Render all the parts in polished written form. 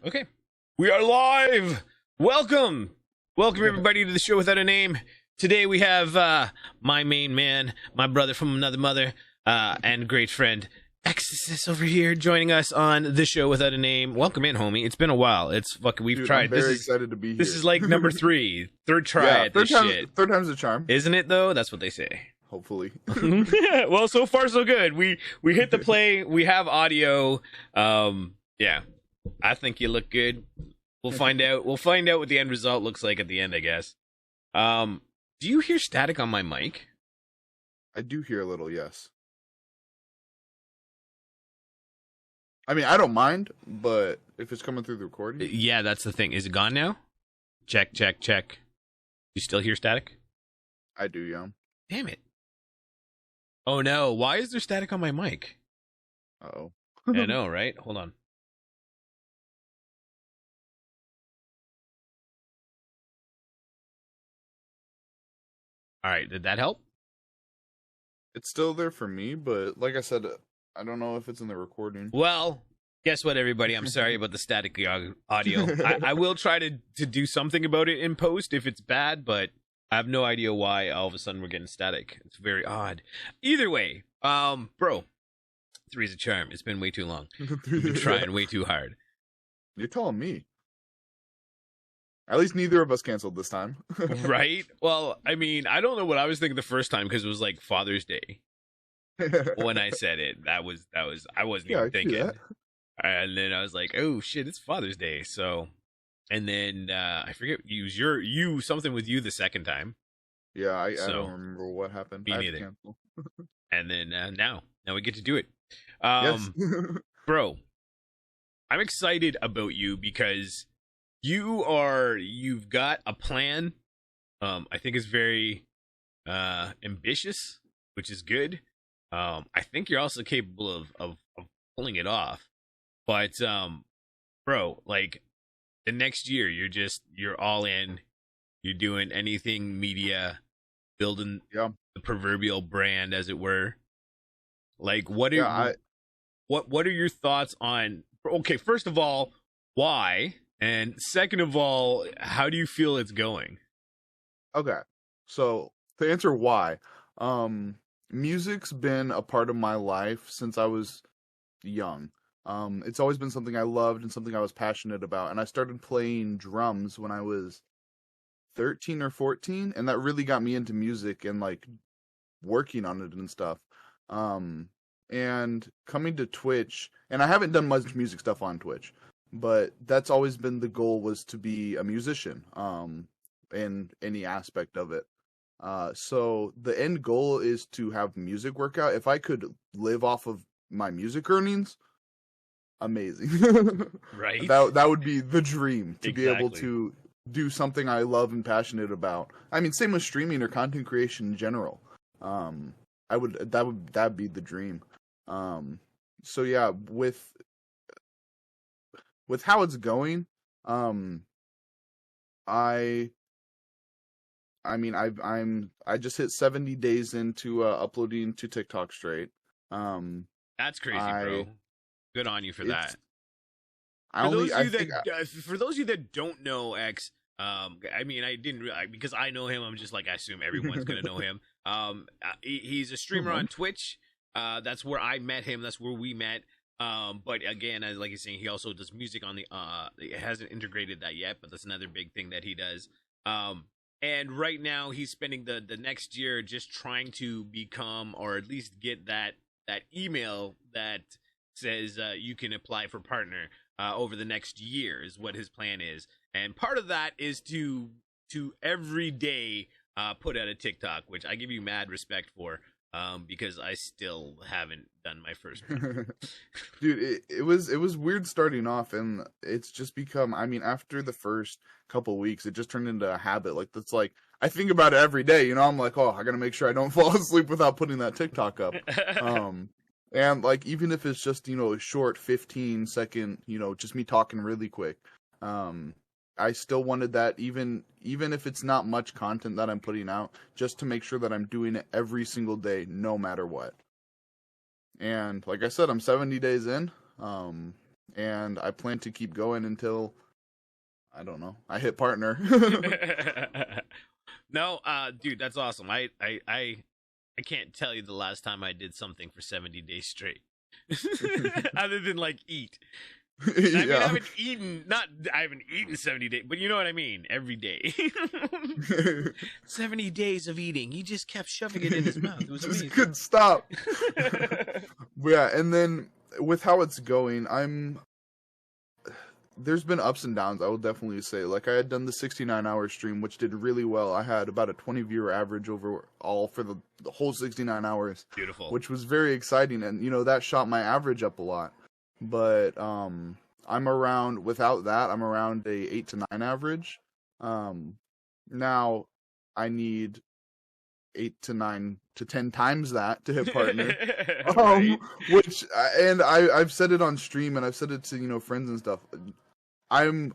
Okay. We are live. Welcome. Welcome everybody to the show without a name. Today we have my main man, my brother from another mother, and great friend Extasiss over here joining us on the show without a name. Welcome in, homie. It's been a while. It's fucking we've tried. I'm very excited to be here. This is like number 3, third try at this shit. Third time's a charm. Isn't it though? That's what they say. Hopefully. Well, so far so good. We hit the play. We have audio. Yeah. I think you look good. We'll find out. We'll find out what the end result looks like at the end, I guess. Do you hear static on my mic? I do hear a little, yes. I mean, I don't mind, but if it's coming through the recording. Yeah, that's the thing. Is it gone now? Check, check, check. You still hear static? I do, yeah. Damn it. Oh no, why is there static on my mic? Uh-oh. I know, right? Hold on. All right, did that help? It's still there for me, but like I said, I don't know if it's in the recording. Well, guess what, everybody? I'm sorry about the static audio. I will try to do something about it in post if it's bad, but I have no idea why all of a sudden we're getting static. It's very odd. Either way, bro, three's a charm. It's been way too long. We've been trying way too hard. You're telling me. At least neither of us canceled this time. Right? Well, I mean, I don't know what I was thinking the first time because it was like Father's Day. When I said it, I wasn't even thinking. And then I was like, oh shit, it's Father's Day. So, and then I forget, you something with you the second time. Yeah, I don't remember what happened. Me neither. And then now we get to do it. Yes. Bro, I'm excited about you because you've got a plan. I think it's very ambitious, which is good. I think you're also capable of pulling it off. But bro, like the next year you're all in. You're doing anything media, building the proverbial brand, as it were. Like what are your thoughts on, okay, first of all, why? And second of all, how do you feel it's going? Okay. So to answer why, music's been a part of my life since I was young. It's always been something I loved and something I was passionate about. And I started playing drums when I was 13 or 14, and that really got me into music and like working on it and stuff. And coming to Twitch, and I haven't done much music stuff on Twitch, but that's always been the goal, was to be a musician, in any aspect of it. So the end goal is to have music work out. If I could live off of my music earnings, amazing. Right? That would be the dream, to be able to do something I love and passionate about. I mean, same with streaming or content creation in general. That'd be the dream. So yeah, with how it's going, I just hit 70 days into uploading to TikTok straight. That's crazy, bro. Good on you for that. For those of you that don't know X, I mean, I didn't realize, because I know him. I'm just like, I assume everyone's gonna know him. He's a streamer on Twitch. That's where I met him. That's where we met. But again, as like he's saying, he also does music on the. He hasn't integrated that yet, but that's another big thing that he does. And right now he's spending the next year just trying to become, or at least get that email that says you can apply for partner over the next year, is what his plan is. And part of that is to every day put out a TikTok, which I give you mad respect for, because I still haven't done my first one. Dude, it was weird starting off, and it's just become, I mean, after the first couple weeks, it just turned into a habit. Like, that's like, I think about it every day, you know. I'm like, oh, I gotta make sure I don't fall asleep without putting that TikTok up. And like, even if it's just, you know, a short 15-second, you know, just me talking really quick, I still wanted that, even if it's not much content that I'm putting out, just to make sure that I'm doing it every single day, no matter what. And like I said, I'm 70 days in. and I plan to keep going until, I don't know, I hit partner. No, dude, that's awesome. I can't tell you the last time I did something for 70 days straight. Other than like eat. I mean, Yeah. I haven't eaten 70 days, but you know what I mean? Every day. 70 days of eating. He just kept shoving it in his mouth. It was Just amazing. couldn't stop. Yeah, and then with how it's going, there's been ups and downs, I will definitely say. Like, I had done the 69-hour stream, which did really well. I had about a 20 viewer average overall for the whole 69 hours. Beautiful. Which was very exciting, and, that shot my average up a lot. But, I'm around, without that, I'm around a 8 to 9 average. Now, I need 8 to 9 to 10 times that to hit partner. Right. Which, and I've said it on stream, and I've said it to, friends and stuff. I'm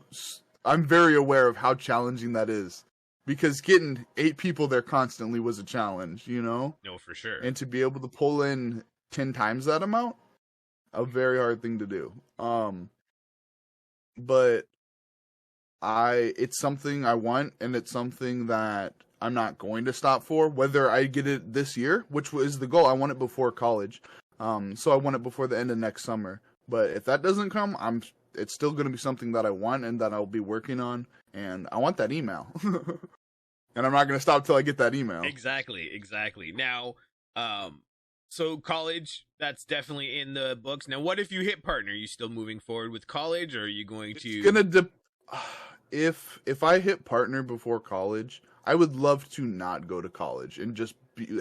very aware of how challenging that is, because getting 8 people there constantly was a challenge, No, for sure. and to be able to pull in 10 times that amount, a very hard thing to do. But it's something I want, and it's something that I'm not going to stop for, whether I get it this year, which was the goal. I want it before college. So I want it before the end of next summer. But if that doesn't come, it's still going to be something that I want and that I'll be working on. And I want that email. And I'm not going to stop till I get that email. Exactly. Now, so college, that's definitely in the books. Now, what if you hit partner? Are you still moving forward with college, or are you going to... It's going to... If I hit partner before college, I would love to not go to college and just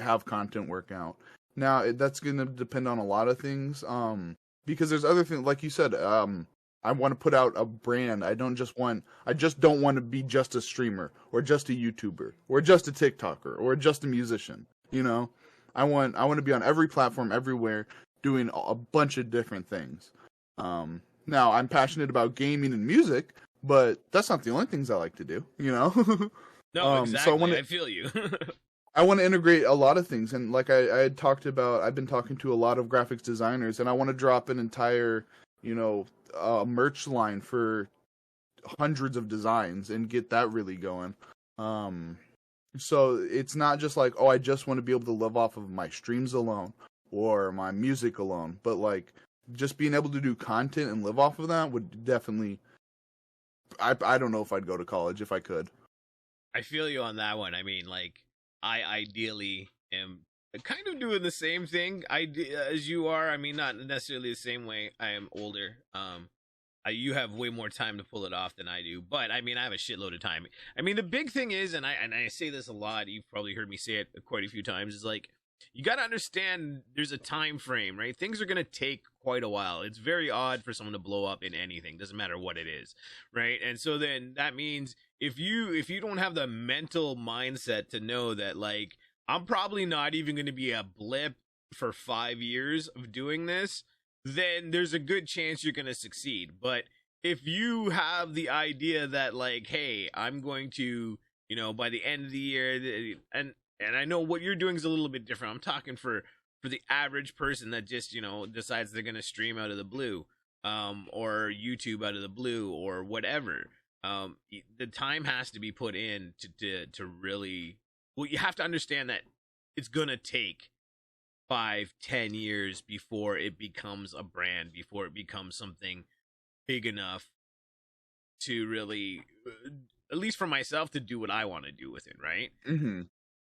have content work out. Now, that's going to depend on a lot of things. Because there's other things, like you said, I want to put out a brand. I just don't want to be just a streamer or just a YouTuber or just a TikToker or just a musician. I want to be on every platform, everywhere, doing a bunch of different things. Now, I'm passionate about gaming and music, but that's not the only things I like to do, No, exactly. So I feel you. I want to integrate a lot of things, and like I had talked about, I've been talking to a lot of graphics designers, and I want to drop an entire, merch line for hundreds of designs and get that really going. So it's not just like, I just want to be able to live off of my streams alone or my music alone, but like just being able to do content and live off of that would definitely. I don't know if I'd go to college if I could. I feel you on that one. I mean, like, I ideally am kind of doing the same thing as you are. I mean, not necessarily the same way. I am older. You have way more time to pull it off than I do, but I mean, I have a shitload of time. I mean, the big thing is, and I say this a lot. You've probably heard me say it quite a few times. Is like, you got to understand there's a time frame, right? Things are going to take quite a while. It's very odd for someone to blow up in anything. Doesn't matter what it is, right? And so then that means if you don't have the mental mindset to know that, like, I'm probably not even going to be a blip for 5 years of doing this, then there's a good chance you're going to succeed. But if you have the idea that, like, hey, I'm going to, by the end of the year, and I know what you're doing is a little bit different. I'm talking for the average person that just, decides they're going to stream out of the blue, or YouTube out of the blue, or whatever. The time has to be put in to really, well, you have to understand that it's going to take 5-10 years before it becomes a brand, before it becomes something big enough to really, at least for myself, to do what I want to do with it, right? Mm-hmm.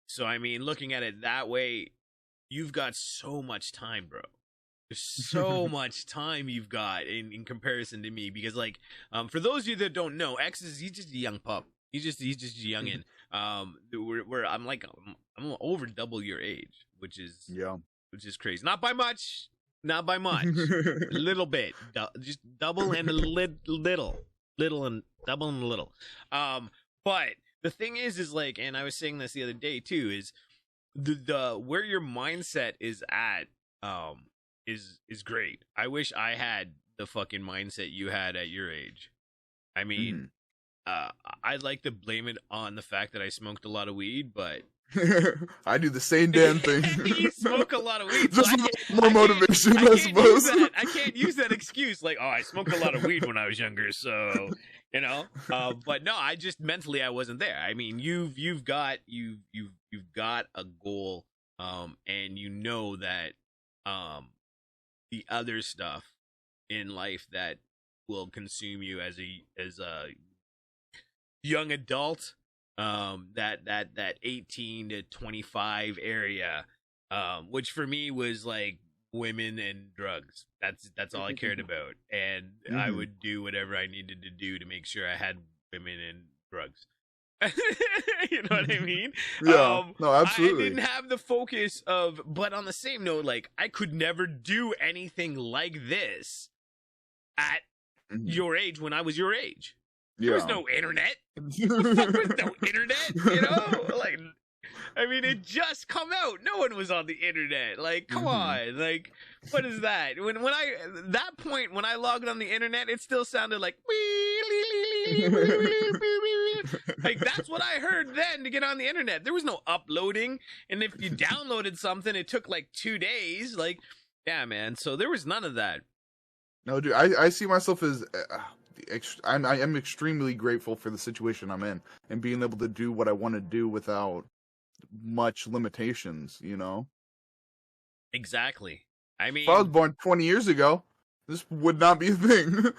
So, I mean, looking at it that way, you've got so much time, bro. There's so much time you've got in comparison to me, because, like, for those of you that don't know, he's just a young pup. He's just a youngin. I'm over double your age, which is crazy. Not by much, a little bit, just double and a little and double and a little. But the thing is like, and I was saying this the other day too, is the where your mindset is at, is great. I wish I had the fucking mindset you had at your age. I mean, I'd like to blame it on the fact that I smoked a lot of weed, but I do the same damn thing. You smoke a lot of weed. Just So with more motivation, I suppose. I can't use that excuse. Like, oh, I smoked a lot of weed when I was younger, so you know. But no, I just mentally I wasn't there. I mean, you've got a goal, and you know that the other stuff in life that will consume you as a young adult, that 18 to 25 area, which for me was like women and drugs. That's all I cared about, and I would do whatever I needed to do to make sure I had women and drugs. You know what I mean? Yeah, no, absolutely. I didn't have the focus of, but on the same note, like I could never do anything like this at your age when I was your age. There was no internet. The fuck was no internet? You know, like, I mean, it just come out. No one was on the internet. Like, come on. Like, what is that? When I logged on the internet, it still sounded like like that's what I heard then to get on the internet. There was no uploading, and if you downloaded something, it took like 2 days. Like, yeah, man. So there was none of that. No, dude, I see myself as I am extremely grateful for the situation I'm in and being able to do what I want to do without much limitations, you know? Exactly. I mean, if I was born 20 years ago, this would not be a thing.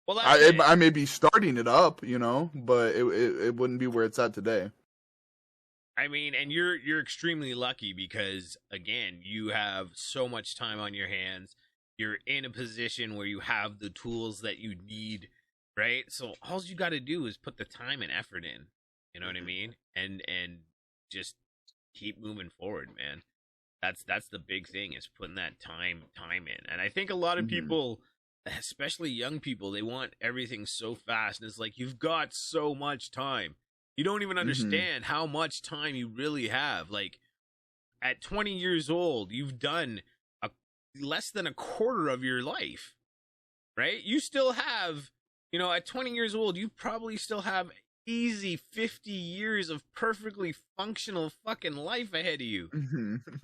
Well, I may be starting it up, you know, but it wouldn't be where it's at today. I mean, and you're extremely lucky because, again, you have so much time on your hands. You're in a position where you have the tools that you need, right? So all you got to do is put the time and effort in. You know what I mean? And just keep moving forward, man. That's the big thing, is putting that time in. And I think a lot of people, especially young people, they want everything so fast. And it's like, you've got so much time. You don't even understand how much time you really have. Like, at 20 years old, you've done less than a quarter of your life, right? You still have, you know, at 20 years old, you probably still have easy 50 years of perfectly functional fucking life ahead of you.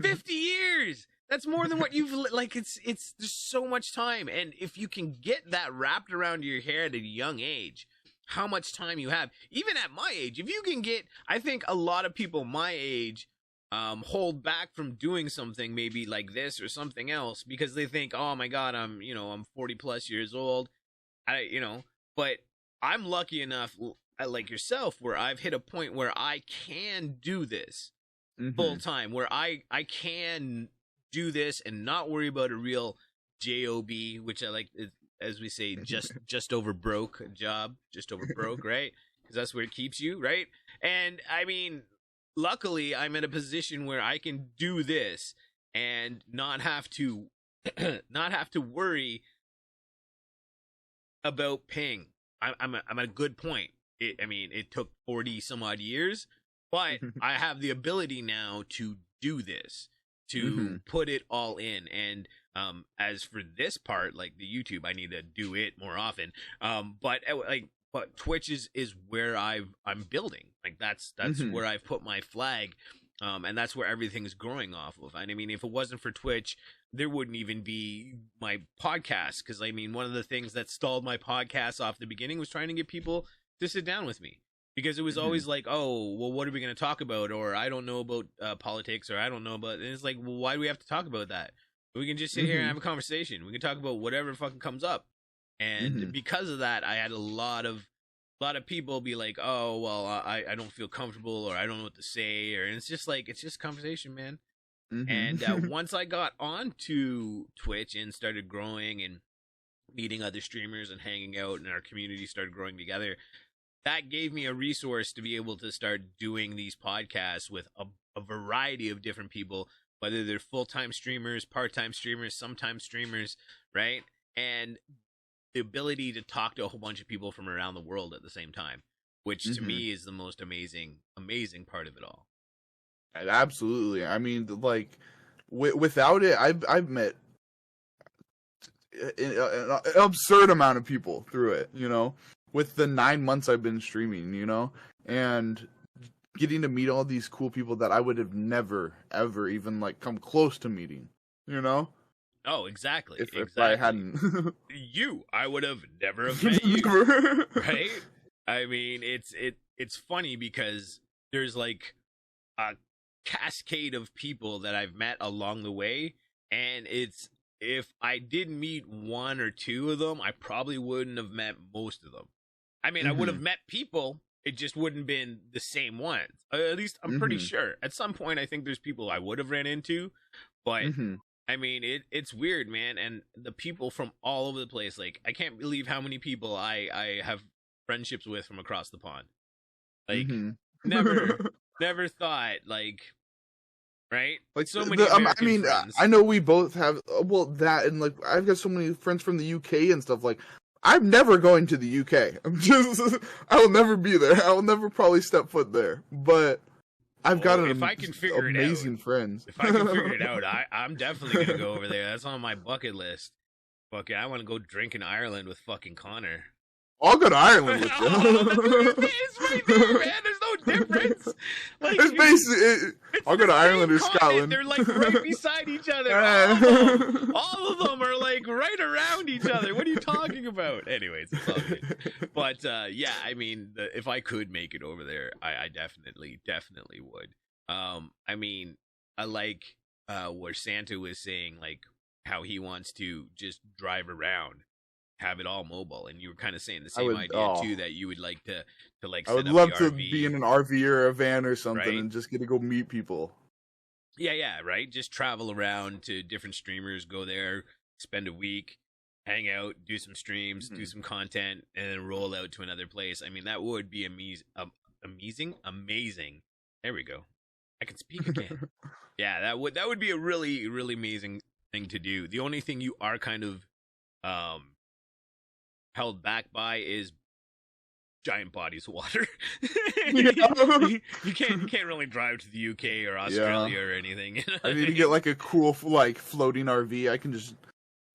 50 years! That's more than what you've, like, it's there's so much time. And if you can get that wrapped around your head at a young age, how much time you have, even at my age, if you can get, I think a lot of people my age hold back from doing something maybe like this or something else because they think, oh my God, I'm 40 plus years old. But I'm lucky enough, like yourself, where I've hit a point where I can do this full time, where I can do this and not worry about a real job, which I like, as we say, just over broke job, just over broke, right? Because that's where it keeps you, right? And I mean, luckily, I'm in a position where I can do this and not have to worry about paying. I'm at a good point. It took 40 some odd years, but I have the ability now to do this, to put it all in. And as for this part, like the YouTube, I need to do it more often. But Twitch is where I'm building. Like that's where I've put my flag, and that's where everything's growing off of. And I mean, if it wasn't for Twitch, there wouldn't even be my podcast. Because I mean, one of the things that stalled my podcast off the beginning was trying to get people to sit down with me, because it was always like, oh, well, what are we going to talk about? Or I don't know about politics, or I don't know about. And it's like, well, why do we have to talk about that? We can just sit here and have a conversation. We can talk about whatever fucking comes up. And because of that, I had a lot of people be like, oh, well, I don't feel comfortable, or I don't know what to say. And it's just like, it's just conversation, man. And once I got onto Twitch and started growing and meeting other streamers and hanging out, and our community started growing together, that gave me a resource to be able to start doing these podcasts with a variety of different people, whether they're full-time streamers, part-time streamers, sometimes streamers, right? And the ability to talk to a whole bunch of people from around the world at the same time, which to me is the most amazing part of it all. Absolutely. I mean, like, without it, I've met an absurd amount of people through it, you know, with the 9 months I've been streaming, you know, and getting to meet all these cool people that I would have never, ever even like come close to meeting, you know? Oh, exactly. If I hadn't. I would have never have met you. Never. Right? I mean, it's funny because there's like a cascade of people that I've met along the way, and if I did meet one or two of them, I probably wouldn't have met most of them. I mean, I would have met people, it just wouldn't been the same ones. At least I'm pretty sure. At some point, I think there's people I would have ran into, but I mean, it's weird, man. And the people from all over the place, like, I can't believe how many people I have friendships with from across the pond. Like, never thought, like, right? Like, so many American friends. I know we both have, well, that, and like, I've got so many friends from the UK and stuff. Like, I'm never going to the UK. I will never be there. I will never probably step foot there. But I've got if I can figure amazing it out, friends. If I can figure it out, I'm definitely gonna go over there. That's on my bucket list. Fuck yeah, I want to go drink in Ireland with fucking Connor. I'll go to Ireland with you. It's right there, man. There's no difference. Like, it's basically. I'll go to Ireland or Scotland. They're like right beside each other. All of them are like right around each other. What are you talking about? Anyways, it's all good. But yeah, I mean, if I could make it over there, I definitely would. I mean, I like where Santa was saying, like, how he wants to just drive around, have it all mobile, and you were kind of saying the same idea too, that you would like to like set I would up love the to RV, be in an RV or a van or something, right? and just get to go meet people. Yeah, right. Just travel around to different streamers, go there, spend a week, hang out, do some streams, do some content, and then roll out to another place. I mean, that would be amazing. There we go. I can speak again. Yeah, that would be a really, really amazing thing to do. The only thing you are kind of held back by is giant bodies of water. you can't really drive to the UK or Australia or anything. You know I need to get like a cool like floating RV. I can just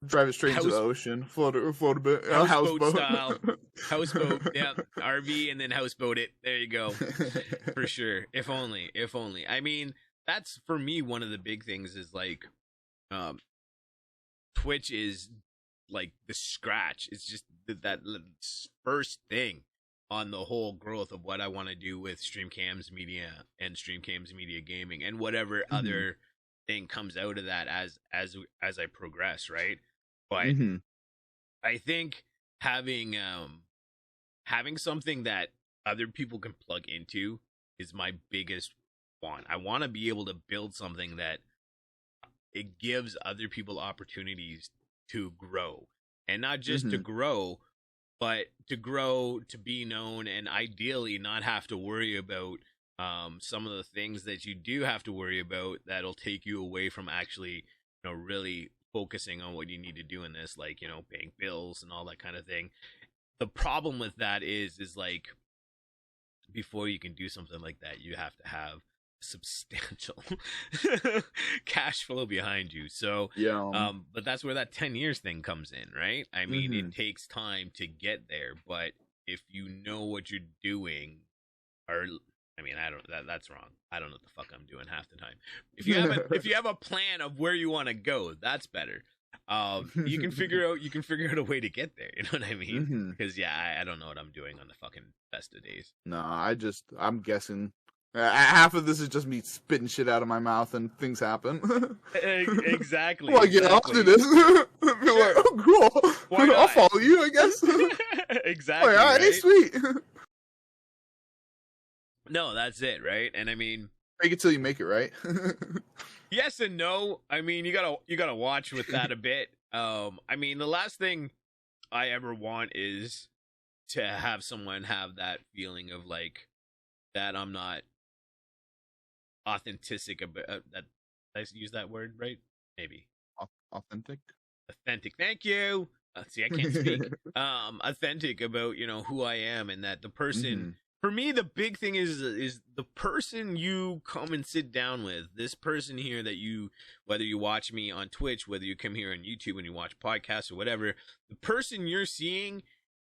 drive it straight into the ocean, float a bit, houseboat style, houseboat. Yeah, RV and then houseboat it. There you go, for sure. If only. I mean, that's for me one of the big things is like, Twitch is like the scratch. It's just that first thing on the whole growth of what I want to do with Streamcams Media and Streamcams Media Gaming and whatever other thing comes out of that as I progress, right? But I think having something that other people can plug into is my biggest want. I want to be able to build something that it gives other people opportunities to grow, and not just to grow, but to grow, to be known, and ideally not have to worry about some of the things that you do have to worry about that'll take you away from actually, really focusing on what you need to do in this, like, paying bills and all that kind of thing. The problem with that is like, before you can do something like that, you have to have substantial cash flow behind you. So but that's where that 10 years thing comes in, right? I mean, it takes time to get there, but if you know what you're doing, or I mean, that's wrong. I don't know what the fuck I'm doing half the time. If you have a plan of where you want to go, that's better. You can figure out a way to get there. You know what I mean? Because I don't know what I'm doing on the fucking best of days. No, I'm guessing. Half of this is just me spitting shit out of my mouth and things happen. Exactly. Well, I'll do this. Be like, oh, cool. I'll follow you, I guess. Exactly. Like, all right, sweet. No, that's it, right? And I mean, make it till you make it, right? Yes and no. I mean, you gotta watch with that a bit. I mean, the last thing I ever want is to have someone have that feeling of like that I'm not authentic about that. I use that word right? Maybe authentic. Thank you. See, I can't speak. Authentic about who I am, and that the person. For me, the big thing is the person you come and sit down with. This person here that whether you watch me on Twitch, whether you come here on YouTube and you watch podcasts or whatever, the person you're seeing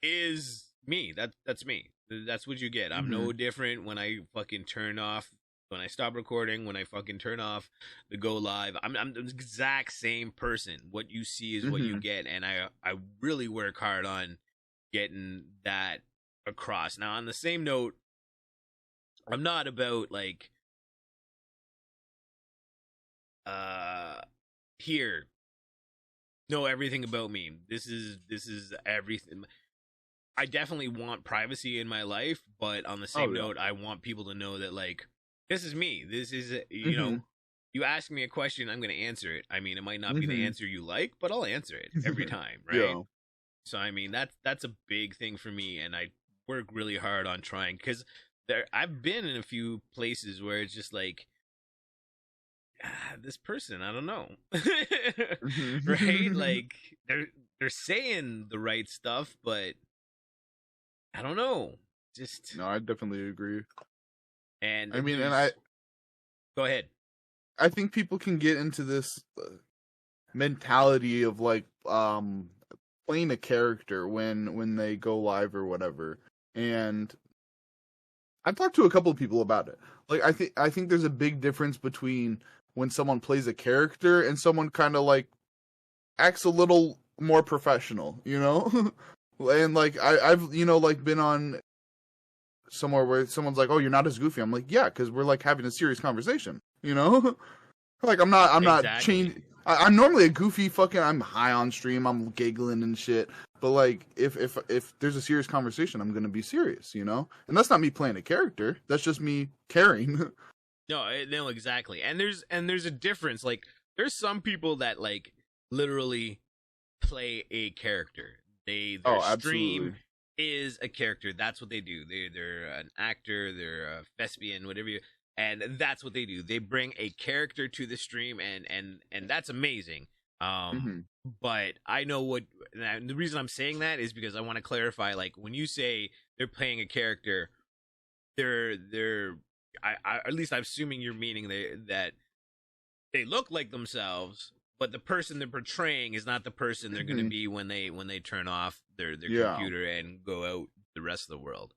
is me. That's me. That's what you get. I'm no different when I fucking turn off, when I stop recording, when I fucking turn off the go live. I'm the exact same person. What you see is what you get, and I really work hard on getting that across. Now, on the same note, I'm not about like here, know everything about me. This is everything. I definitely want privacy in my life, but on the same note, I want people to know that, like, this is me. This is, you know, you ask me a question, I'm going to answer it. I mean, it might not be the answer you like, but I'll answer it every time, right? Yeah. So, I mean, that's a big thing for me, and I work really hard on trying, because I've been in a few places where it's just like, this person, I don't know, right? Like, they're saying the right stuff, but I don't know. Just no, I definitely agree. And I mean, and I go ahead. I think people can get into this mentality of like playing a character when they go live or whatever. And I've talked to a couple of people about it. Like I think there's a big difference between when someone plays a character and someone kind of like acts a little more professional, you know? And like I've you know like been on somewhere where someone's like, "Oh, you're not as goofy." I'm like, "Yeah, because we're like having a serious conversation," you know. Like I'm not changing. I'm normally a goofy fucking. I'm high on stream. I'm giggling and shit. But like if there's a serious conversation, I'm gonna be serious, you know. And that's not me playing a character. That's just me caring. No, exactly. And there's a difference. Like there's some people that like literally play a character. Their stream is a character. That's what they do. They're an actor, they're a thespian, whatever you, and that's what they do. They bring a character to the stream, and that's amazing. But I know what, and the reason I'm saying that is because I want to clarify. Like when you say they're playing a character, they're at least I'm assuming you're meaning that they look like themselves, but the person they're portraying is not the person they're going to be when they turn off their computer and go out the rest of the world.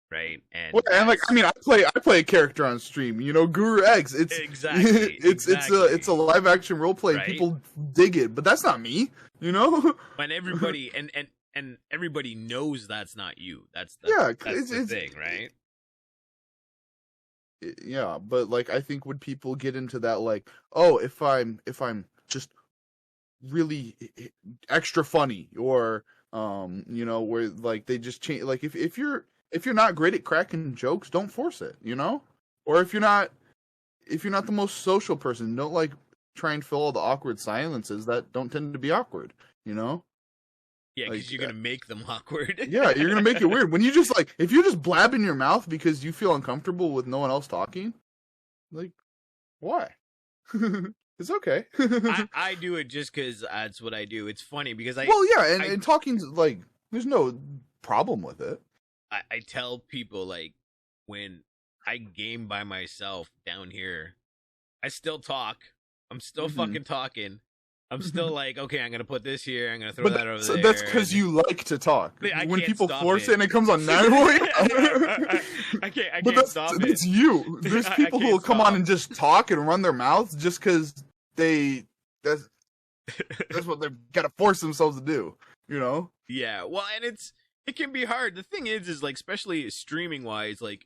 Right? And well, and like I mean, I play a character on stream. You know, Guru X. It's exactly. It's a live action role play. Right? People dig it, but that's not me. You know, when everybody and everybody knows that's not you. That's the thing, right? Yeah, but like I think when people get into that, like, oh, if I'm just really extra funny, or you know, where like they just change, like if you're not great at cracking jokes, don't force it, you know, or if you're not the most social person, don't like try and fill all the awkward silences that don't tend to be awkward, you know. Yeah, because like, you're gonna make them awkward. Yeah, you're gonna make it weird when you just like if you're just blabbing your mouth because you feel uncomfortable with no one else talking. Like, why? It's okay. I do it just because that's what I do. It's funny because and talking's like there's no problem with it. I tell people like when I game by myself down here, I still talk. I'm still fucking talking. I'm still like, okay, I'm gonna put this here. I'm gonna throw that over there. That's because you like to talk. When people force it and it comes on naturally, I can't stop it. It's you. There's people who will come on and just talk and run their mouths just because that's what they've got to force themselves to do. You know? Yeah. Well, and it can be hard. The thing is like, especially streaming wise, like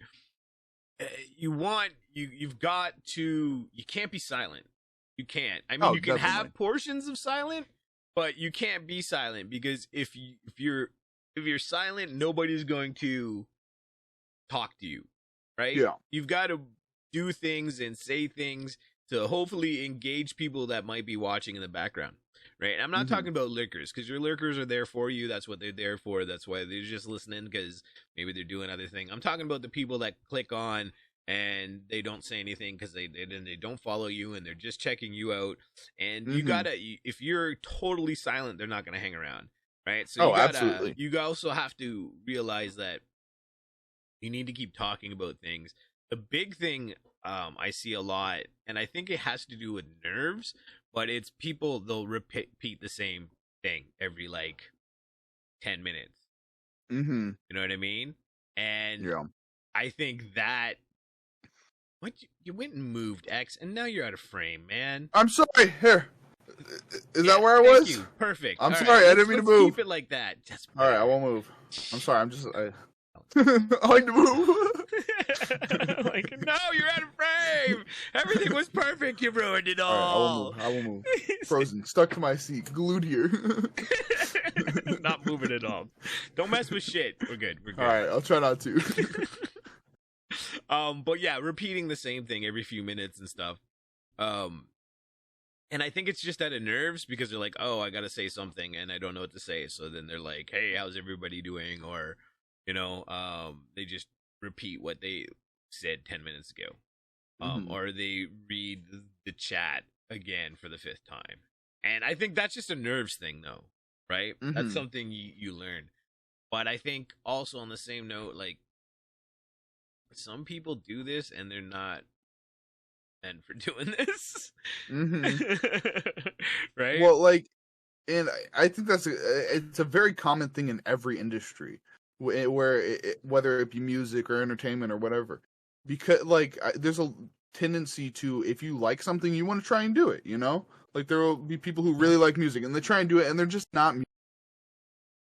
you've got to, you can't be silent. You can't. I mean, you can have portions of silent, but you can't be silent because if you're silent, nobody's going to talk to you, right? Yeah. You've got to do things and say things to hopefully engage people that might be watching in the background, right? I'm not talking about lurkers because your lurkers are there for you. That's what they're there for. That's why they're just listening because maybe they're doing other things. I'm talking about the people that click on and they don't say anything because they don't follow you and they're just checking you out. And you gotta, if you're totally silent, they're not gonna hang around, right? So absolutely. You also have to realize that you need to keep talking about things. The big thing I see a lot, and I think it has to do with nerves, but it's people, they'll repeat the same thing every like 10 minutes. You know what I mean? And Yeah. I think that what you went and moved X, and now you're out of frame, man. I'm sorry. Here. Is Yeah, that where I thank was? you. Perfect. I'm All sorry. right, I didn't mean to let's move. keep it like that. That's All right, I better. won't move. I'm sorry. I like to move. Like, no, you're out of frame. Everything was perfect. You ruined it All right, I will all. move. I will move. Frozen, stuck to my seat, glued here. Not moving at all. Don't mess with shit. We're good. We're good. All right, I'll try not to. But yeah, repeating the same thing every few minutes and stuff. And I think it's just out of nerves because they're like, oh, I gotta say something and I don't know what to say. So then they're like, hey, how's everybody doing? Or, they just repeat what they said 10 minutes ago. Or they read the chat again for the 5th time. And I think that's just a nerves thing, though, right? That's something you learn. But I think also on the same note, like, some people do this and they're not meant for doing this. Right? Well, like, and I think it's a very common thing in every industry, where whether it be music or entertainment or whatever, because like there's a tendency to, if you like something, you want to try and do it. Like there will be people who really like music and they try and do it and they're just not.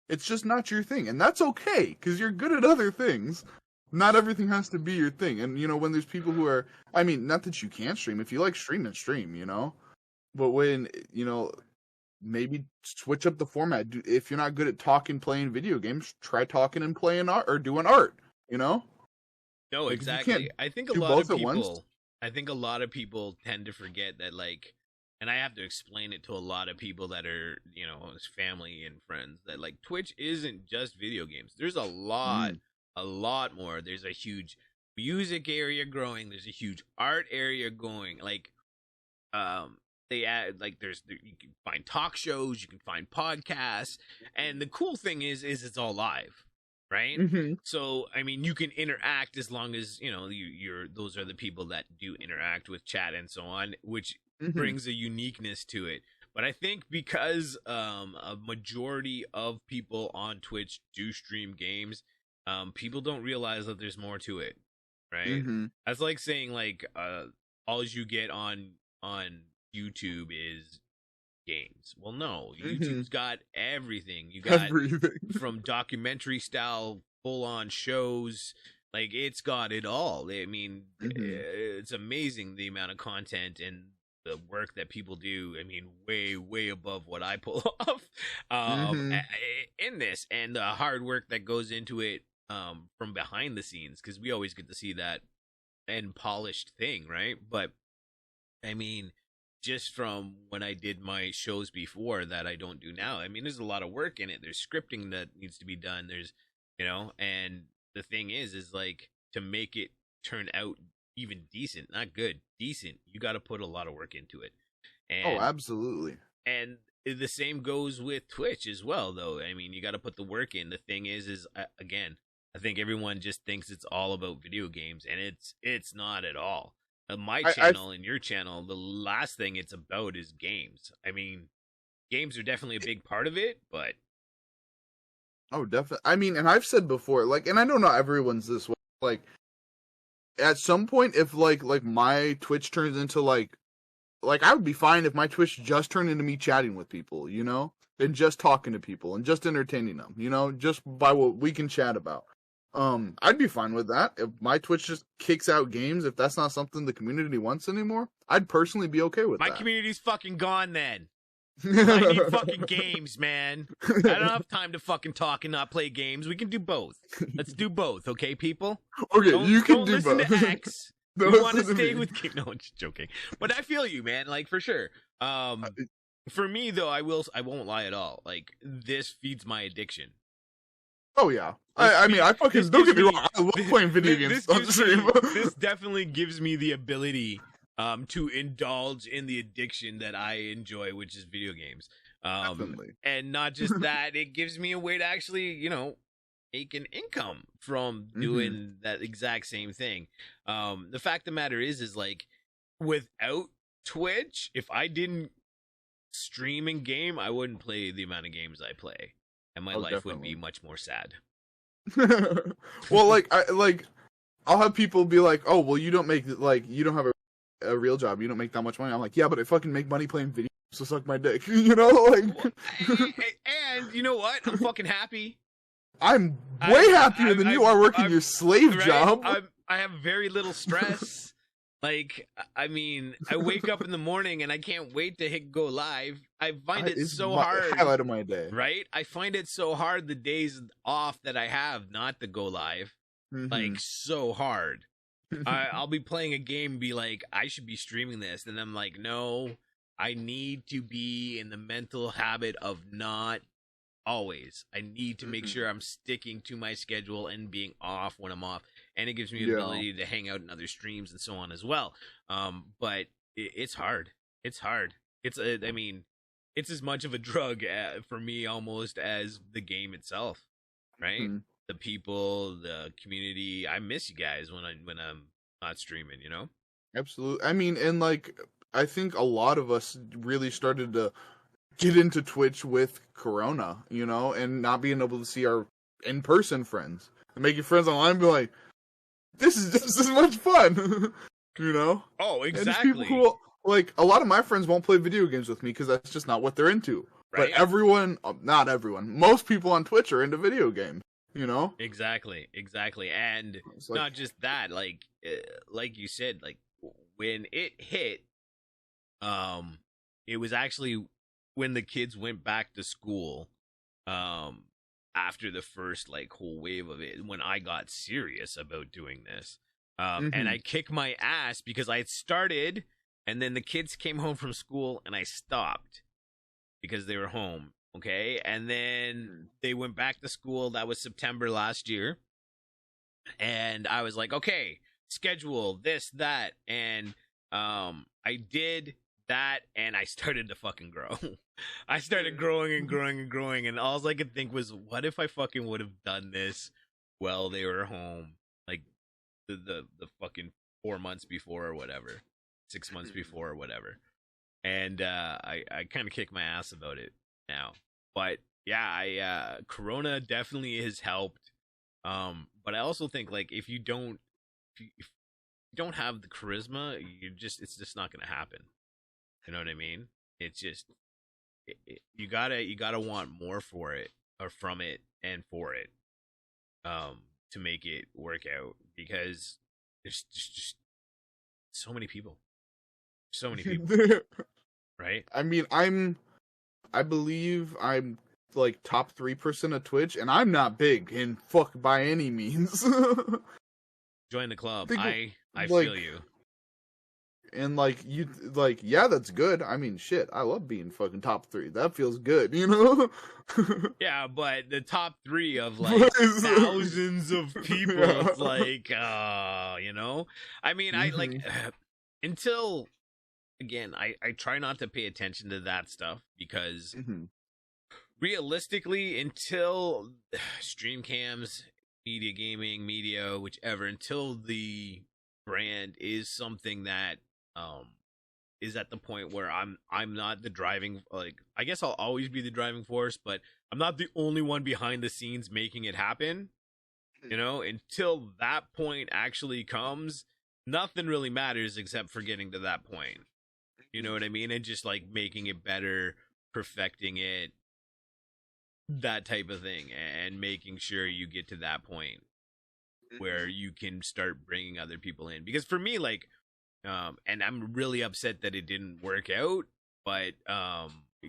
It's just not your thing, and that's okay because you're good at other things. Not everything has to be your thing, and when there's people who are, I mean, not that you can't stream. If you like streaming, stream. But when maybe switch up the format. If you're not good at talking, playing video games, try talking and playing art or doing art. No, like, exactly. I think a lot of people tend to forget that, like, and I have to explain it to a lot of people that are, family and friends, that like Twitch isn't just video games. There's a lot more. There's a huge music area growing. There's a huge art area going. Like, they add, like, you can find talk shows, you can find podcasts, and the cool thing is it's all live, right? So I mean, you can interact as long as you're those are the people that do interact with chat and so on, which brings a uniqueness to it. But I think because a majority of people on Twitch do stream games, people don't realize that there's more to it, right? That's like saying, like, all you get on YouTube is games. Well, no, YouTube's got everything. You got from documentary style full on shows. Like, it's got it all. I mean, it's amazing the amount of content and the work that people do. I mean, way above what I pull off in this, and the hard work that goes into it from behind the scenes, because we always get to see that end polished thing, right? But I mean, just from when I did my shows before that I don't do now, I mean, there's a lot of work in it. There's scripting that needs to be done. There's, and the thing is like, to make it turn out even decent, not good, decent, you got to put a lot of work into it. And, absolutely. And the same goes with Twitch as well, though. I mean, you got to put the work in. The thing is again, I think everyone just thinks it's all about video games, and it's not at all. My channel and your channel, the last thing it's about is games. I mean, games are definitely a big part of it, but definitely. I mean, and I've said before, like, and I know not everyone's this way. Like, at some point, if like my Twitch turns into like I would be fine if my Twitch just turned into me chatting with people, and just talking to people and just entertaining them, just by what we can chat about. I'd be fine with that. If my Twitch just kicks out games, if that's not something the community wants anymore, I'd personally be okay with that. My community's fucking gone then. I need fucking games, man. I don't have time to fucking talk and not play games. We can do both. Let's do both, okay, people? Okay, you can do listen both. To X. You want to stay with games. No, I'm just joking. But I feel you, man. Like, for sure. For me, though, I won't lie at all. Like, this feeds my addiction. Oh, yeah. I mean, I fucking, don't get me wrong, I love playing video games on stream. This definitely gives me the ability to indulge in the addiction that I enjoy, which is video games. Definitely. And not just that, it gives me a way to actually, make an income from doing that exact same thing. The fact of the matter is like, without Twitch, if I didn't stream and game, I wouldn't play the amount of games I play. And my life would be much more sad. Well, I'll have people be like, "Oh, well, you don't make you don't have a real job. You don't make that much money." I'm like, "Yeah, but I fucking make money playing video, so suck my dick." You know, Well, and you know what? I'm fucking happy. I'm way happier than you are working your slave right? job. I have very little stress. Like, I mean, I wake up in the morning and I can't wait to hit go live. I find it so hard. Highlight of my day, right? I find it so hard the days off that I have not to go live. Like, so hard. I'll be playing a game and be like, I should be streaming this. And I'm like, no, I need to be in the mental habit of not always. I need to make sure I'm sticking to my schedule and being off when I'm off. And it gives me the ability to hang out in other streams and so on as well. But it's hard. It's hard. I mean, it's as much of a drug for me almost as the game itself, right? The people, the community. I miss you guys when I'm not streaming, you know? Absolutely. I mean, and I think a lot of us really started to get into Twitch with Corona, you know, and not being able to see our in-person friends. And making friends online and be like, this is just as much fun, you know? Oh, exactly. And people who, a lot of my friends won't play video games with me because that's just not what they're into. Right? But everyone, not everyone, most people on Twitch are into video games. You know? Exactly. And not just that, like you said, like when it hit, it was actually when the kids went back to school, after the first whole wave of it, when I got serious about doing this. And I kicked my ass because I had started and then the kids came home from school and I stopped because they were home. Okay, and then they went back to school. That was September last year. And I was like, okay, schedule this, that. And I did that, and I started to fucking grow. I started growing and growing and growing, and all I could think was, what if I fucking would have done this while they were home? Like, the fucking 4 months before or whatever. 6 months before or whatever. And I kind of kicked my ass about it now. But yeah, Corona definitely has helped. But I also think if you don't have the charisma, it's just not gonna happen. You know what I mean? It's just you gotta want more for it or from it and for it, to make it work out, because there's just so many people, right? I mean, I believe I'm top 3% of Twitch, and I'm not big in fuck by any means. Join the club. I feel you. And yeah, that's good. I mean, shit, I love being fucking top 3. That feels good, you know? Yeah, but the top 3 of thousands of people, it's you know? I mean, until, again, I try not to pay attention to that stuff because realistically, until stream cams, media gaming, media, whichever, until the brand is something that is at the point where I'm not the driving, I guess I'll always be the driving force, but I'm not the only one behind the scenes making it happen. You know, until that point actually comes, nothing really matters except for getting to that point. You know what I mean? And just making it better, perfecting it, that type of thing, and making sure you get to that point where you can start bringing other people in. Because for me, and I'm really upset that it didn't work out, but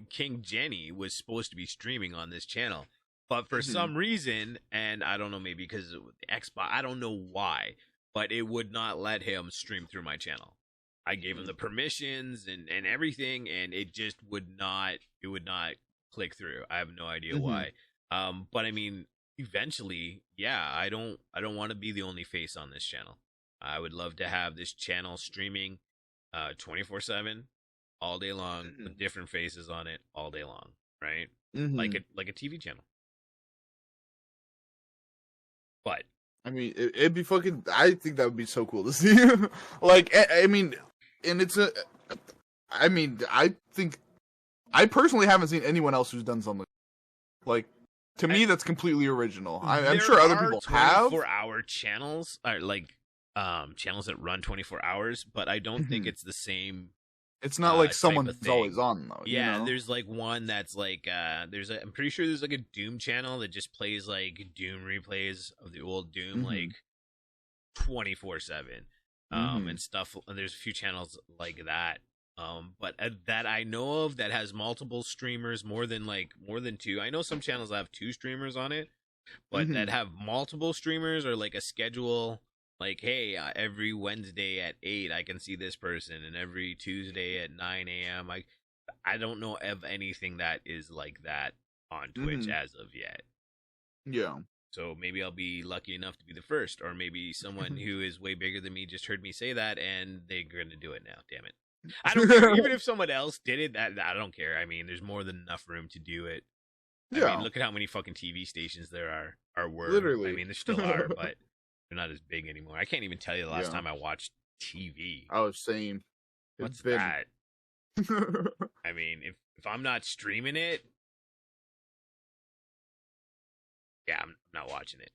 King Jenny was supposed to be streaming on this channel, but for some reason, and I don't know, maybe because of the Xbox, I don't know why, but it would not let him stream through my channel. I gave him the permissions and everything, and it just would not click through. I have no idea why. But I mean, eventually, yeah, I don't want to be the only face on this channel. I would love to have this channel streaming 24/7 all day long with different faces on it all day long, right? Like a TV channel. But I mean, it'd be fucking. I think that would be so cool to see. I mean, and it's I mean, I think I personally haven't seen anyone else who's done something To me, that's completely original. I'm There sure other are people have. 24-hour channels, or like channels that run 24 hours, but I don't think Mhm. it's the same. It's not like type of someone's thing. always on though. Yeah, You know? there's like one that's like I'm pretty sure there's like a Doom channel that just plays like Doom replays of the old Doom Mhm. like 24/7. Mhm. And stuff, and there's a few channels like that. But that I know of that has multiple streamers, more than two. I know some channels have 2 streamers on it, but that Mhm. have multiple streamers, or like a schedule, like, hey, every Wednesday at 8 I can see this person, and every Tuesday at 9 a.m. I don't know of anything that is like that on Twitch Mhm. as of yet. Yeah. So maybe I'll be lucky enough to be the first, or maybe someone who is way bigger than me just heard me say that and they're going to do it now. Damn it. I don't care. Even if someone else did it, I don't care. I mean, there's more than enough room to do it. I mean, Yeah. look at how many fucking TV stations there were. Literally. I mean, there still are, but they're not as big anymore. I can't even tell you the last Yeah. time I watched TV. I was saying. What's that? I mean, if I'm not streaming it, yeah, I'm not watching it.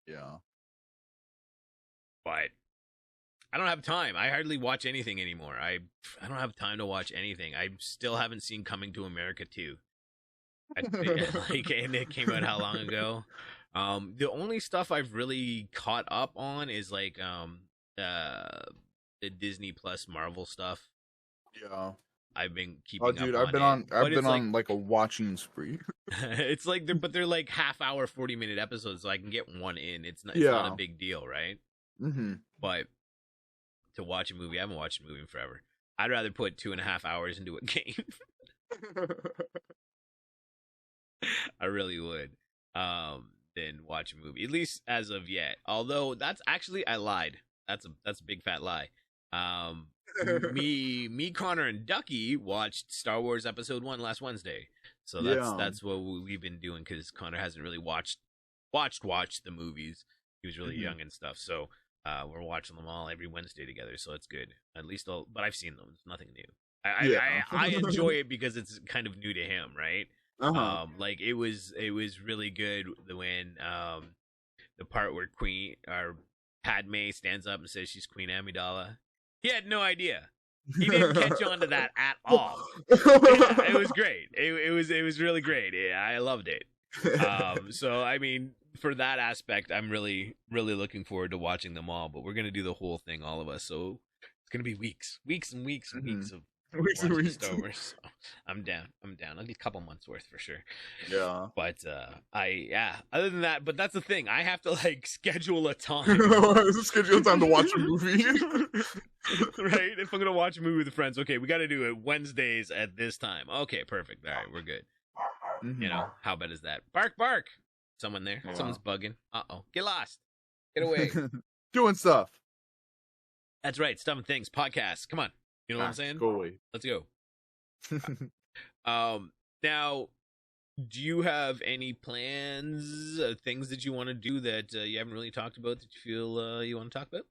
Yeah. But I don't have time. I hardly watch anything anymore. I don't have time to watch anything. I still haven't seen Coming to America 2. Like, and it came out how long ago? The only stuff I've really caught up on is like the Disney Plus Marvel stuff. Yeah. I've been keeping Oh, dude, up I've been it. on. I've But been it's on like a watching spree. it's like they're like half-hour, 40-minute episodes, so I can get one in. It's not Yeah. a big deal, right? Mm-hmm. But to watch a movie, I haven't watched a movie in forever. I'd rather put 2.5 hours into a game. I really would. Than watch a movie, at least as of yet. Although that's actually, I lied. That's a big fat lie. Me, Connor, and Ducky watched Star Wars Episode 1 last Wednesday. So that's what we've been doing, because Connor hasn't really watched the movies. He was really young and stuff. So we're watching them all every Wednesday together. So it's good. At least but I've seen them. It's nothing new. I enjoy it because it's kind of new to him, right? Like it was really good when the part where Padme stands up and says she's Queen Amidala. He had no idea. He didn't catch on to that at all. Yeah, it was great. It was really great. Yeah, I loved it. So I mean, for that aspect, I'm really looking forward to watching them all. But we're gonna do the whole thing, all of us. So it's gonna be weeks and weeks and weeks of watching Star Wars. So I'm down. I'll get a couple months worth for sure. Yeah. But other than that, but that's the thing. I have to like schedule a time. Schedule time to watch a movie. Right? If I'm gonna watch a movie with friends, okay, we got to do it Wednesdays at this time. Okay, perfect. All right, we're good. Mm-hmm. You know, how bad is that? Bark! Someone there. Yeah. Someone's bugging. Get lost. Get away. Doing stuff. That's right. Stuff and Things podcast. Come on. You know what I'm saying? Go away. Let's go. Now, do you have any plans, things that you want to do that you haven't really talked about that you feel you want to talk about?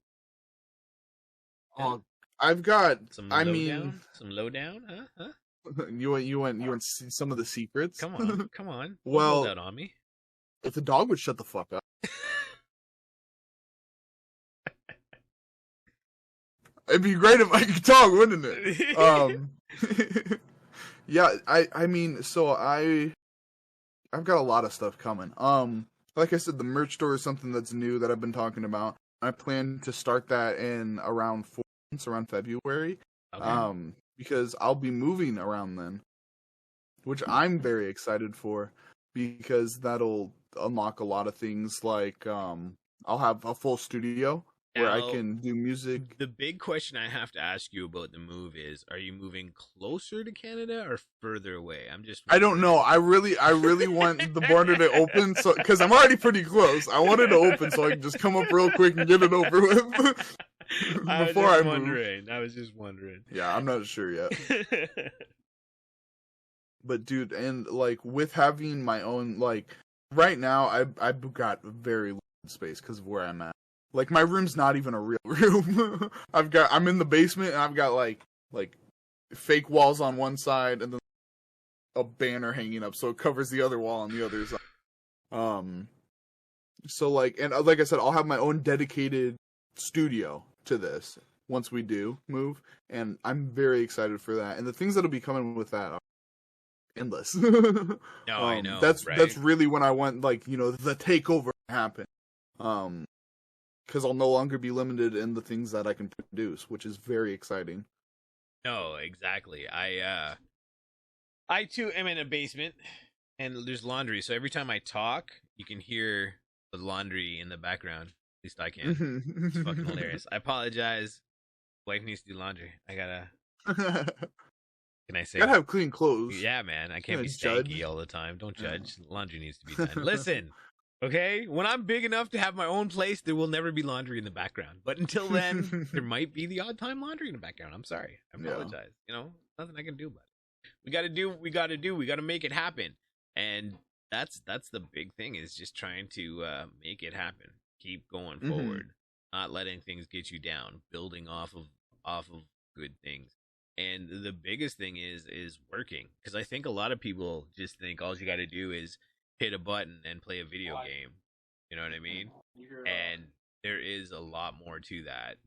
I've got. Some lowdown, huh? You want to see some of the secrets? Come on. Don't Well, hold that on me. if the dog would shut the fuck up. It'd be great if I could talk, wouldn't it? Yeah, I mean, so I've got a lot of stuff coming. Like I said, the merch store is something that's new that I've been talking about. I plan to start that in around 4 months, around February. Okay. Because I'll be moving around then, which I'm very excited for, because that'll unlock a lot of things. Like, I'll have a full studio where I can do music. The big question I have to ask you about the move is: are you moving closer to Canada or further away? I don't know. I really want the border to open, so because I'm already pretty close. I want it to open so I can just come up real quick and get it over with. I was just wondering. Yeah, I'm not sure yet. But dude, and like with having my own, like right now, I've got very limited space because of where I'm at. Like my room's not even a real room. I'm in the basement and I've got like fake walls on one side and then a banner hanging up so it covers the other wall on the other side. So like, and like I said, I'll have my own dedicated studio to this once we do move, and I'm very excited for that. And the things that'll be coming with that are endless. No, I know. That's really when I want, like, you know, the takeover to happen. Because I'll no longer be limited in the things that I can produce, which is very exciting. No, exactly. I too am in a basement, and there's laundry. So every time I talk, you can hear the laundry in the background. At least I can. It's fucking hilarious. I apologize. Wife needs to do laundry. I gotta. Can I say? You gotta have clean clothes. Yeah, man. I can't be stanky all the time. Don't judge. Laundry needs to be done. Listen, okay? When I'm big enough to have my own place, there will never be laundry in the background. But until then, there might be the odd time laundry in the background. I'm sorry. I apologize. You know, nothing I can do about it. We gotta do what we gotta do. We gotta make it happen. And that's the big thing, is just trying to make it happen. Keep going forward. Not letting things get you down. Building off of good things. And the biggest thing is working, because I think a lot of people just think all you got to do is hit a button and play a video game. You know what I mean? And there is a lot more to that.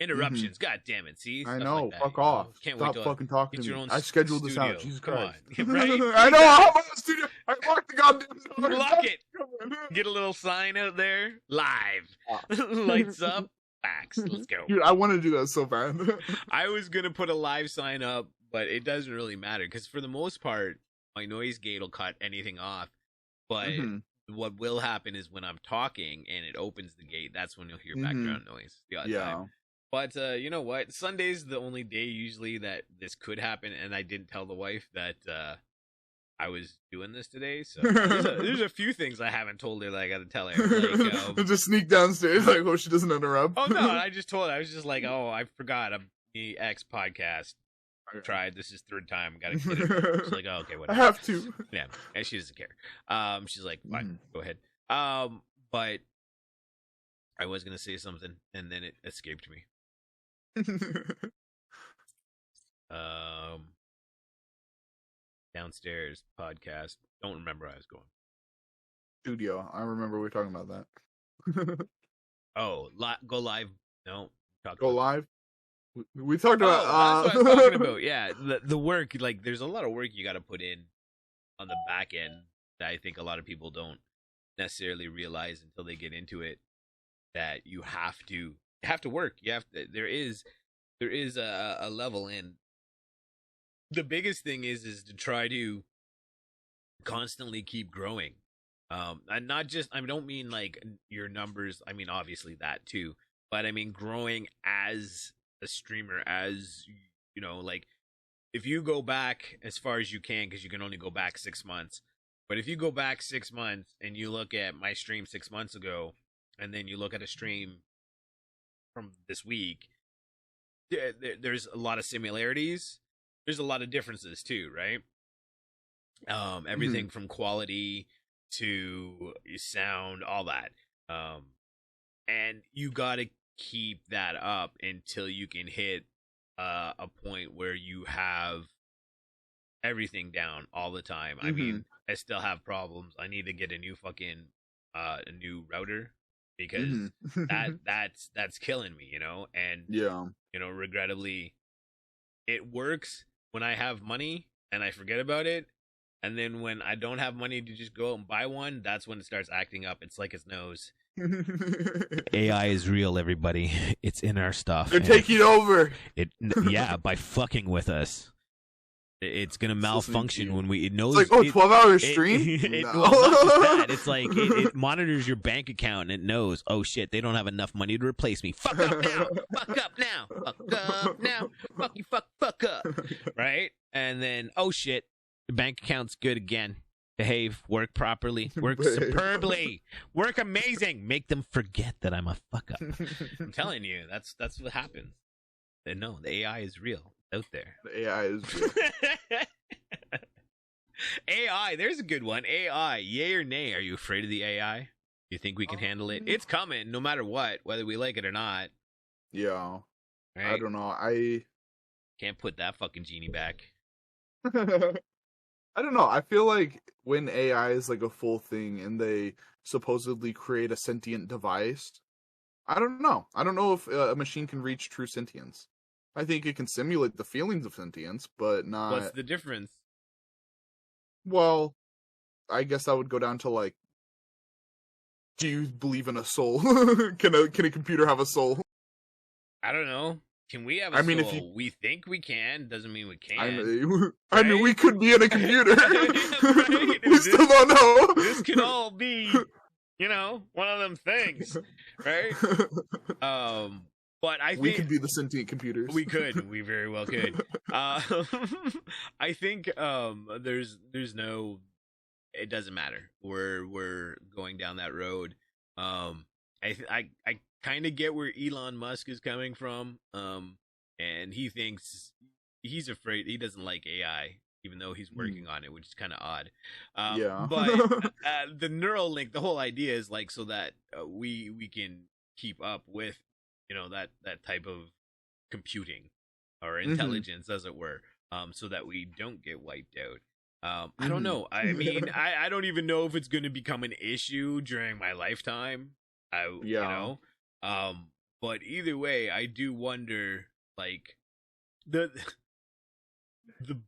Interruptions. God damn it. See? I know. Like fuck off. Can't Stop wait fucking talking to me. I scheduled this out. Jesus Christ. Right? I know. I'm on the studio. I locked the goddamn door. Lock it. Get a little sign out there. Live. Lights up. Facts. Let's go. Dude, I want to do that so bad. I was going to put a live sign up, but it doesn't really matter, because for the most part, my noise gate will cut anything off. But what will happen is when I'm talking and it opens the gate, that's when you'll hear background noise the odd time. But you know what? Sunday's the only day usually that this could happen, and I didn't tell the wife that I was doing this today, so there's a few things I haven't told her that I got to tell her. Like, just sneak downstairs, like, oh, she doesn't interrupt. Oh no, I just told her. I was just like, oh, I forgot. I'm the X podcast. I tried. This is third time. Got to get it. She's like, oh, okay, whatever. I have to. Yeah, and she doesn't care. She's like, fine, go ahead. But I was gonna say something, and then it escaped me. Downstairs podcast. Don't remember where I was going. Studio. I remember we were talking about that. Oh, go live. No, go live. We talked about. That's what I was talking about. Yeah, the work. Like, there's a lot of work you got to put in on the back end that I think a lot of people don't necessarily realize until they get into it. That you have to work. You have to. There is a level in. The biggest thing is to try to constantly keep growing. And not just, I don't mean like your numbers. I mean, obviously that too, but I mean, growing as a streamer, as, you know, like if you go back as far as you can, cause you can only go back 6 months, but if you go back 6 months and you look at my stream 6 months ago, and then you look at a stream from this week, there's a lot of similarities. There's a lot of differences too, right? Everything from quality to sound, all that. And you got to keep that up until you can hit a point where you have everything down all the time. I mean, I still have problems. I need to get a new fucking a new router, because that's killing me, you know? And you know, regrettably, it works when I have money and I forget about it, and then when I don't have money to just go out and buy one, that's when it starts acting up. It's like its nose. AI is real, everybody. It's in our stuff. They're taking over. Yeah, by fucking with us. It's gonna malfunction when it knows. It's like, 12-hour stream? No. Well, not just that. It's like it monitors your bank account, and it knows, oh shit, they don't have enough money to replace me. Fuck up now. Fuck up now. Fuck up now. Fuck you. Fuck up. Right? And then, oh shit, the bank account's good again. Behave. Work properly. Work superbly. Work amazing. Make them forget that I'm a fuck up. I'm telling you, that's what happens. And no, the AI is real. Out there. The AI is real. AI, there's a good one. AI, yay or nay? Are you afraid of the AI? You think we can handle it? It's coming, no matter what, whether we like it or not. Yeah. Right? I don't know. I can't put that fucking genie back. I don't know. I feel like when AI is like a full thing and they supposedly create a sentient device, I don't know. I don't know if a machine can reach true sentience. I think it can simulate the feelings of sentience, but What's not. the difference? Well, I guess that would go down to like, do you believe in a soul? Can a computer have a soul? I don't know. Can we have a I mean, if soul? you, We think we can. Doesn't mean we I can. mean, I mean, Right? we could be in a computer. Right? We still don't know. This could all be, one of them things, right? Um, but I We think could be the sentient computers. we could. We very well could. Uh, I think there's no. It doesn't matter. We're going down that road. I kind of get where Elon Musk is coming from. And he thinks he's afraid. He doesn't like AI, even though he's working on it, which is kind of odd. Yeah. But the neural link, the whole idea is like so that we can keep up with that type of computing or intelligence, as it were, so that we don't get wiped out. I don't know. I mean, I don't even know if it's going to become an issue during my lifetime. But either way, I do wonder, like, the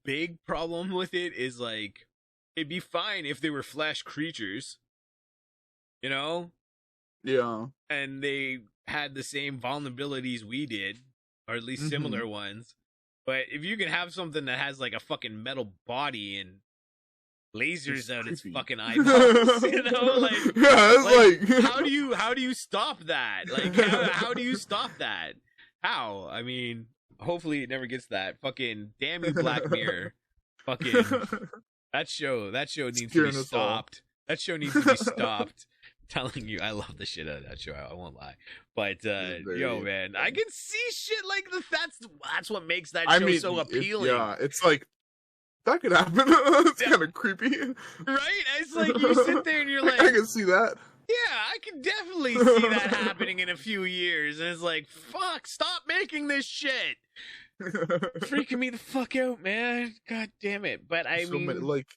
big problem with it is, like, it'd be fine if they were flesh creatures, you know? Yeah. And they had the same vulnerabilities we did, or at least similar ones. But if you can have something that has, like, a fucking metal body and lasers out its fucking eyeballs, like, yeah, it's like how do you stop that? Like, how do you stop that? How? I mean, hopefully it never gets that. Fucking damn you, Black Mirror. Fucking that show needs to be stopped. That show needs to be stopped. Telling you, I love the shit out of that show. I won't lie, but yo, man, I can see shit like that's what makes that show so appealing. It's like that could happen. It's kind of creepy, right? It's like you sit there and you're like, I can see that. Yeah, I can definitely see that happening in a few years, and it's like, fuck, stop making this shit. Freaking me the fuck out, man. God damn it. But I mean, like,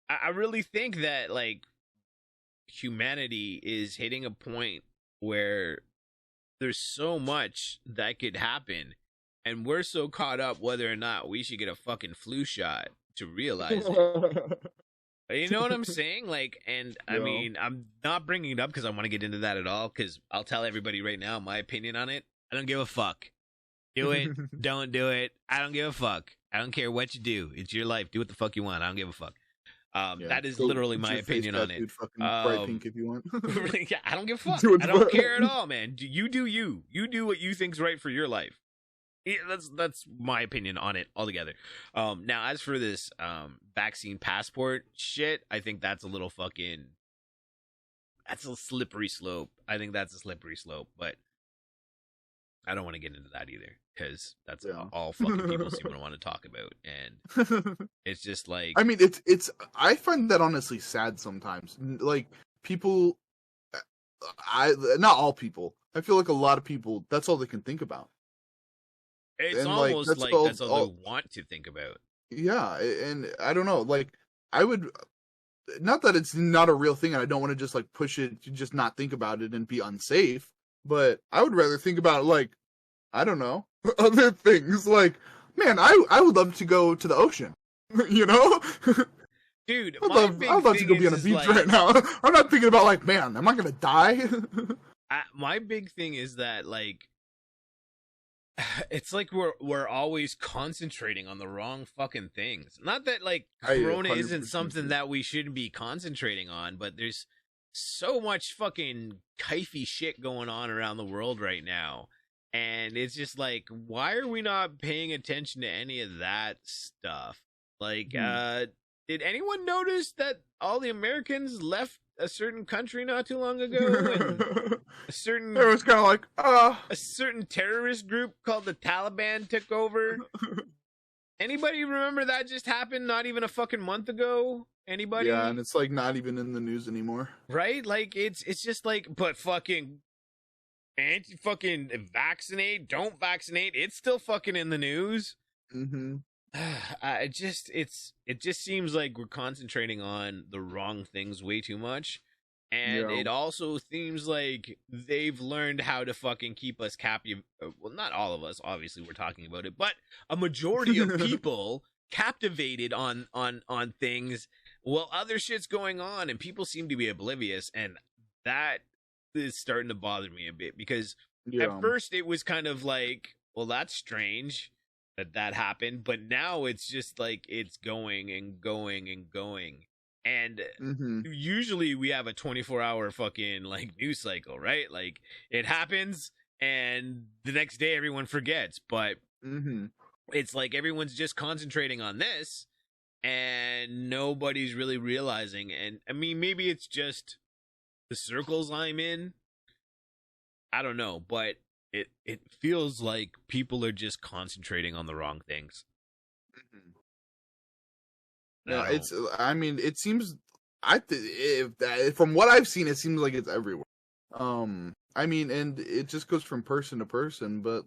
I really think that, like, humanity is hitting a point where there's so much that could happen, and we're so caught up whether or not we should get a fucking flu shot to realize it. You know what I'm saying? Like, and I mean, I'm not bringing it up because I want to get into that at all, because I'll tell everybody right now my opinion on it. I don't give a fuck. Do it. Don't do it. I don't give a fuck. I don't care what you do. It's your life. Do what the fuck you want. I don't give a fuck. That is literally my opinion on it. Bright pink if you want. Yeah, I don't give a fuck. I don't care at all, man. You do you. You do what you think's right for your life. Yeah, that's my opinion on it altogether. Now, as for this vaccine passport shit, I think that's a little fucking. That's a slippery slope. I think that's a slippery slope, but I don't want to get into that either, because that's all fucking people seem to want to talk about, and it's just like, I mean, it's. I find that honestly sad sometimes. Like, people, not all people. I feel like a lot of people. That's all they can think about. It's almost like that's all they want to think about. Yeah, and I don't know. Like, I would. Not that it's not a real thing, and I don't want to just like push it to just not think about it and be unsafe. But I would rather think about, like, I don't know, other things. Like, man, I would love to go to the ocean. You know, dude, I'd love to go be on a beach right now. I'm not thinking about, like, man, am I gonna die? My big thing is that, like, it's like we're always concentrating on the wrong fucking things. Not that, like, Corona isn't something that we shouldn't be concentrating on, but there's so much fucking kifey shit going on around the world right now. And it's just like, why are we not paying attention to any of that stuff? Like, did anyone notice that all the Americans left a certain country not too long ago? And a certain, it was kind of like, a certain terrorist group called the Taliban took over. Anybody remember that just happened not even a fucking month ago? Anybody? Yeah, and it's like not even in the news anymore. Right? Like, it's just like, but fucking anti-fucking vaccinate, don't vaccinate, it's still fucking in the news. it just seems like we're concentrating on the wrong things way too much. And Yeah. it also seems like they've learned how to fucking keep us captive. Well, not all of us, obviously, we're talking about it, but a majority of people captivated on things while other shit's going on, and people seem to be oblivious, and that is starting to bother me a bit because Yeah. at first it was kind of like, well, that's strange that happened, but now it's just like it's going and going and going. And usually we have a 24-hour fucking like news cycle, right? Like it happens and the next day everyone forgets, but it's like everyone's just concentrating on this and nobody's really realizing. And I mean, maybe it's just the circles I'm in. I don't know, but it feels like people are just concentrating on the wrong things. No, I mean, it seems. From what I've seen, it seems like it's everywhere. I mean, and it just goes from person to person. But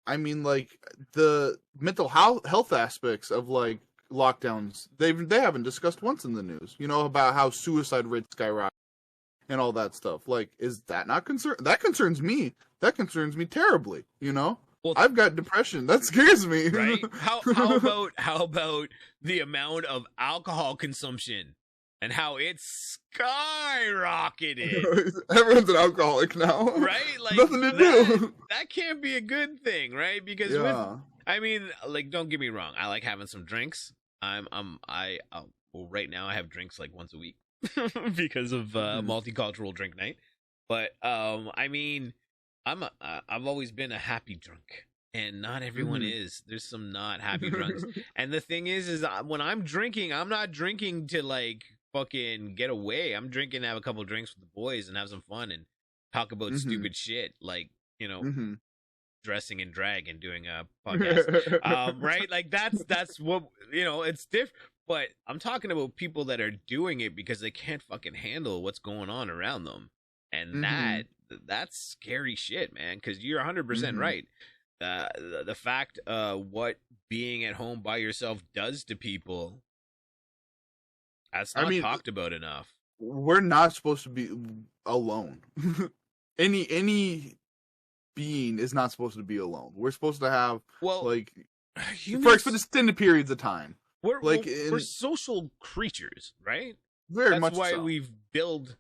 I mean, like the mental health aspects of like lockdowns, they haven't discussed once in the news. You know, about how suicide rates skyrocket and all that stuff. Like, is that not concern? That concerns me. That concerns me terribly. You know. Well, I've got depression. That scares me. Right? How about the amount of alcohol consumption and how it's skyrocketed? Everyone's an alcoholic now. Right? Like nothing to do. That can't be a good thing, right? Because I mean, like, don't get me wrong. I like having some drinks. Well, right now I have drinks like once a week because of multicultural drink night. But I mean, I've always been a happy drunk, and not everyone is. There's some not happy drunks, and the thing is when I'm drinking, I'm not drinking to like fucking get away. I'm drinking to have a couple drinks with the boys and have some fun and talk about stupid shit, like dressing in drag and doing a podcast, right? Like that's what it's different. But I'm talking about people that are doing it because they can't fucking handle what's going on around them, and that's scary shit, man, because you're 100% right. The fact what being at home by yourself does to people, that's not talked about enough. We're not supposed to be alone. any being is not supposed to be alone. We're supposed to have for extended periods of time. We're social creatures, right? Very much. That's why so. we've built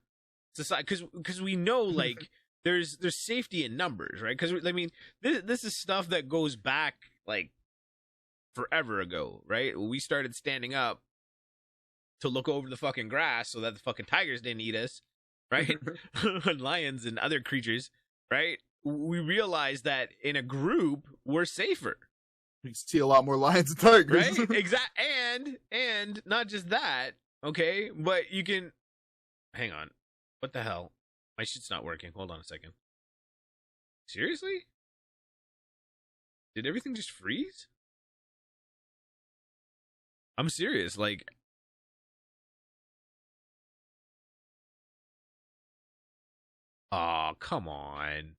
society, because we know like there's safety in numbers, right? Because I mean, this is stuff that goes back like forever ago, right? We started standing up to look over the fucking grass so that the fucking tigers didn't eat us, right? And lions and other creatures, right? We realized that in a group we're safer. You see a lot more lions and tigers, right? Exactly, and not just that, okay? But you can hang on. What the hell? My shit's not working. Hold on a second. Seriously? Did everything just freeze? I'm serious. Like, oh, come on.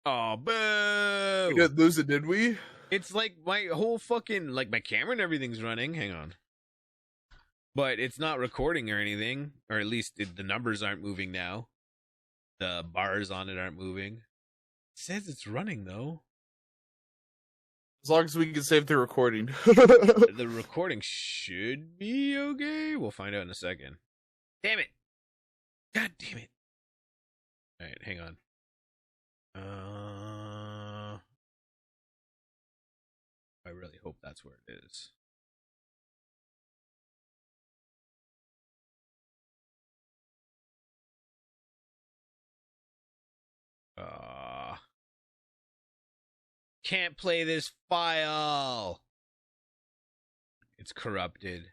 Oh, boo! We didn't lose it, did we? It's like my whole fucking, like my camera and everything's running. Hang on. But it's not recording or anything. Or at least the numbers aren't moving now. The bars on it aren't moving. It says it's running, though. As long as we can save the recording. The recording should be okay. We'll find out in a second. Damn it. God damn it. All right, hang on. I really hope that's where it is. Can't play this file. It's corrupted.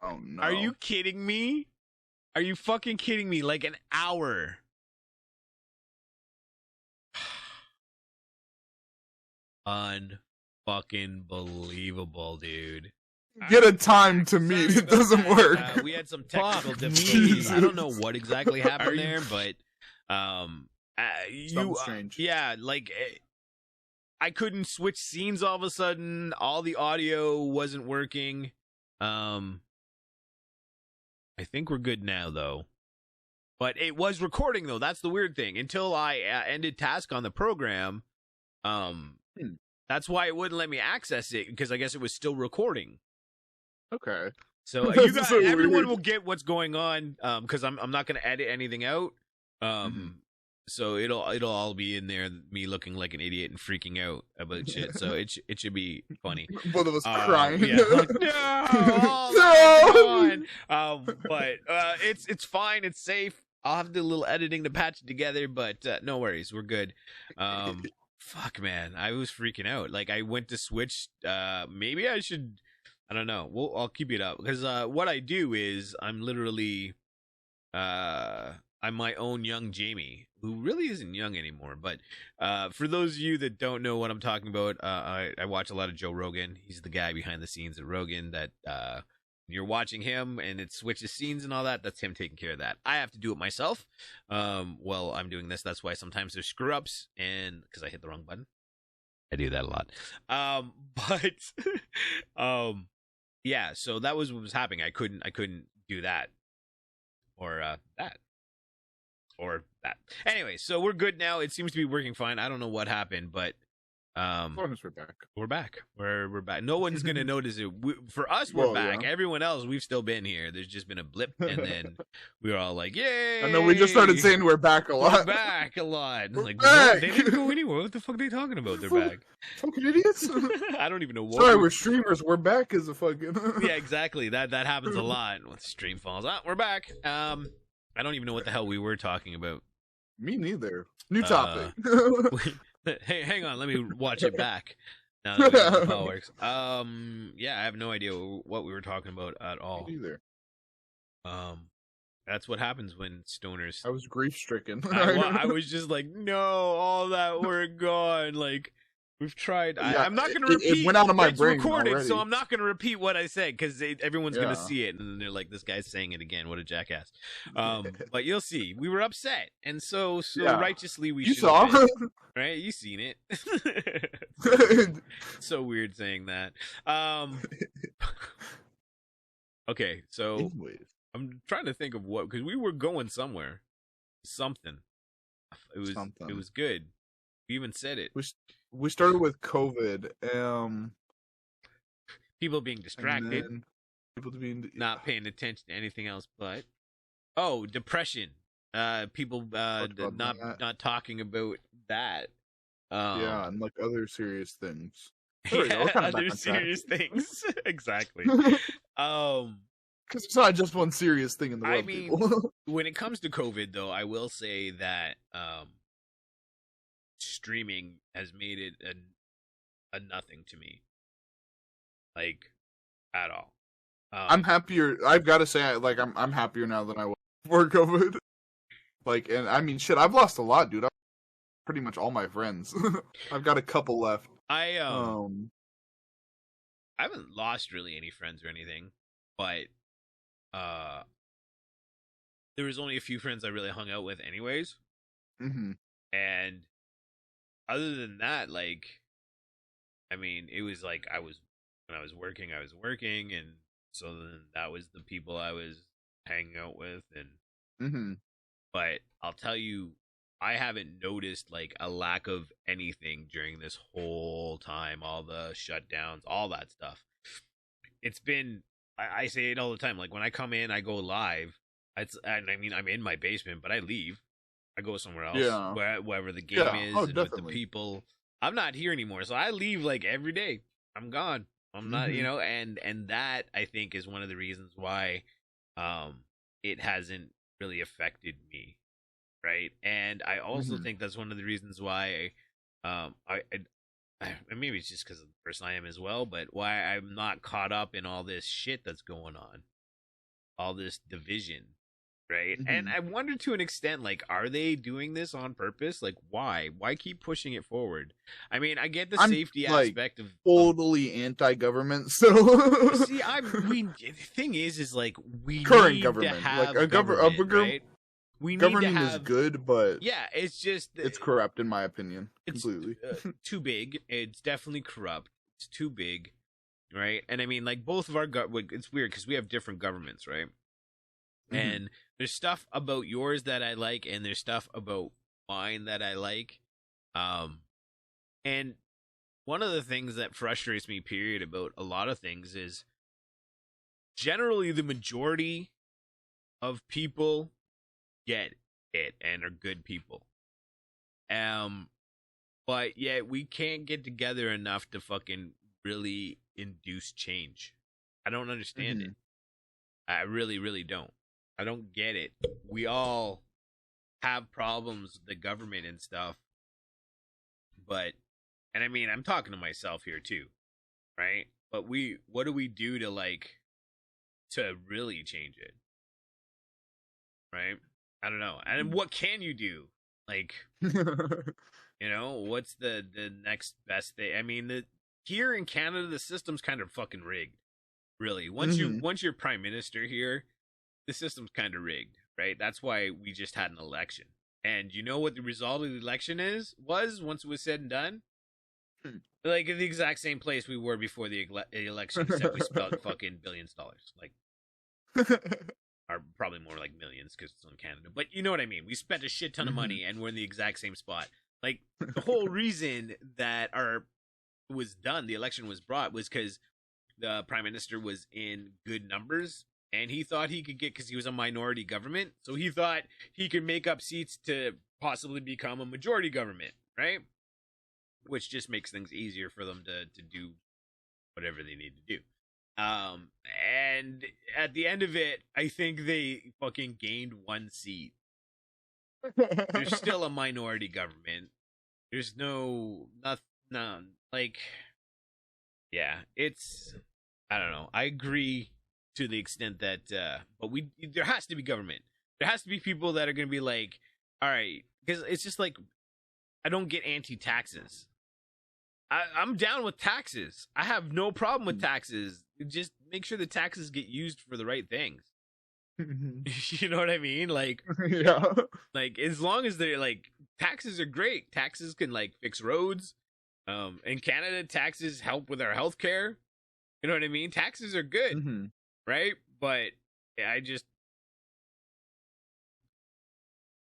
Oh no. Are you kidding me? Are you fucking kidding me? Like an hour. Unfucking believable, dude. Get a time to meet. It doesn't work. We had some technical difficulties. I don't know what exactly happened there, but Something strange. Yeah, like I couldn't switch scenes all of a sudden. All the audio wasn't working. I think we're good now though. But it was recording though. That's the weird thing. Until I ended task on the program, that's why it wouldn't let me access it, because I guess it was still recording. Okay. So you guys, so everyone will get what's going on, because I'm not going to edit anything out. So it'll all be in there, me looking like an idiot and freaking out about shit. So it should be funny. Both of us crying. Yeah, like, no, but it's fine. It's safe. I'll have to do a little editing to patch it together, but no worries, we're good. Fuck, man, I was freaking out. Like, I went to switch. Maybe I should. I don't know. I'll keep it up, because what I do is I'm literally I'm my own young Jamie, who really isn't young anymore. But for those of you that don't know what I'm talking about, I watch a lot of Joe Rogan. He's the guy behind the scenes at Rogan that you're watching him and it switches scenes and all that. That's him taking care of that. I have to do it myself. Well, I'm doing this. That's why sometimes there's screw ups, and because I hit the wrong button. I do that a lot. Yeah. So that was what was happening. I couldn't do that or that. Or that. Anyway, so we're good now. It seems to be working fine. I don't know what happened, but as long as we're back. We're back. We're back. No one's gonna notice it. For us, we're back. Yeah. Everyone else, we've still been here. There's just been a blip, and then we were all like, "Yay!" I know we just started saying we're back a lot. We're back a lot. We're like, back. They didn't go anywhere. What the fuck are they talking about? They're back. Fucking idiots. I don't even know what. Sorry, we're streamers. We're back as a fucking. Yeah, exactly. That happens a lot when the stream falls out. We're back. I don't even know what the hell we were talking about. Me neither. New topic. Hey, hang on. Let me watch it back. Now that how it works. Yeah, I have no idea what we were talking about at all. Me neither. That's what happens when stoners. I was grief stricken. I was just like, no, all that work gone. Like, we've tried. Yeah, I'm not going to repeat. It went out of my brain recorded, already. so I'm not going to repeat what I said, because everyone's going to see it, and they're like, "This guy's saying it again. What a jackass!" But you'll see. We were upset, and so righteously we should. You saw, right? You seen it. So weird saying that. Okay, so anyways. I'm trying to think of what, because we were going somewhere. Something. It was good. We even said it. We started with COVID. People being distracted. People being not paying attention to anything else but depression. People not talking about that. Yeah, and like other serious things. Yeah, other serious things. Exactly. Because it's not just one serious thing in the world. I mean, when it comes to COVID, though, I will say that streaming has made it a nothing to me, like, at all. I'm happier. I've got to say, like, I'm happier now than I was before COVID. Like, and I mean, shit, I've lost a lot, dude. Pretty much all my friends. I've got a couple left. I haven't lost really any friends or anything, but there was only a few friends I really hung out with, anyways. Mm-hmm. And other than that, like, I mean, it was like when I was working, and so then that was the people I was hanging out with, and but I'll tell you, I haven't noticed like a lack of anything during this whole time, all the shutdowns, all that stuff. It's been, I say it all the time, like when I come in, I go live. I mean, I'm in my basement, but I leave. I go somewhere else, wherever the game is, and with the people. I'm not here anymore, so I leave like every day. I'm gone. I'm not, and that I think is one of the reasons why it hasn't really affected me, right? And I also think that's one of the reasons why I maybe it's just because of the person I am as well, but why I'm not caught up in all this shit that's going on, all this division. Right. And I wonder to an extent, like, are they doing this on purpose? Like, why? Why keep pushing it forward? I mean, I get the safety aspect of totally anti-government. So see, the thing is like we current need government, to have like a government, right? we need to Governing is have. good, but Yeah, it's just it's corrupt in my opinion. it's Completely. too big. It's definitely corrupt. It's too big, right? And I mean, like both of our it's weird because we have different governments, right? And there's stuff about yours that I like, and there's stuff about mine that I like. And one of the things that frustrates me, period, about a lot of things is generally the majority of people get it and are good people. But yet we can't get together enough to fucking really induce change. I don't understand it. I really, really don't. I don't get it. We all have problems with the government and stuff. But, and I mean, I'm talking to myself here too, right? But what do we do to really change it? Right? I don't know. And what can you do? Like, what's the next best thing? I mean, here in Canada, the system's kind of fucking rigged. Really, once you're prime minister here, the system's kind of rigged, right? That's why we just had an election. And you know what the result of the election was once it was said and done? Like in the exact same place we were before the election, except we spent fucking billions of dollars. Like, or probably more like millions because it's in Canada. But you know what I mean? We spent a shit ton of money and we're in the exact same spot. Like, the whole reason that the election was brought was because the prime minister was in good numbers. And he thought he could because he was a minority government. So he thought he could make up seats to possibly become a majority government, right? Which just makes things easier for them to do whatever they need to do. And at the end of it, I think they fucking gained 1 seat. There's still a minority government. There's yeah, I don't know. I agree to the extent that, but there has to be government. There has to be people that are going to be like, all right, because it's just like, I don't get anti-taxes. I'm down with taxes. I have no problem with taxes. Just make sure the taxes get used for the right things. You know what I mean? Like, yeah. Like, as long as they're like, taxes are great. Taxes can like fix roads. In Canada, taxes help with our healthcare. You know what I mean? Taxes are good. Right? But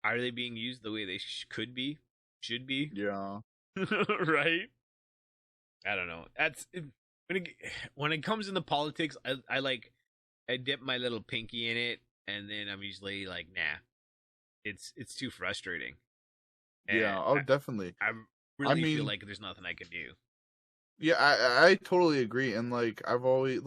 are they being used the way they should be? Yeah. Right? I don't know. That's when it comes into politics, I dip my little pinky in it, and then I'm usually like, nah. It's too frustrating. And yeah, definitely. I really feel like there's nothing I can do. Yeah, I totally agree. And like I've always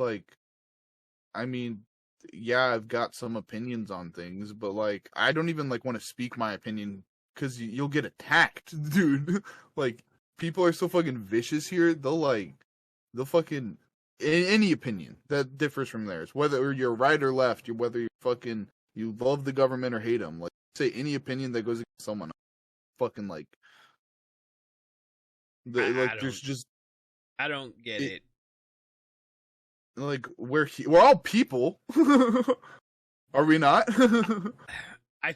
yeah, I've got some opinions on things, but like I don't even like want to speak my opinion because you'll get attacked, dude. Like people are so fucking vicious here. They'll fucking any opinion that differs from theirs, whether you're right or left, whether you love the government or hate them. Like say any opinion that goes against someone, fucking like there's just I don't get it. Like we're all people, are we not? I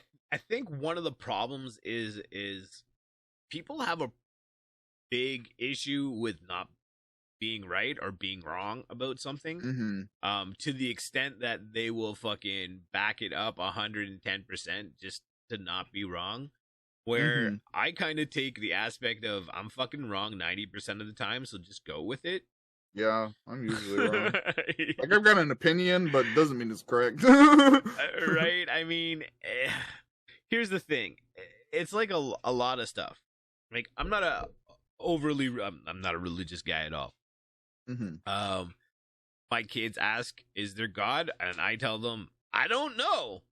think one of the problems is people have a big issue with not being right or being wrong about something. To the extent that they will fucking back it up 110% just to not be wrong. Where I kind of take the aspect of I'm fucking wrong 90% of the time, so just go with it. Yeah, I'm usually wrong. Like I've got an opinion, but it doesn't mean it's correct. Right? I mean, here's the thing. It's like a lot of stuff. Like I'm not a religious guy at all. My kids ask, "Is there God?" And I tell them, "I don't know.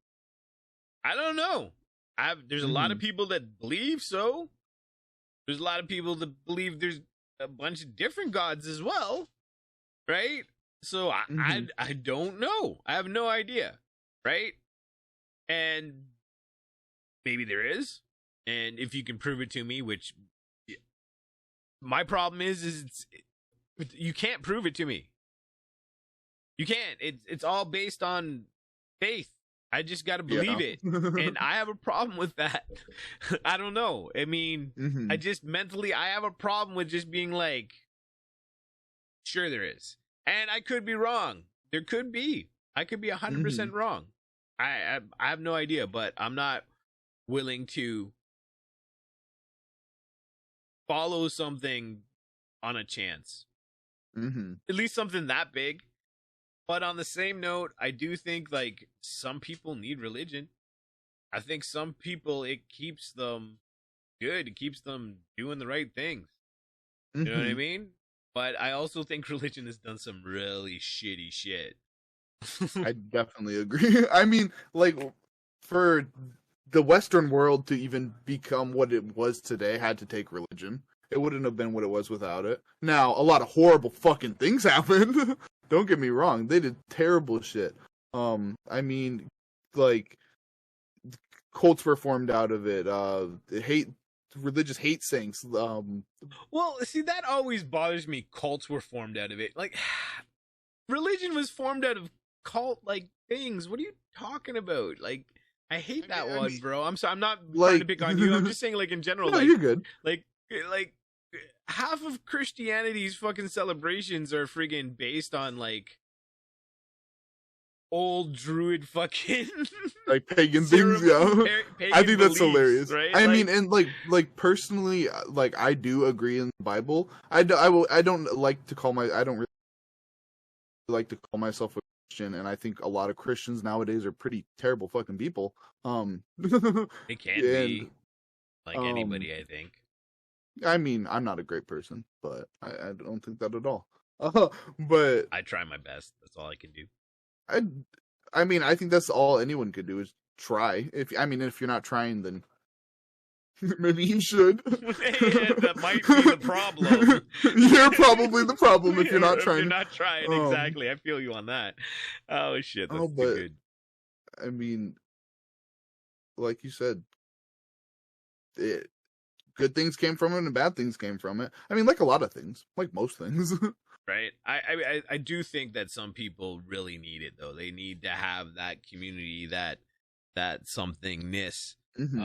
There's a lot of people that believe so. There's a lot of people that believe there's a bunch of different gods as well, right? So I don't know. I have no idea, right? And maybe there is, and if you can prove it to me, which my problem is you can't prove it to me. You can't. It's all based on faith. I just got to Yeah. believe it. And I have a problem with that. I don't know. I mean, Hmm. I just mentally, I have a problem with just being like, sure there is. And I could be wrong. There could be. I could be 100% Hmm. wrong. I have no idea, but I'm not willing to follow something on a chance. Hmm. At least something that big. But on the same note, I do think like some people need religion. I think some people it keeps them good. It keeps them doing the right things. You know what I Hmm. mean? But I also think religion has done some really shitty shit. I definitely agree. I mean, like, for the Western world to even become what it was today had to take religion. It wouldn't have been what it was without it. Now, a lot of horrible fucking things happened. Don't get me wrong. They did terrible shit. I mean, like, cults were formed out of it. Hate, religious hate sayings. Well, see, that always bothers me. Cults were formed out of it. Like, religion was formed out of cult like things. What are you talking about? Like, I hate that I one, mean, bro. I'm sorry. I'm not trying to like, pick on you. I'm just saying, like in general, no, you're good. like, like half of Christianity's fucking celebrations are friggin' based on like old druid fucking Like pagan things, yeah. I pagan think that's beliefs, hilarious. right? I mean, Like, and like personally, like I do agree in the Bible. I don't like to call I don't really like to call myself a Christian, and I think a lot of Christians nowadays are pretty terrible fucking people. it can And be like um, anybody, I think. I mean, I'm not a great person, but I don't think that at all. But I try my best. That's all I can do. I I mean, I think that's all anyone could do is try. If you're not trying, then maybe you should. That might be the problem. You're probably the problem if you're not If you're trying. not trying, Um, exactly. I feel you on that. Oh shit, oh, that's too but good. I mean, like you said, it, good things came from it and bad things came from it. I mean, like a lot of things, like most things. Right? I do think that some people really need it though. They need to have that community, that somethingness. Hmm.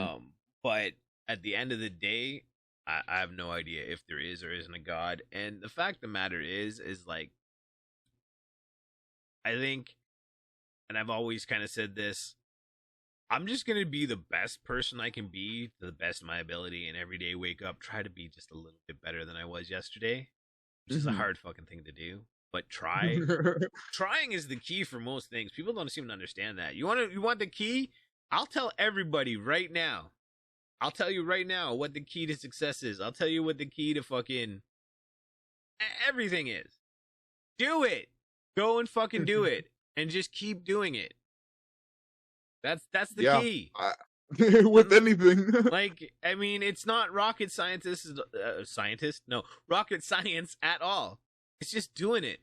But at the end of the day, I have no idea if there is or isn't a God. And the fact of the matter is like I think, and I've always kind of said this, I'm just gonna be the best person I can be to the best of my ability, and every day wake up, try to be just a little bit better than I was yesterday, which is a Hmm. hard fucking thing to do. But trying is the key for most things. People don't seem to understand that. You want the key? I'll tell everybody right now. I'll tell you right now what the key to success is. I'll tell you what the key to fucking everything is. Do it. Go and fucking do it, and just keep doing it. That's the Yeah, key. with anything. Like, I mean, it's not rocket science at all. It's just doing it,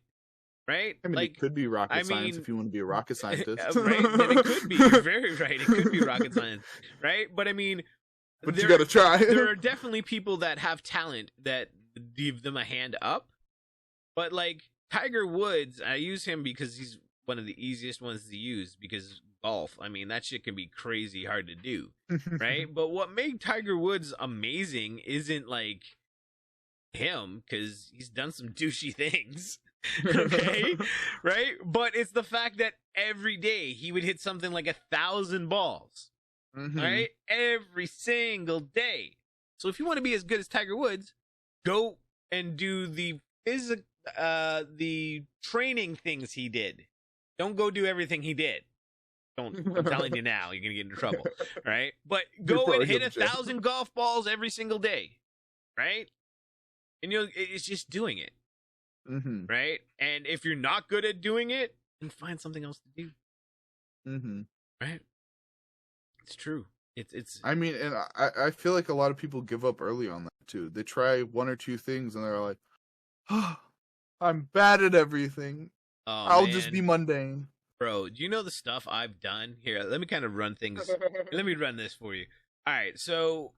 right? I mean, it Like, could be I rocket science mean, if you want to be a rocket scientist. right? Then it could be. You're very right. It could be rocket science, right? But I mean, But you there gotta try. there are definitely people that have talent that give them a hand up. But like Tiger Woods, I use him because he's one of the easiest ones to use because golf. I mean, that shit can be crazy hard to do, right? But what made Tiger Woods amazing isn't like him because he's done some douchey things. Okay, right? But it's the fact that every day he would hit something like 1,000 balls, Hmm. right? Every single day. So if you want to be as good as Tiger Woods, go and do the training things he did. Don't go do everything he did. Don't. I'm telling you now, you're gonna get into trouble, right? But You're go and probably hit going a to jail. thousand golf balls every single day, right? And it's just doing it, Hmm. right? And if you're not good at doing it, then find something else to do, Hmm. right? It's true. It's. I mean, and I feel like a lot of people give up early on that too. They try one or two things and they're like, oh, I'm bad at everything. Oh I'll just be man, mundane. bro, do you know the stuff I've done? Here, let me kind of run things. Let me run this for you. All right, so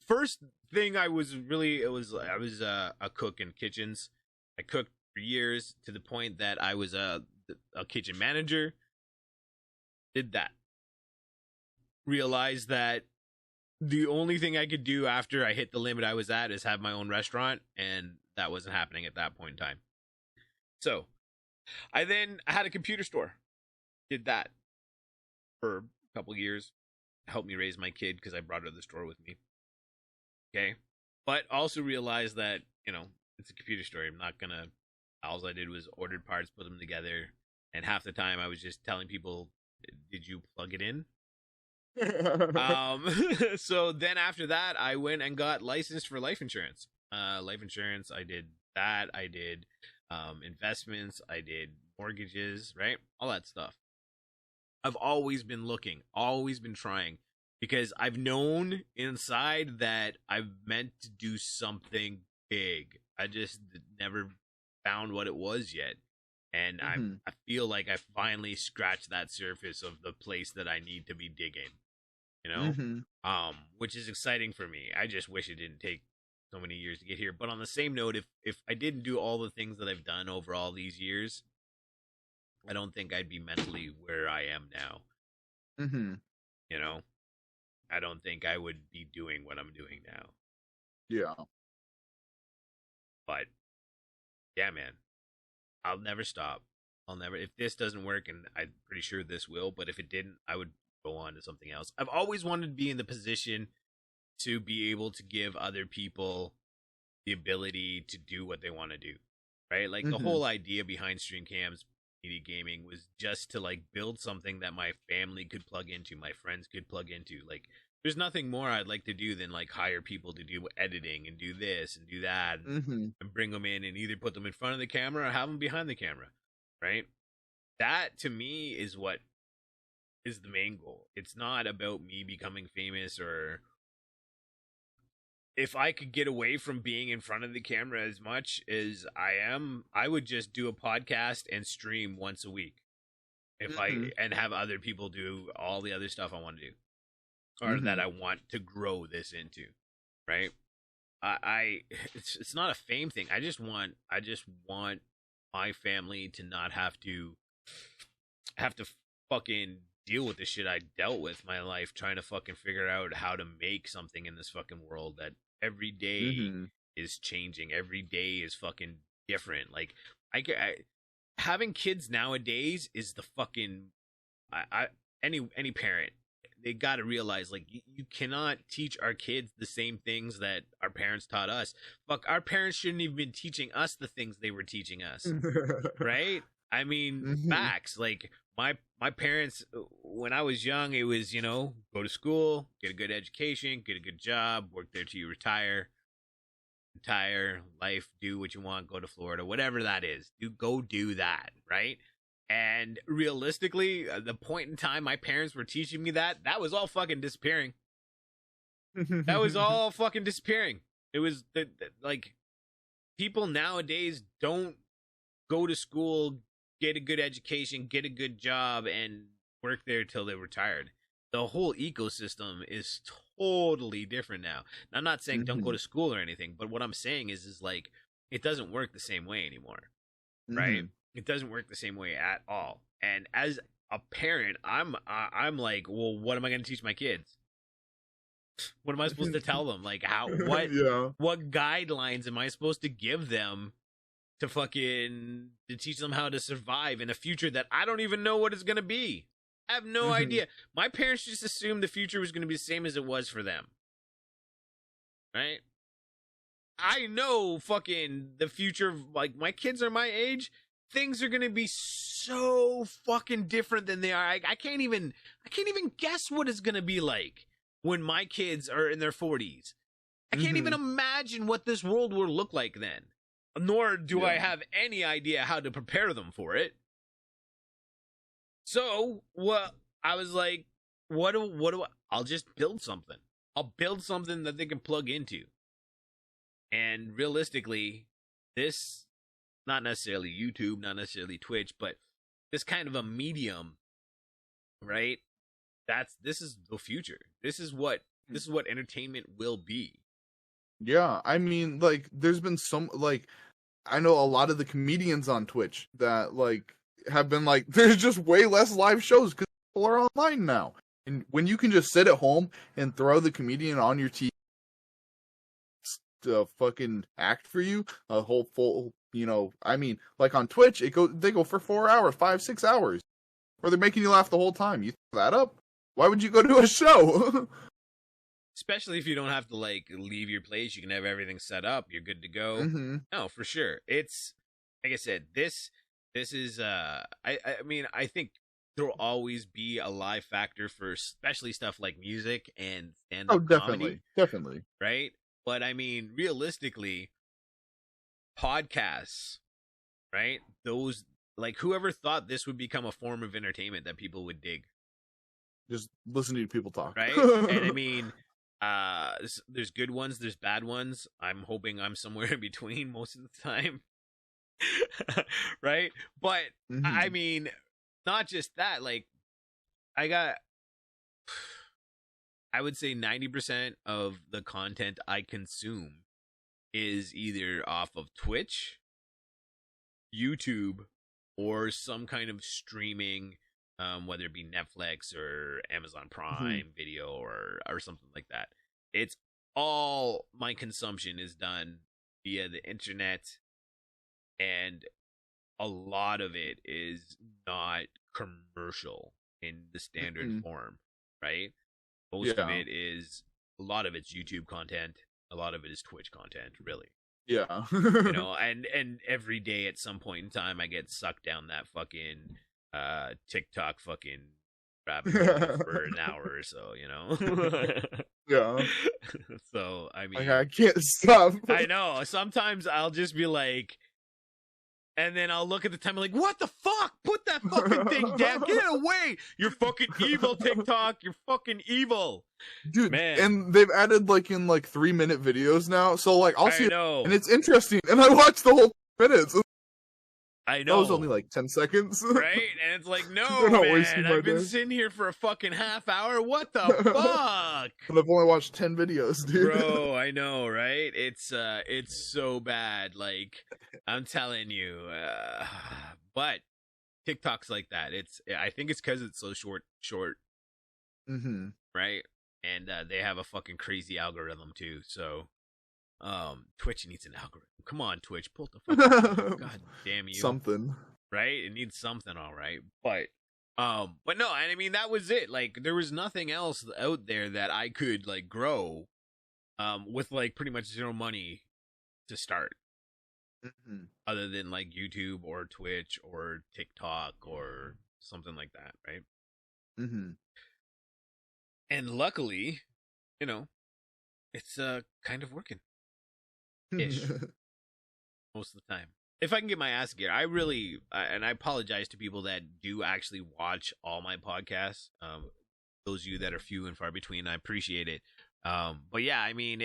first thing I was really I was a cook in kitchens. I cooked for years to the point that I was a kitchen manager. Did that. Realized that the only thing I could do after I hit the limit I was at is have my own restaurant, and that wasn't happening at that point in time. So I had a computer store. Did that for a couple years. Helped me raise my kid because I brought her to the store with me. Okay. But also realized that, it's a computer store. I'm not going to, all I did was ordered parts, put them together. And half the time I was just telling people, did you plug it in? So then after that, I went and got licensed for life insurance. Life insurance, I did that. I did investments. I did mortgages, right? All that stuff. I've always been looking, always been trying, because I've known inside that I've meant to do something big. I just never found what it was yet. And I feel like I finally scratched that surface of the place that I need to be digging, which is exciting for me. I just wish it didn't take so many years to get here. But on the same note, if I didn't do all the things that I've done over all these years, I don't think I'd be mentally where I am now. I don't think I would be doing what I'm doing now. Yeah. But yeah, man, I'll never stop. If this doesn't work, and I'm pretty sure this will, but if it didn't, I would go on to something else. I've always wanted to be in the position to be able to give other people the ability to do what they want to do, right? Like the whole idea behind stream cams, media gaming, was just to like build something that my family could plug into, my friends could plug into. Like there's nothing more I'd like to do than like hire people to do editing and do this and do that and bring them in and either put them in front of the camera or have them behind the camera, right? That to me is what is the main goal. It's not about me becoming famous, or if I could get away from being in front of the camera as much as I am, I would just do a podcast and stream once a week. And have other people do all the other stuff I want to do, or that I want to grow this into, right? It's not a fame thing. I just want my family to not have to fucking deal with the shit I dealt with my life, trying to fucking figure out how to make something in this fucking world that every day is changing. Every day is fucking different. Like having kids nowadays is the fucking, any parent, they got to realize, like, you cannot teach our kids the same things that our parents taught us. Fuck, our parents shouldn't even been teaching us the things they were teaching us. Right? I mean, facts. Like my parents, when I was young, it was, go to school, get a good education, get a good job, work there till you retire, life, do what you want, go to Florida, whatever that is. Go do that, right? And realistically, the point in time my parents were teaching me that was all fucking disappearing. That was all fucking disappearing. It was like, people nowadays don't go to school, get a good education, get a good job, and work there till they're retired. The whole ecosystem is totally different now. And I'm not saying don't go to school or anything, but what I'm saying is like, it doesn't work the same way anymore, right? It doesn't work the same way at all. And as a parent, I'm like, well, what am I going to teach my kids? What am I supposed to tell them? Like, what guidelines am I supposed to give them to teach them how to survive in a future that I don't even know what it's going to be? I have no idea. My parents just assumed the future was going to be the same as it was for them. Right? I know fucking the future, like, my kids are my age, things are going to be so fucking different than they are. I can't even guess what it's going to be like when my kids are in their 40s. I can't even imagine what this world will look like then. Nor do I have any idea how to prepare them for it. So, I was like, I'll just build something. I'll build something that they can plug into. And realistically, this, not necessarily YouTube, not necessarily Twitch, but this kind of a medium, right? This is the future. This is what entertainment will be. Yeah, I mean, like, there's been some, like, I know a lot of the comedians on Twitch that, like, have been like, there's just way less live shows because people are online now. And when you can just sit at home and throw the comedian on your TV to fucking act for you, a whole full, I mean, like on Twitch, they go for 4 hours, 5, 6 hours, or they're making you laugh the whole time. You throw that up? Why would you go to a show? Especially if you don't have to like leave your place, you can have everything set up. You're good to go. Mm-hmm. No, for sure. It's like I said. This is. I mean, I think there will always be a live factor for especially stuff like music and stand-up comedy, definitely, right? But I mean, realistically, podcasts, right? Those, like, whoever thought this would become a form of entertainment that people would dig, just listening to people talk, right? And I mean, there's good ones, there's bad ones. I'm hoping I'm somewhere in between most of the time. Right? But mm-hmm. I mean, not just that, like, I would say 90% of the content I consume is either off of Twitch, YouTube, or some kind of streaming, whether it be Netflix or Amazon Prime Video or something like that. It's all my consumption is done via the internet, and a lot of it is not commercial in the standard form, right? Most of it is, a lot of it's YouTube content, a lot of it is Twitch content, really. Yeah. And every day at some point in time I get sucked down that fucking TikTok fucking rabbit hole for an hour or so, Yeah. So I mean, like, I can't stop. I know. Sometimes I'll just be like, and then I'll look at the time and like, what the fuck? Put that fucking thing down. Get it away. You're fucking evil, TikTok. You're fucking evil. Dude, man. And they've added like in like 3-minute videos now. So like I'll see it and it's interesting. And I watch the whole minutes. I know. That was only like 10 seconds. Right? And it's like, no, man, I've been sitting here for a fucking half hour. What the fuck? But I've only watched 10 videos, dude. Bro, I know, right? It's so bad. Like, I'm telling you. But TikTok's like that. I think it's because it's so short. Mm-hmm. Right? And they have a fucking crazy algorithm too. So, Twitch needs an algorithm. Come on, Twitch, pull the fuck. God damn you. Something. Right? It needs something, all right. But no, I mean, that was it. Like, there was nothing else out there that I could like grow with like pretty much zero money to start. Mm-hmm. Other than like YouTube or Twitch or TikTok or something like that, right? Mm-hmm. And luckily, it's kind of working ish most of the time. If I can get my ass gear, I really, and I apologize to people that do actually watch all my podcasts. Those of you that are few and far between, I appreciate it. But yeah, I mean,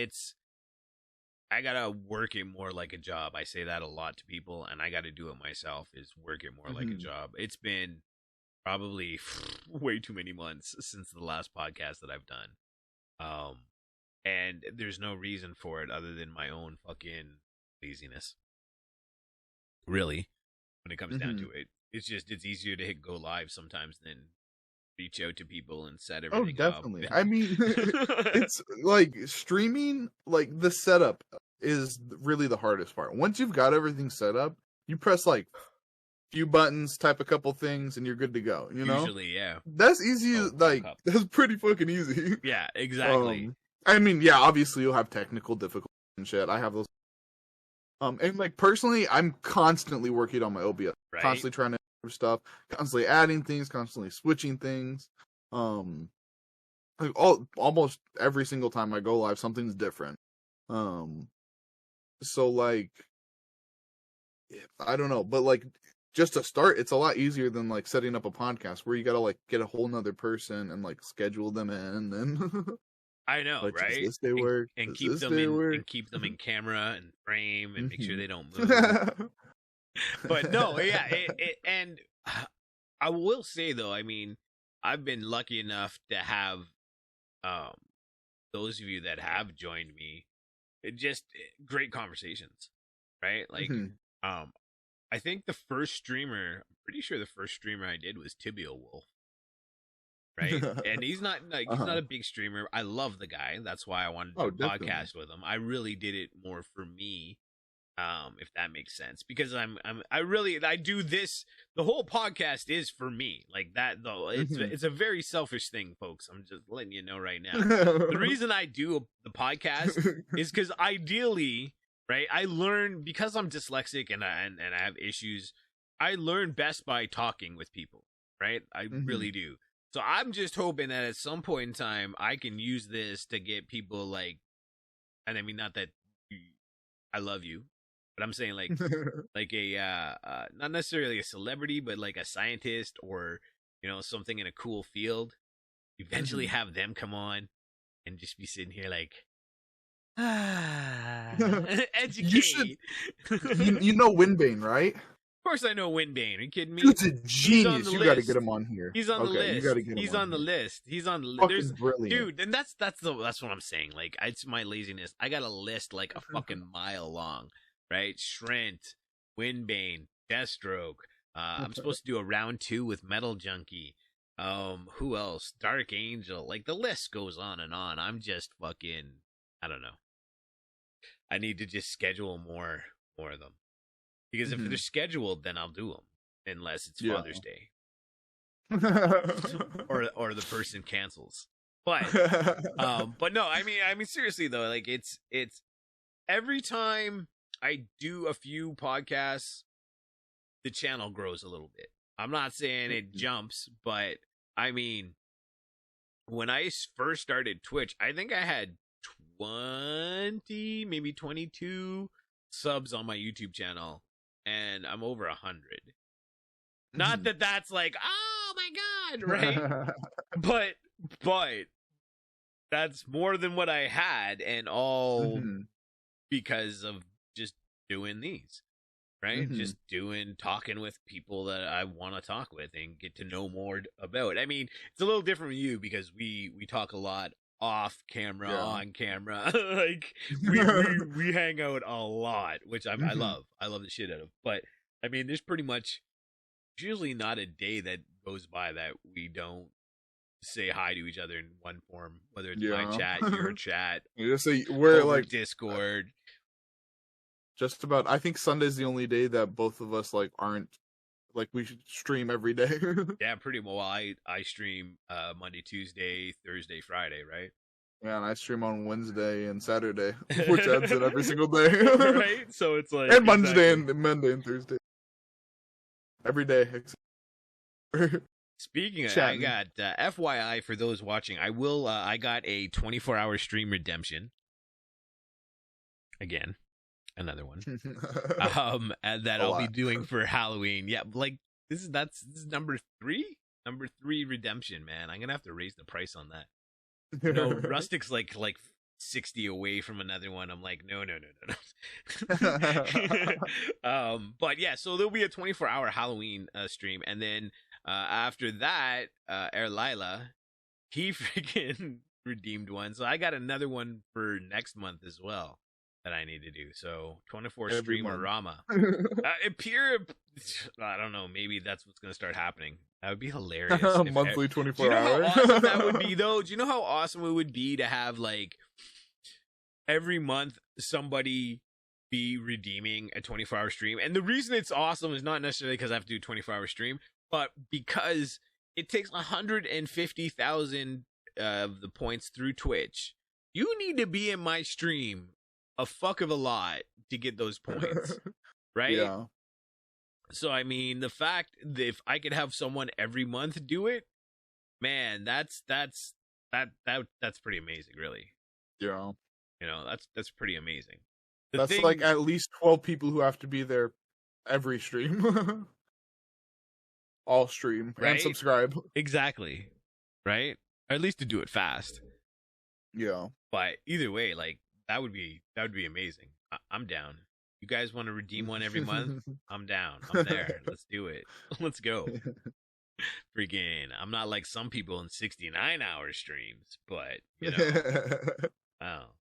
I gotta work it more like a job. I say that a lot to people, and I gotta do it myself, is work it more like a job. It's been probably way too many months since the last podcast that I've done. And there's no reason for it other than my own fucking laziness. Really, when it comes down to it, it's easier to hit go live sometimes than reach out to people and set everything up. Oh, definitely. I mean, it's like streaming, like the setup is really the hardest part. Once you've got everything set up, you press like few buttons, type a couple things, and you're good to go. Usually, yeah. That's easy. That's pretty fucking easy. Yeah, exactly. I mean, yeah, obviously you'll have technical difficulties and shit. I have those. And like personally, I'm constantly working on my OBS, right? Constantly trying to do stuff, constantly adding things, constantly switching things. Like almost every single time I go live, something's different. So like, I don't know, but like, just to start, it's a lot easier than like setting up a podcast where you gotta like get a whole nother person and like schedule them in and. I know, like, right? Does this day work? And Does keep them in camera and frame and make sure they don't move. But no, yeah, and I will say though, I mean, I've been lucky enough to have those of you that have joined me, just great conversations, right? Like, I think I'm pretty sure the first streamer I did was Tibial Wolf. right? And he's not like he's not Uh-huh. a big streamer. I love the guy. That's why I wanted to Oh, do a definitely. podcast with him. I really did it more for me, if that makes sense. Because I do this. The whole podcast is for me, like that. Though it's a very selfish thing, folks. I'm just letting you know right now. The reason I do the podcast is because ideally, right? I learn because I'm dyslexic and I have issues. I learn best by talking with people, right? I really do. So I'm just hoping that at some point in time I can use this to get people like, and I mean not that I love you, but I'm saying like a not necessarily a celebrity, but like a scientist or something in a cool field. Eventually have them come on and just be sitting here like, educate. You should. You know Windbane, right? Of course I know Windbane. Are you kidding me? Dude's a genius. You got to list. get him on here. He's on the list. You got to get him He's on on the here. list. He's on the list. Fucking brilliant. Dude, and that's what I'm saying. Like, it's my laziness. I got a list like a fucking mile long, right? Shrent, Windbane, Deathstroke. I'm supposed to do a round 2 with Metal Junkie. Who else? Dark Angel. Like, the list goes on and on. I'm just fucking, I don't know. I need to just schedule more of them. Because if they're scheduled, then I'll do them. Unless it's Father's Day. or the person cancels. But no, I mean seriously though, like it's every time I do a few podcasts, the channel grows a little bit. I'm not saying it jumps, but I mean, when I first started Twitch, I think I had 20, maybe 22 subs on my YouTube channel, and I'm over 100. Not that that's like, oh my god, right? but that's more than what I had, and all because of just doing these, right? Just talking with people that I want to talk with and get to know more about. I mean, it's a little different with you because we talk a lot off camera, on camera. Like we hang out a lot, which I love. I love the shit out of. But I mean, there's pretty much usually not a day that goes by that we don't say hi to each other in one form, whether it's my chat, your chat, we're like Discord. Just about. I think Sunday's the only day that both of us like aren't like we should stream every day. Yeah, pretty well. I stream Monday, Tuesday, Thursday, Friday, right? Yeah, and I stream on Wednesday and Saturday, which adds it every single day. Right? So it's like and Monday and Thursday. Every day. Speaking of, I got FYI for those watching, I got a 24-hour stream redemption. Again, another one. And that I'll be doing for Halloween. Yeah, like this is number 3? Number 3 redemption, man. I'm gonna have to raise the price on that. Rustic's like 60 away from another one. I'm like, no. But yeah, so there'll be a 24-hour Halloween stream, and then after that, Lila, he freaking redeemed one, so I got another one for next month as well that I need to do. So 24 streamer-rama. I don't know, maybe that's what's gonna start happening. That would be hilarious. Monthly 24 do you know hours. How awesome that would be, though? Do you know how awesome it would be to have, like, every month somebody be redeeming a 24-hour stream? And the reason it's awesome is not necessarily because I have to do a 24-hour stream, but because it takes 150,000 of the points through Twitch. You need to be in my stream a fuck of a lot to get those points, right? Yeah. So, I mean, the fact that if I could have someone every month do it, man, that's pretty amazing, really. Yeah. That's pretty amazing. That's like at least 12 people who have to be there every stream. All stream, right? And subscribe. Exactly. Right? Or at least to do it fast. Yeah. But either way, like, that would be amazing. I'm down. You guys want to redeem one every month? I'm down. I'm there. Let's do it. Let's go. Freaking, I'm not like some people in 69-hour streams, but,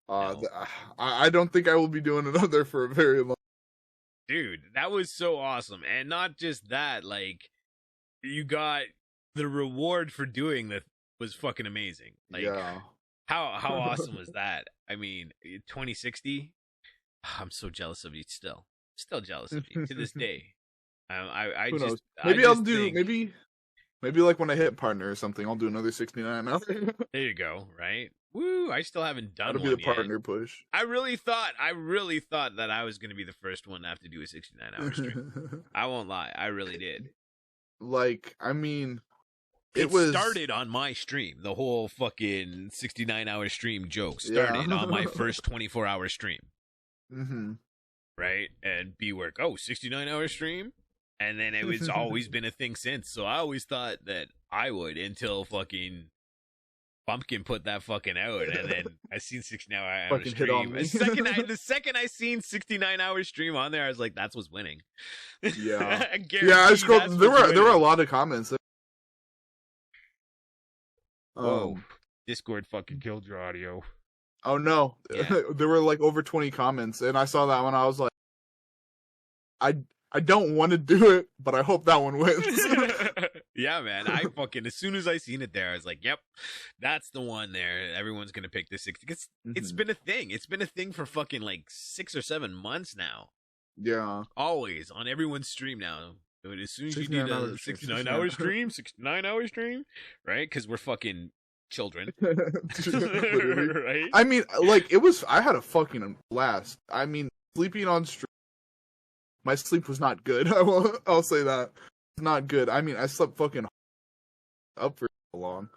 I don't think I will be doing another for a very long. Dude, that was so awesome. And not just that, like, you got the reward for doing was fucking amazing. Like, Yeah. how awesome was that? I mean, 2060. I'm so jealous of you still. Still jealous of you to this day. I Who knows? just Maybe I'll do think, maybe like when I hit partner or something, I'll do another 69 hours. there you go, right? Woo! I still haven't done That'll be one the yet. partner push. I really thought that I was going to be the first one to have to do a 69-hour stream. I won't lie, I really did. Like, I mean, It started on my stream. The whole fucking 69-hour stream joke started on my first 24-hour stream. Mm-hmm. Right? And B-Work, 69-hour stream? And then it was always been a thing since. So I always thought that I would until fucking Bumpkin put that fucking out. And then I seen 69-hour Fucking hit on stream. me. The second I seen 69-hour stream on there, I was like, that's what's winning. Yeah. I I scrolled. There were a lot of comments. Whoa. Discord fucking killed your audio. Oh no. Yeah. There were like over 20 comments, and I saw that one. I was like, I don't want to do it, but I hope that one wins. Yeah, man. I fucking, as soon as I seen it there, I was like, yep, that's the one there. Everyone's going to pick this 60. It's been a thing. It's been a thing for fucking like 6 or 7 months now. Yeah. Always on everyone's stream now. As soon as you do the 69-hour stream, 69-hour stream, right? Because we're fucking children. Right? I mean, like, I had a fucking blast. I mean, sleeping on stream, my sleep was not good. I'll say that. It's not good. I mean, I slept fucking up for so long.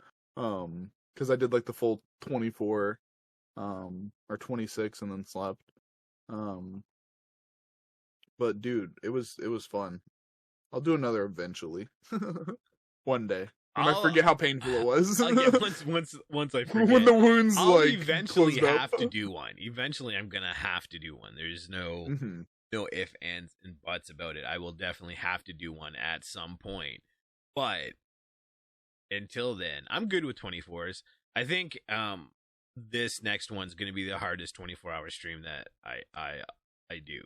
Because I did like the full 24, or 26 and then slept. But dude, it was fun. I'll do another eventually. One day. When I forget how painful it was. I'll get, once I forget. When the wounds I'll like eventually closed have up. to do one. Eventually I'm gonna have to do one. There's no no ifs, ands, and buts about it. I will definitely have to do one at some point. But until then, I'm good with 24s. I think this next one's gonna be the hardest 24-hour stream that I do.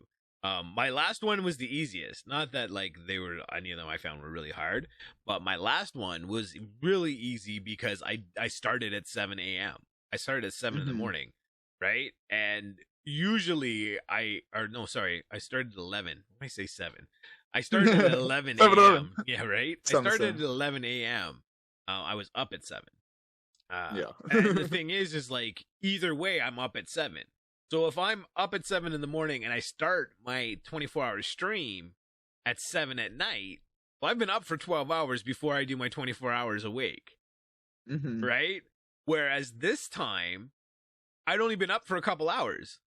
My last one was the easiest. Not that like any of them I found were really hard, but my last one was really easy because I started at 7 a.m. I started at 7 in the morning, right? And usually I started at 11. When I say 7, I started at 11 a.m. Yeah, right? I started at 11 a.m. I was up at 7. Yeah. And the thing is like, either way, I'm up at 7. So if I'm up at 7 in the morning and I start my 24-hour stream at 7 at night, well, I've been up for 12 hours before I do my 24 hours awake, right? Whereas this time, I'd only been up for a couple hours.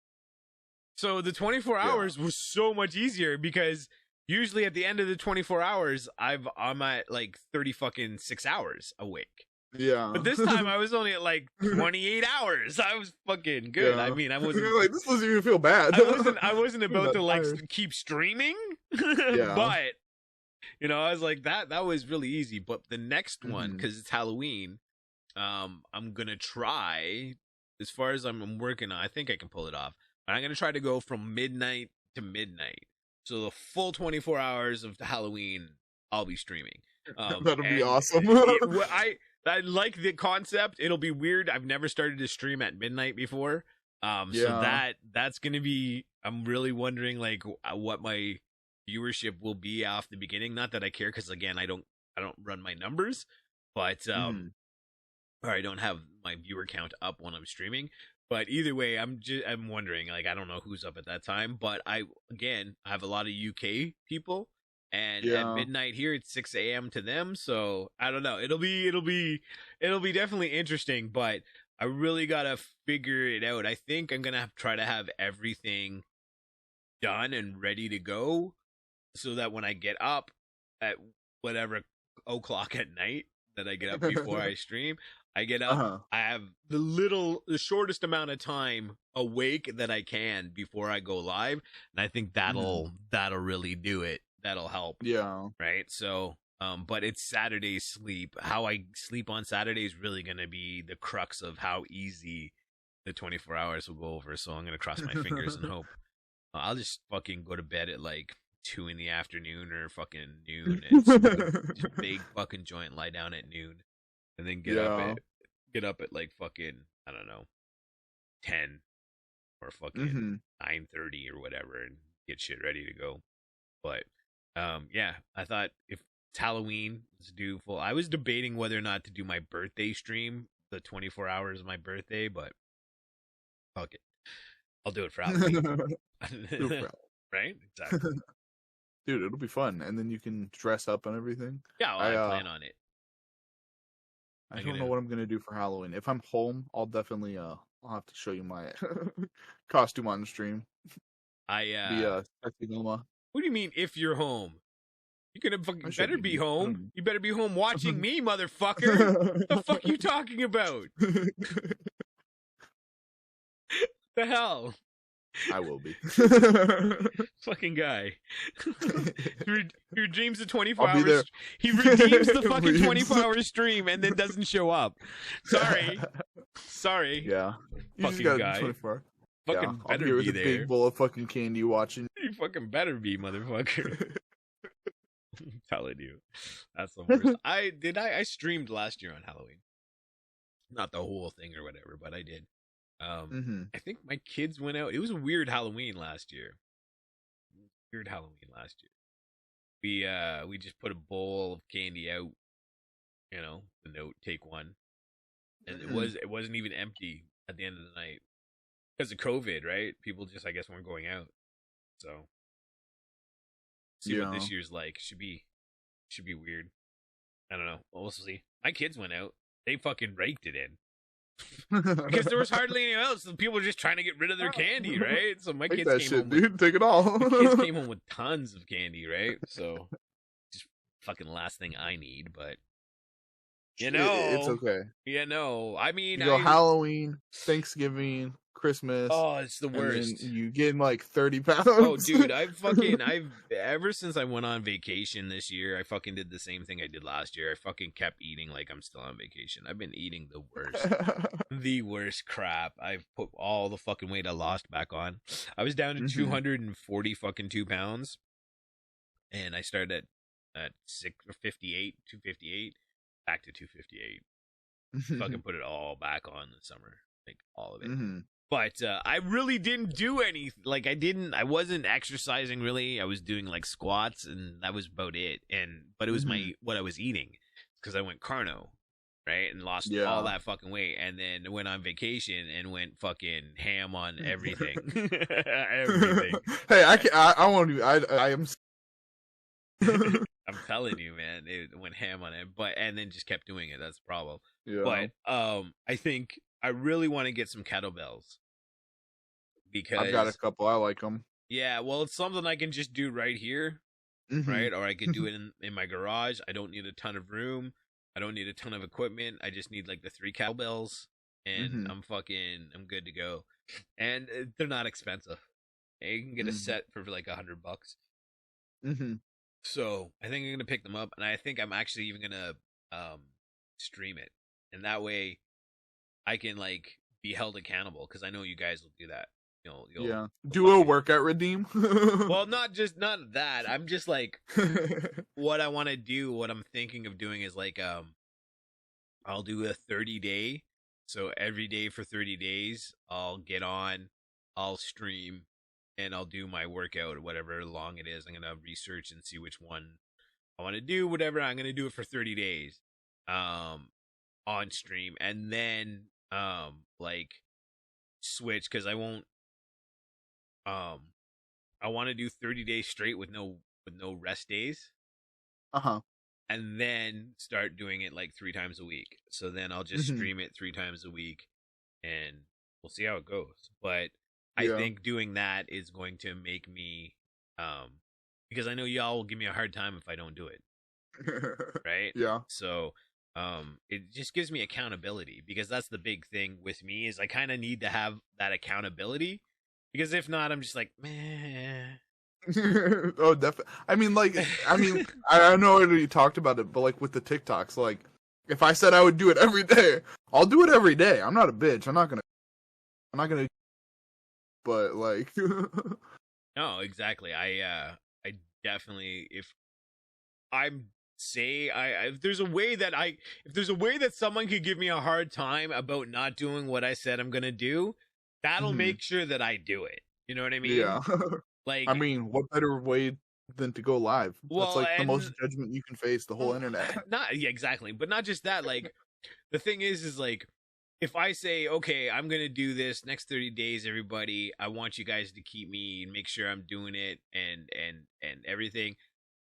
So the 24 hours was so much easier because usually at the end of the 24 hours, I'm at like 36 hours awake. Yeah. But this time I was only at like 28 hours. I was fucking good. Yeah. I mean, I wasn't like, this doesn't even feel bad. I wasn't about to like keep streaming. Yeah. But I was like that was really easy. But the next one, because it's Halloween, I'm gonna try, as far as I'm working on, I think I can pull it off. But I'm gonna try to go from midnight to midnight. So the full 24 hours of Halloween I'll be streaming. That'll be awesome. I like the concept. It'll be weird. I've never started to stream at midnight before. So that's going to be, I'm really wondering like what my viewership will be off the beginning. Not that I care, because again, I don't run my numbers, but or I don't have my viewer count up when I'm streaming. But either way, I'm wondering, like, I don't know who's up at that time, but I have a lot of UK people. And at midnight here, it's 6 a.m. to them, so I don't know. It'll be definitely interesting, but I really gotta figure it out. I think I'm gonna try to have everything done and ready to go, so that when I get up at whatever o'clock at night that I get up before I stream, I get up, I have the shortest amount of time awake that I can before I go live, and I think that'll really do it. That'll help. Yeah. Right. So, but it's Saturday sleep. How I sleep on Saturday is really going to be the crux of how easy the 24 hours will go over. So I'm going to cross my fingers and hope. I'll just fucking go to bed at like 2 in the afternoon or fucking noon and smoke a big fucking joint, lie down at noon. and then Yeah. get up at like fucking, I don't know, 10 or fucking Mm-hmm. 9:30 or whatever, and get shit ready to go. But yeah, I thought if it's Halloween, let's do full. I was debating whether or not to do my birthday stream, the 24 hours of my birthday, but fuck it, I'll do it for Halloween. Right? Exactly. Dude, it'll be fun, and then you can dress up and everything. Yeah, well, I plan on it. I don't know what I'm gonna do for Halloween. If I'm home, I'll definitely I'll have to show you my costume on the stream. Be sexy Noma. What do you mean if you're home? You're gonna fucking better be I don't home. know. You better be home watching me, motherfucker. What the fuck you talking about? The hell? I will be. Fucking guy. He redeems the 24 I'll be hours. there. He redeems the fucking 24-hour stream and then doesn't show up. Sorry. Yeah. You Fucking just gotta guy. do 24. Fucking Yeah, I'll better be here be with a there. big bowl of fucking candy watching. You fucking better be, motherfucker. I'm telling you. That's the worst. I streamed last year on Halloween. Not the whole thing or whatever, but I did. I think my kids went out. It was a weird Halloween last year. We just put a bowl of candy out, you know, the note, take one. And it wasn't even empty at the end of the night. Because of COVID, right? People just, I guess, weren't going out. So see what this year's like. Should be weird. I don't know. We'll see. My kids went out. They fucking raked it in. Because there was hardly anyone else. So people were just trying to get rid of their candy, right? So my Take kids that came shit, home dude. Take it all. the kids came home with tons of candy, right? So just fucking last thing I need, but you know, it's okay. You know, I mean, you go Halloween, Thanksgiving, Christmas. Oh, it's the worst. You gain like 30 pounds. Oh, dude, I've ever since I went on vacation this year, I fucking did the same thing I did last year. I fucking kept eating like I'm still on vacation. I've been eating the worst crap. I've put all the fucking weight I lost back on. I was down to 240 fucking 2 pounds, and I started at 258, back to 258. Fucking put it all back on this summer, like all of it. But I really didn't do any, like I wasn't exercising really. I was doing like squats and that was about it. But it was what I was eating because I went carno, right? And lost all that fucking weight. And then went on vacation and went fucking ham on everything. Everything. Hey, I won't even, I am. I'm telling you, man, it went ham on it, and then just kept doing it. That's the problem. Yeah. But I think I really want to get some kettlebells because I've got a couple. I like them. Yeah, well, it's something I can just do right here, right? Or I could do it in my garage. I don't need a ton of room. I don't need a ton of equipment. I just need like the 3 kettlebells, and I'm good to go. And they're not expensive. You can get a set for like $100. So I think I'm gonna pick them up, and I think I'm actually even gonna stream it, and that way I can like be held accountable because I know you guys will do that. You'll do a workout redeem. Well, not that. I'm just like what I want to do. What I'm thinking of doing is like I'll do a 30-day. So every day for 30 days, I'll get on, I'll stream. And I'll do my workout or whatever long it is. I'm going to research and see which one I want to do, whatever. I'm going to do it for 30 days on stream. And then like switch because I won't I want to do 30 days straight with no rest days. And then start doing it like 3 times a week. So then I'll just stream it 3 times a week and we'll see how it goes. But I think doing that is going to make me, because I know y'all will give me a hard time if I don't do it, right? Yeah. So, it just gives me accountability because that's the big thing with me is I kind of need to have that accountability because if not, I'm just like, man. Oh, definitely. I don't know whether you talked about it, but like with the TikToks, like if I said I would do it every day, I'll do it every day. I'm not a bitch. I'm not gonna. But like no, exactly. I definitely, if I'm say if there's a way that someone could give me a hard time about not doing what I said I'm gonna do, that'll make sure that I do it. You know what I mean? Yeah. Like, I mean, what better way than to go live? Well, that's like the most judgment you can face, the whole internet. Yeah, exactly. But not just that, like the thing is like if I say, okay, I'm gonna do this next 30 days, everybody, I want you guys to keep me and make sure I'm doing it and everything.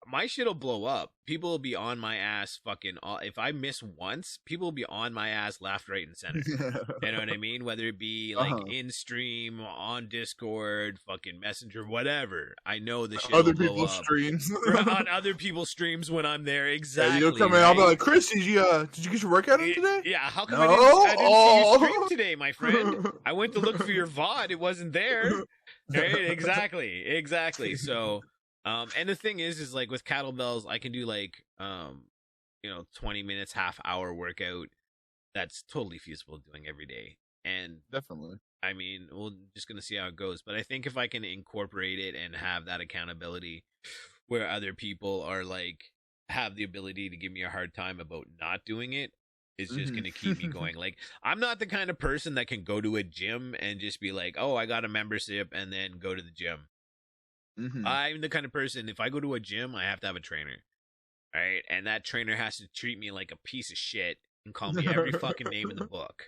My shit'll blow up. People will be on my ass fucking if I miss once, people will be on my ass left, right, and center. You know what I mean? Whether it be like in stream, on Discord, fucking Messenger, whatever. I know the shit other will blow people's up. streams. On other people's streams when I'm there. Exactly. Yeah, you'll come in, I'll be like, Chris, did you get your workout in today? Yeah, how come I didn't see you stream today, my friend? I went to look for your VOD, it wasn't there. Right? Exactly. So and the thing is like with kettlebells, I can do like 20 minutes, half hour workout. That's totally feasible doing every day. And definitely. I mean, we're just gonna see how it goes. But I think if I can incorporate it and have that accountability where other people are like have the ability to give me a hard time about not doing it, it's just gonna keep me going. Like, I'm not the kind of person that can go to a gym and just be like, oh, I got a membership and then go to the gym. I'm the kind of person, if I go to a gym, I have to have a trainer, right? And that trainer has to treat me like a piece of shit and call me every fucking name in the book,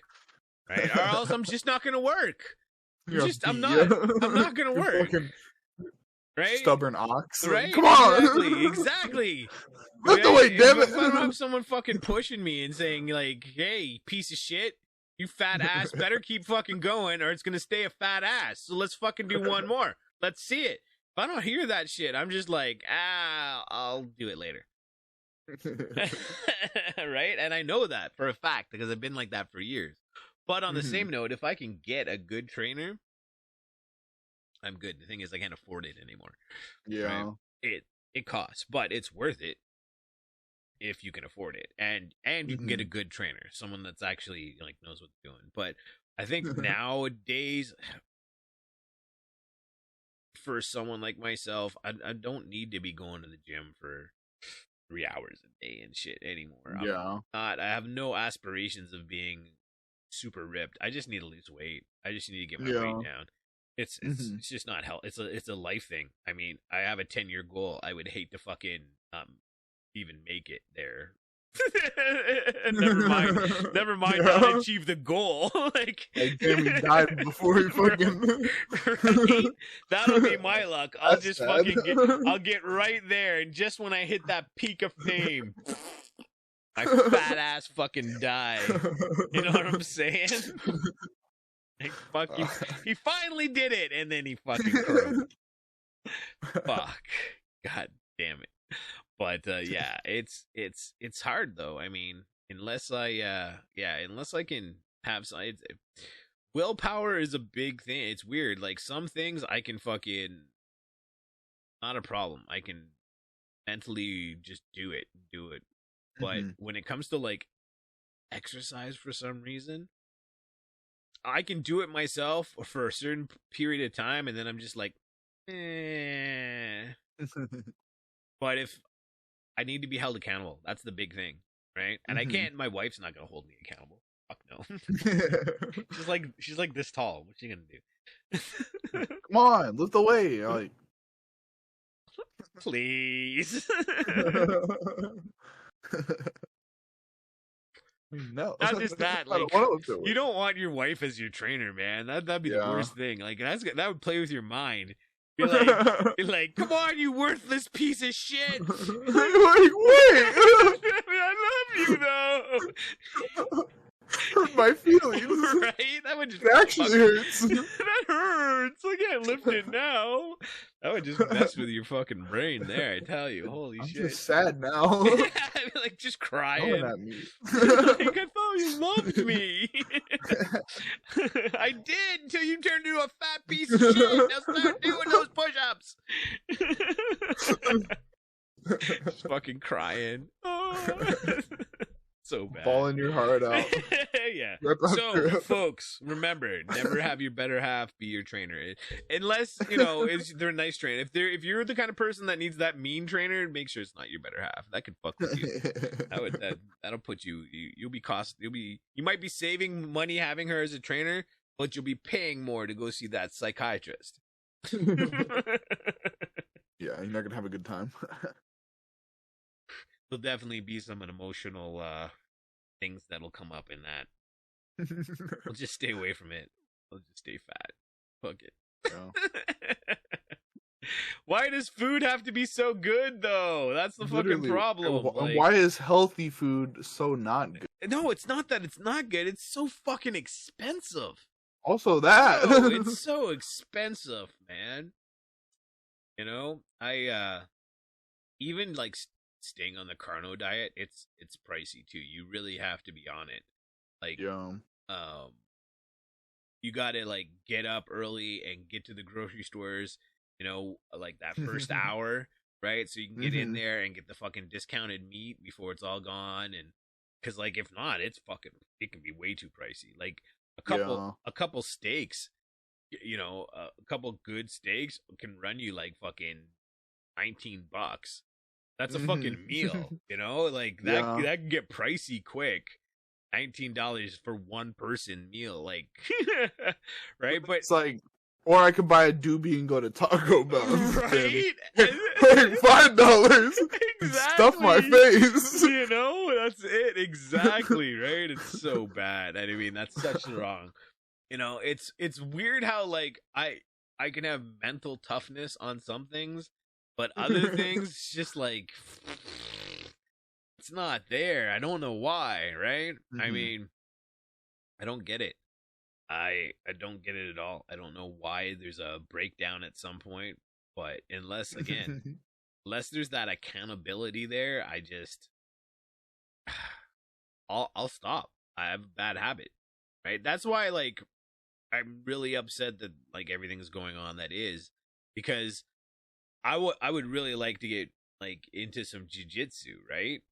right? Or else I'm just not gonna work. I'm not gonna work, right? Stubborn ox, right? Come on, exactly. Lift the weight, damn it! If I don't have someone fucking pushing me and saying like, "Hey, piece of shit, you fat ass, better keep fucking going, or it's gonna stay a fat ass." So let's fucking do one more. Let's see it. If I don't hear that shit, I'm just like, I'll do it later. Right? And I know that for a fact because I've been like that for years. But on the same note, if I can get a good trainer, I'm good. The thing is, I can't afford it anymore. Yeah. Right? It costs, but it's worth it if you can afford it. And you can get a good trainer, someone that's actually like knows what they're doing. But I think nowadays, for someone like myself, I don't need to be going to the gym for 3 hours a day and shit anymore. I have no aspirations of being super ripped. I just need to lose weight. I just need to get my weight down. It's just not hell. It's a life thing. I mean, I have a 10-year goal. I would hate to fucking even make it there. never mind how to achieve the goal. like Jamie died before he fucking right? That'll be my luck. I'll just fucking I'll get right there, and just when I hit that peak of fame, my fat ass fucking die. You know what I'm saying? Like, fuck you. He finally did it, and then he fucking croaked. Fuck. God damn it. But yeah, it's hard though. I mean, unless I can have some willpower is a big thing. It's weird. Like some things I can fucking not a problem. I can mentally just do it. But when it comes to like exercise for some reason, I can do it myself for a certain period of time and then I'm just like But if I need to be held accountable. That's the big thing, right? And I can't. My wife's not gonna hold me accountable. Fuck no. she's like this tall. What's she gonna do? Come on, lift the weight. Like, please. No, not just that. Like, you don't want your wife as your trainer, man. That'd be the worst thing. Like that would play with your mind. Be like, come on, you worthless piece of shit. Like, wait. I love you, though. Hurt my feelings. Right? That would just actually hurts. That hurts. I can't lift it now. That would just mess with your fucking brain there, I tell you. Holy shit. I'm just sad now. I'd be like, just crying. At me. Like, I thought you loved me. I did until you turned into a fat piece of shit. Now start doing those push-ups. Just fucking crying. Oh. So bad. Bawling your heart out. Yeah. Rip after So, rip. folks, remember, never have your better half be your trainer, unless they're a nice trainer. If you're the kind of person that needs that mean trainer, make sure it's not your better half. That could fuck with you. That'll put you. You might be saving money having her as a trainer, but you'll be paying more to go see that psychiatrist. Yeah, you're not gonna have a good time. There'll definitely be some emotional things that'll come up in that. We'll just stay away from it. We'll just stay fat. Fuck it. Yeah. Why does food have to be so good, though? That's the fucking problem. Why is healthy food so not good? No, it's not that it's not good. It's so fucking expensive. Also that. It's so expensive, man. I even like staying on the carno diet, it's pricey too. You really have to be on it. Like, yeah. You gotta like get up early and get to the grocery stores, like that first hour, right? So you can get in there and get the fucking discounted meat before it's all gone. And because like if not, it can be way too pricey. Like a couple steaks, a couple good steaks can run you like fucking $19. That's a fucking meal, like that can get pricey quick. $19 for one person meal, like right? But it's like, or I could buy a doobie and go to Taco Bell, right? Like $5, exactly. Stuff my face. That's it exactly, right? It's so bad. I mean, that's such wrong. It's weird how like I can have mental toughness on some things, but other things just like it's not there. I don't know why, right? I mean, I don't get it. I don't get it at all. I don't know why there's a breakdown at some point, but unless there's that accountability there, I'll stop. I have a bad habit, right? That's why like I'm really upset that like everything's going on that is, because I would really like to get like into some jiu-jitsu, right?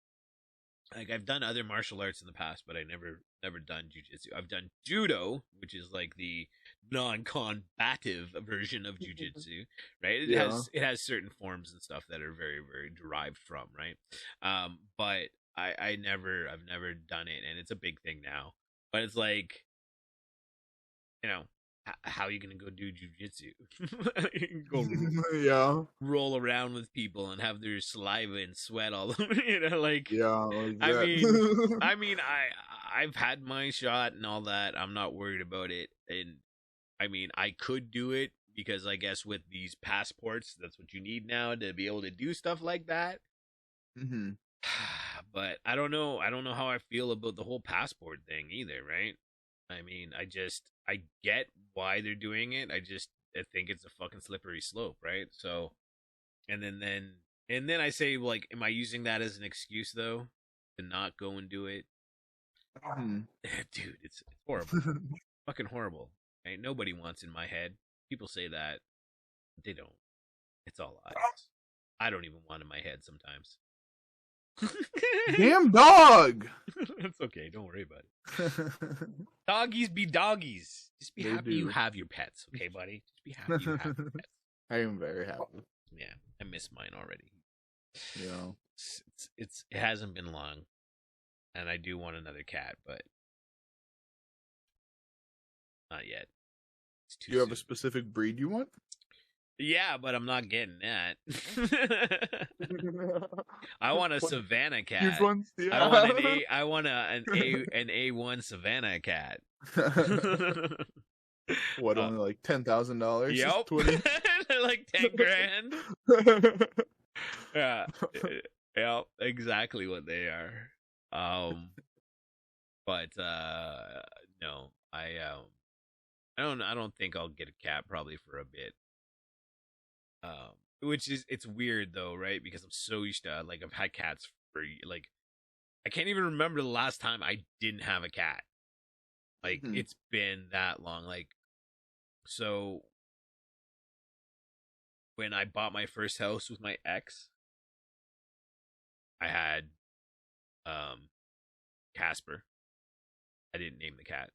Like I've done other martial arts in the past, but I never done jiu-jitsu. I've done judo, which is like the non-combative version of jiu-jitsu, right? It has certain forms and stuff that are very, very derived from, right? But I've never done it, and it's a big thing now. But it's like, how are you gonna go do jujitsu? Go roll around with people and have their saliva and sweat all over, like like I mean, I've had my shot and all that. I'm not worried about it, and I mean, I could do it because I guess with these passports, that's what you need now to be able to do stuff like that. But I don't know how I feel about the whole passport thing either, right? I mean, I get why they're doing it. I think it's a fucking slippery slope, right? So, and then I say, like, am I using that as an excuse though to not go and do it? Dude, it's horrible, fucking horrible. Right? Nobody wants in my head. People say that, they don't. It's all lies. I don't even want in my head sometimes. Damn dog. That's okay. Don't worry about it. Doggies be doggies. Just be happy you have your pets, okay, buddy? Just be happy you have your pets. I am very happy. Yeah, I miss mine already. Yeah, it hasn't been long, and I do want another cat, but not yet. It's too Do you have soon. a specific breed you want? Yeah, but I'm not getting that. I want a Savannah cat. Huge ones? Yeah. I want an A1 Savannah cat. What, only like $10,000? Yep. 20? Like 10 grand. Yeah. Yep, exactly what they are. But no, I don't think I'll get a cat probably for a bit. Which is, it's weird though, right? Because I'm so used to, like, I've had cats for, like, I can't even remember the last time I didn't have a cat. Like, it's been that long. Like, so when I bought my first house with my ex, I had Casper. I didn't name the cat.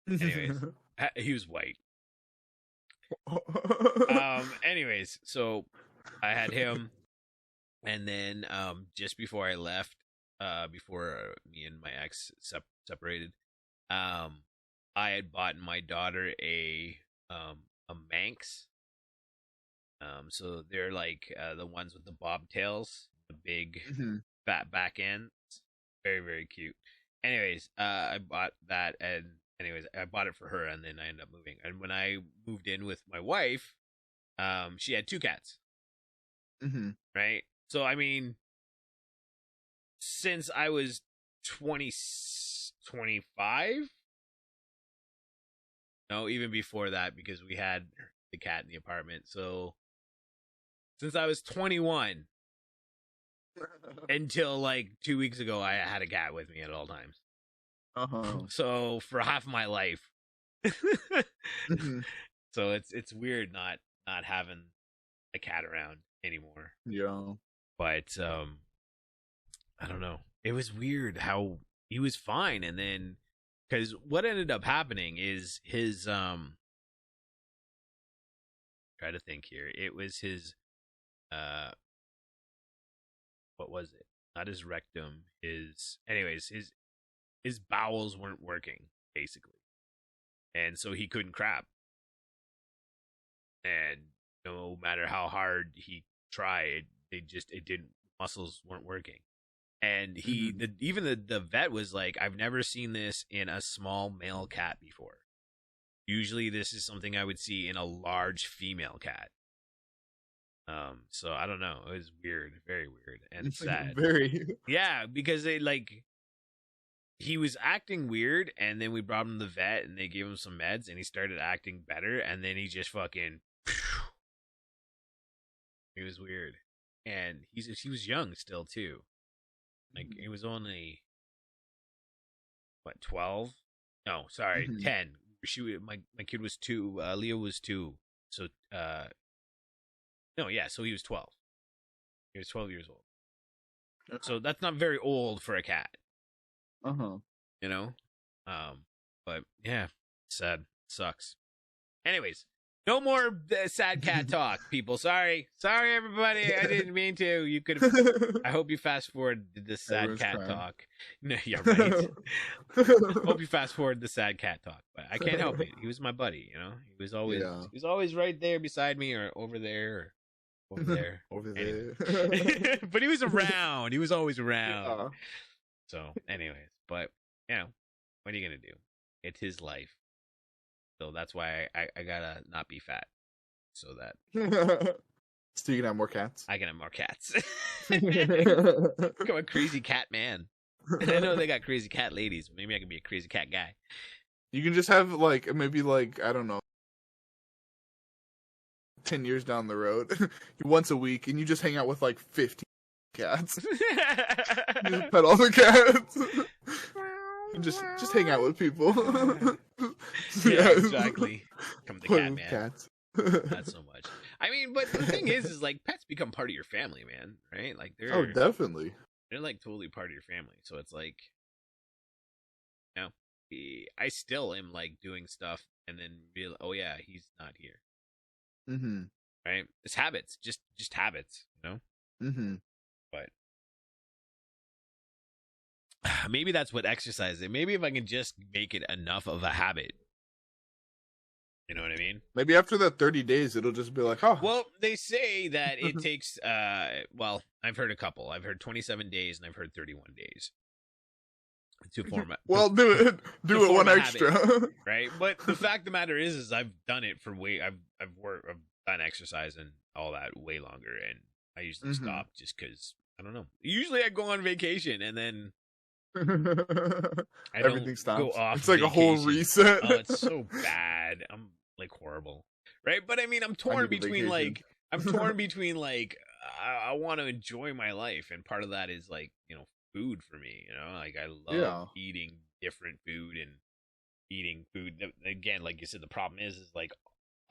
Anyways, he was white. Anyways, so I had him, and then just before I left, before me and my ex separated, I had bought my daughter a Manx. So they're like the ones with the bobtails, the big fat back ends. Very, very cute. Anyways, I bought that, and I bought it for her, and then I ended up moving. And when I moved in with my wife, she had 2 cats. Right? So, I mean, since I was 25? No, even before that, because we had the cat in the apartment. So, since I was 21 until like 2 weeks ago, I had a cat with me at all times. So for half my life. So it's weird not having a cat around anymore. Yeah. But I don't know. It was weird how he was fine, and then because what ended up happening is his try to think here. It was his what was it? Not his rectum. His bowels weren't working, basically. And so he couldn't crap. And no matter how hard he tried, it didn't, muscles weren't working. And even the vet was like, I've never seen this in a small male cat before. Usually this is something I would see in a large female cat. So I don't know. It was weird, very weird, and sad. Very. Yeah, because he was acting weird, and then we brought him to the vet, and they gave him some meds, and he started acting better, and then he just fucking. He was weird, and he was young still too. Like he was only 12? No, sorry, 10. My kid was 2. Leo was 2. So no, yeah, so he was 12. He was 12 years old. Okay. So that's not very old for a cat. You know? But yeah, sad. Sucks. Anyways, no more sad cat talk, people. Sorry, everybody. I didn't mean to. You could. I hope you fast forward the sad cat talk. No, yeah, right. Hope you fast forward the sad cat talk, but I can't help it. He was my buddy. You know, he was always right there beside me, or over there, or over there, over there. But he was around. He was always around. Yeah. So, anyways, but you know, what are you gonna do? It's his life. So that's why I gotta not be fat. So that. So you can have more cats? I can have more cats. Become a crazy cat man. I know they got crazy cat ladies. Maybe I can be a crazy cat guy. You can just have maybe I don't know, 10 years down the road, once a week, and you just hang out with 50 cats. You just pet all the cats. And just hang out with people. Yeah, exactly. Come the cat man. Cats. Not so much. I mean, but the thing is pets become part of your family, man. Right? They're definitely. They're totally part of your family. So it's I still am doing stuff and then realize, oh yeah, he's not here. Right? It's habits, just habits, you know. But maybe that's what exercise is. Maybe if I can just make it enough of a habit. You know what I mean? Maybe after that 30 days, it'll just be oh. Well, they say that it takes, well, I've heard a couple. I've heard 27 days and I've heard 31 days. To form it. Well, do it one extra. Habit, right? But the fact of the matter is I've done it for I've done exercise and all that way longer. And I usually stop just because, I don't know. Usually I go on vacation and then everything stops. Go off it's like vacation. A whole reset. Oh, it's so bad. I'm horrible, right? But I mean, I'm torn between I want to enjoy my life, and part of that is food for me. You know, I love eating different food and eating food. Again, like you said, the problem is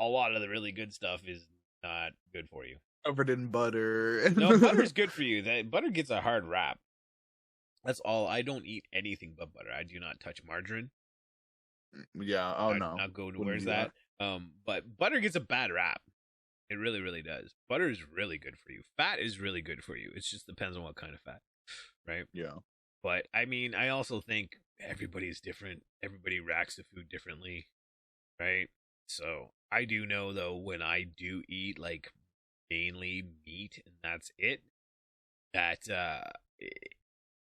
a lot of the really good stuff is not good for you. Covered in butter. No, butter's good for you. That butter gets a hard rap. That's all. I don't eat anything but butter. I do not touch margarine. Yeah. Oh I do no. not go to Wouldn't where's do that? But butter gets a bad rap. It really, really does. Butter is really good for you. Fat is really good for you. It just depends on what kind of fat, right? Yeah. But I mean, I also think everybody's different. Everybody racks the food differently, right? So I do know though, when I do eat like mainly meat and that's it, that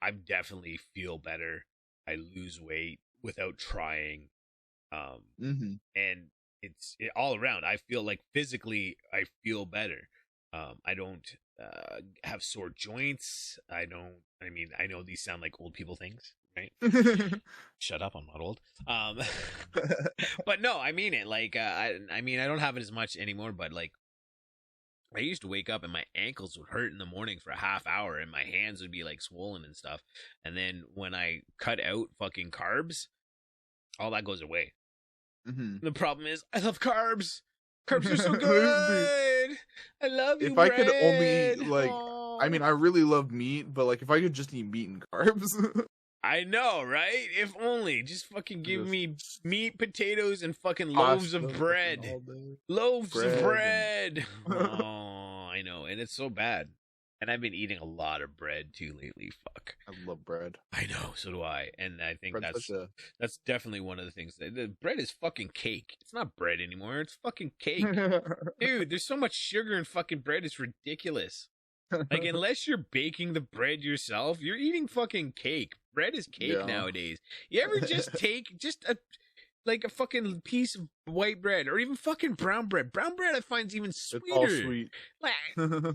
I definitely feel better. I lose weight without trying. And it's all around. I feel like physically, I feel better. I don't have sore joints. I don't. I mean, I know these sound like old people things, right? Shut up, I'm not old. But no, I mean it. Like, I mean, I don't have it as much anymore. But like, I used to wake up and my ankles would hurt in the morning for a half hour, and my hands would be like swollen and stuff. And then when I cut out fucking carbs, all that goes away. The problem is, I love carbs. Carbs are so good. I love you. If I could only eat, like, I mean, I really love meat, but like, if I could just eat meat and carbs. I know, right? If only. Just fucking give me meat, potatoes, and fucking loaves of bread. Loaves of bread. Oh, I know. And it's so bad. And I've been eating a lot of bread too lately. Fuck. I love bread. I know, so do I. And I think Bread's that's definitely one of the things. The bread is fucking cake. It's not bread anymore. It's fucking cake. Dude, there's so much sugar in fucking bread. It's ridiculous. Like, unless you're baking the bread yourself, you're eating fucking cake. Bread is cake nowadays. You ever just take just a fucking piece of white bread, or even fucking brown bread. Brown bread I find is even sweeter. It's all sweet. Like,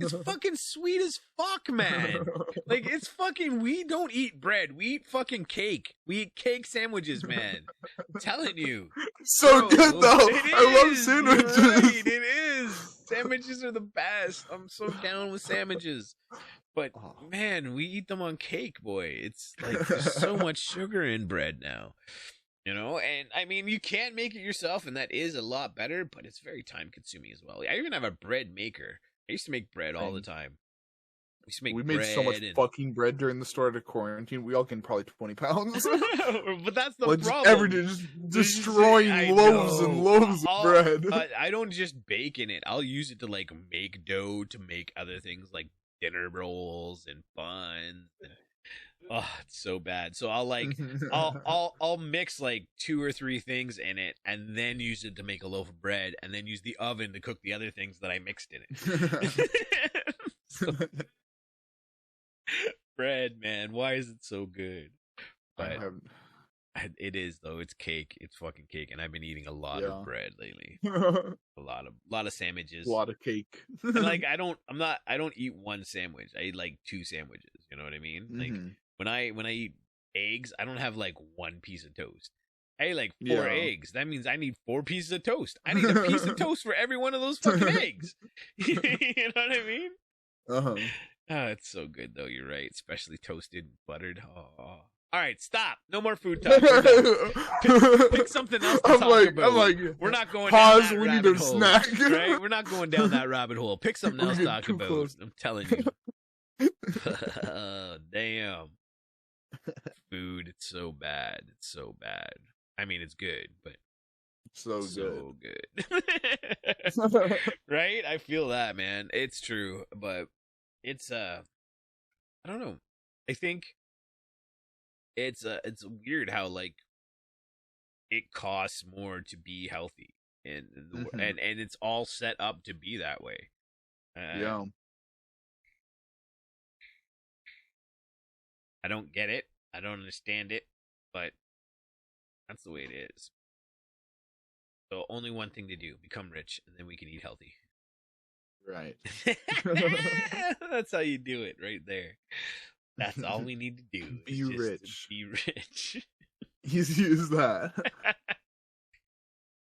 it's fucking sweet as fuck, man. Like, it's fucking, we don't eat bread. We eat fucking cake. We eat cake sandwiches, man. I'm telling you. So good, though. I love sandwiches. Right, it is. Sandwiches are the best. I'm so down with sandwiches. But, man, we eat them on cake, boy. It's like, there's so much sugar in bread now. You know, and I mean, you can make it yourself, and that is a lot better, but it's very time consuming as well. I even have a bread maker. I used to make bread all the time. We made so much fucking bread during the start of quarantine. We all gained probably 20 pounds. But that's the like, problem. Just destroying loaves and loaves of bread. I don't just bake in it. I'll use it to like make dough to make other things like dinner rolls and buns and oh, it's so bad. So I'll like I'll mix like 2 or 3 things in it and then use it to make a loaf of bread and then use the oven to cook the other things that I mixed in it. Bread, man, why is it so good? But it is though. It's cake. It's fucking cake, and I've been eating a lot of bread lately. a lot of sandwiches. A lot of cake. And like I don't eat one sandwich. I eat like 2 sandwiches. You know what I mean? Like when I eat eggs, I don't have like 1 piece of toast. I eat like 4 eggs. That means I need 4 pieces of toast. I need a piece of toast for every one of those fucking eggs. You know what I mean? Oh, it's so good though. You're right, especially toasted, buttered. Oh. All right, stop. No more food talk. Pick something else to talk about. We're not going down that rabbit hole. Snack. Right? We're not going down that rabbit hole. Pick something else to talk about. Close. I'm telling you. Damn. Food, it's so bad. It's so bad. I mean, it's good, but so good. Right? I feel that, man. It's true, but it's I don't know. I think it's weird how like it costs more to be healthy, and it's all set up to be that way. I don't get it. I don't understand it, but that's the way it is. So only one thing to do: become rich, and then we can eat healthy. Right. That's how you do it, right there. That's all we need to do. Be rich. Be rich. Use that.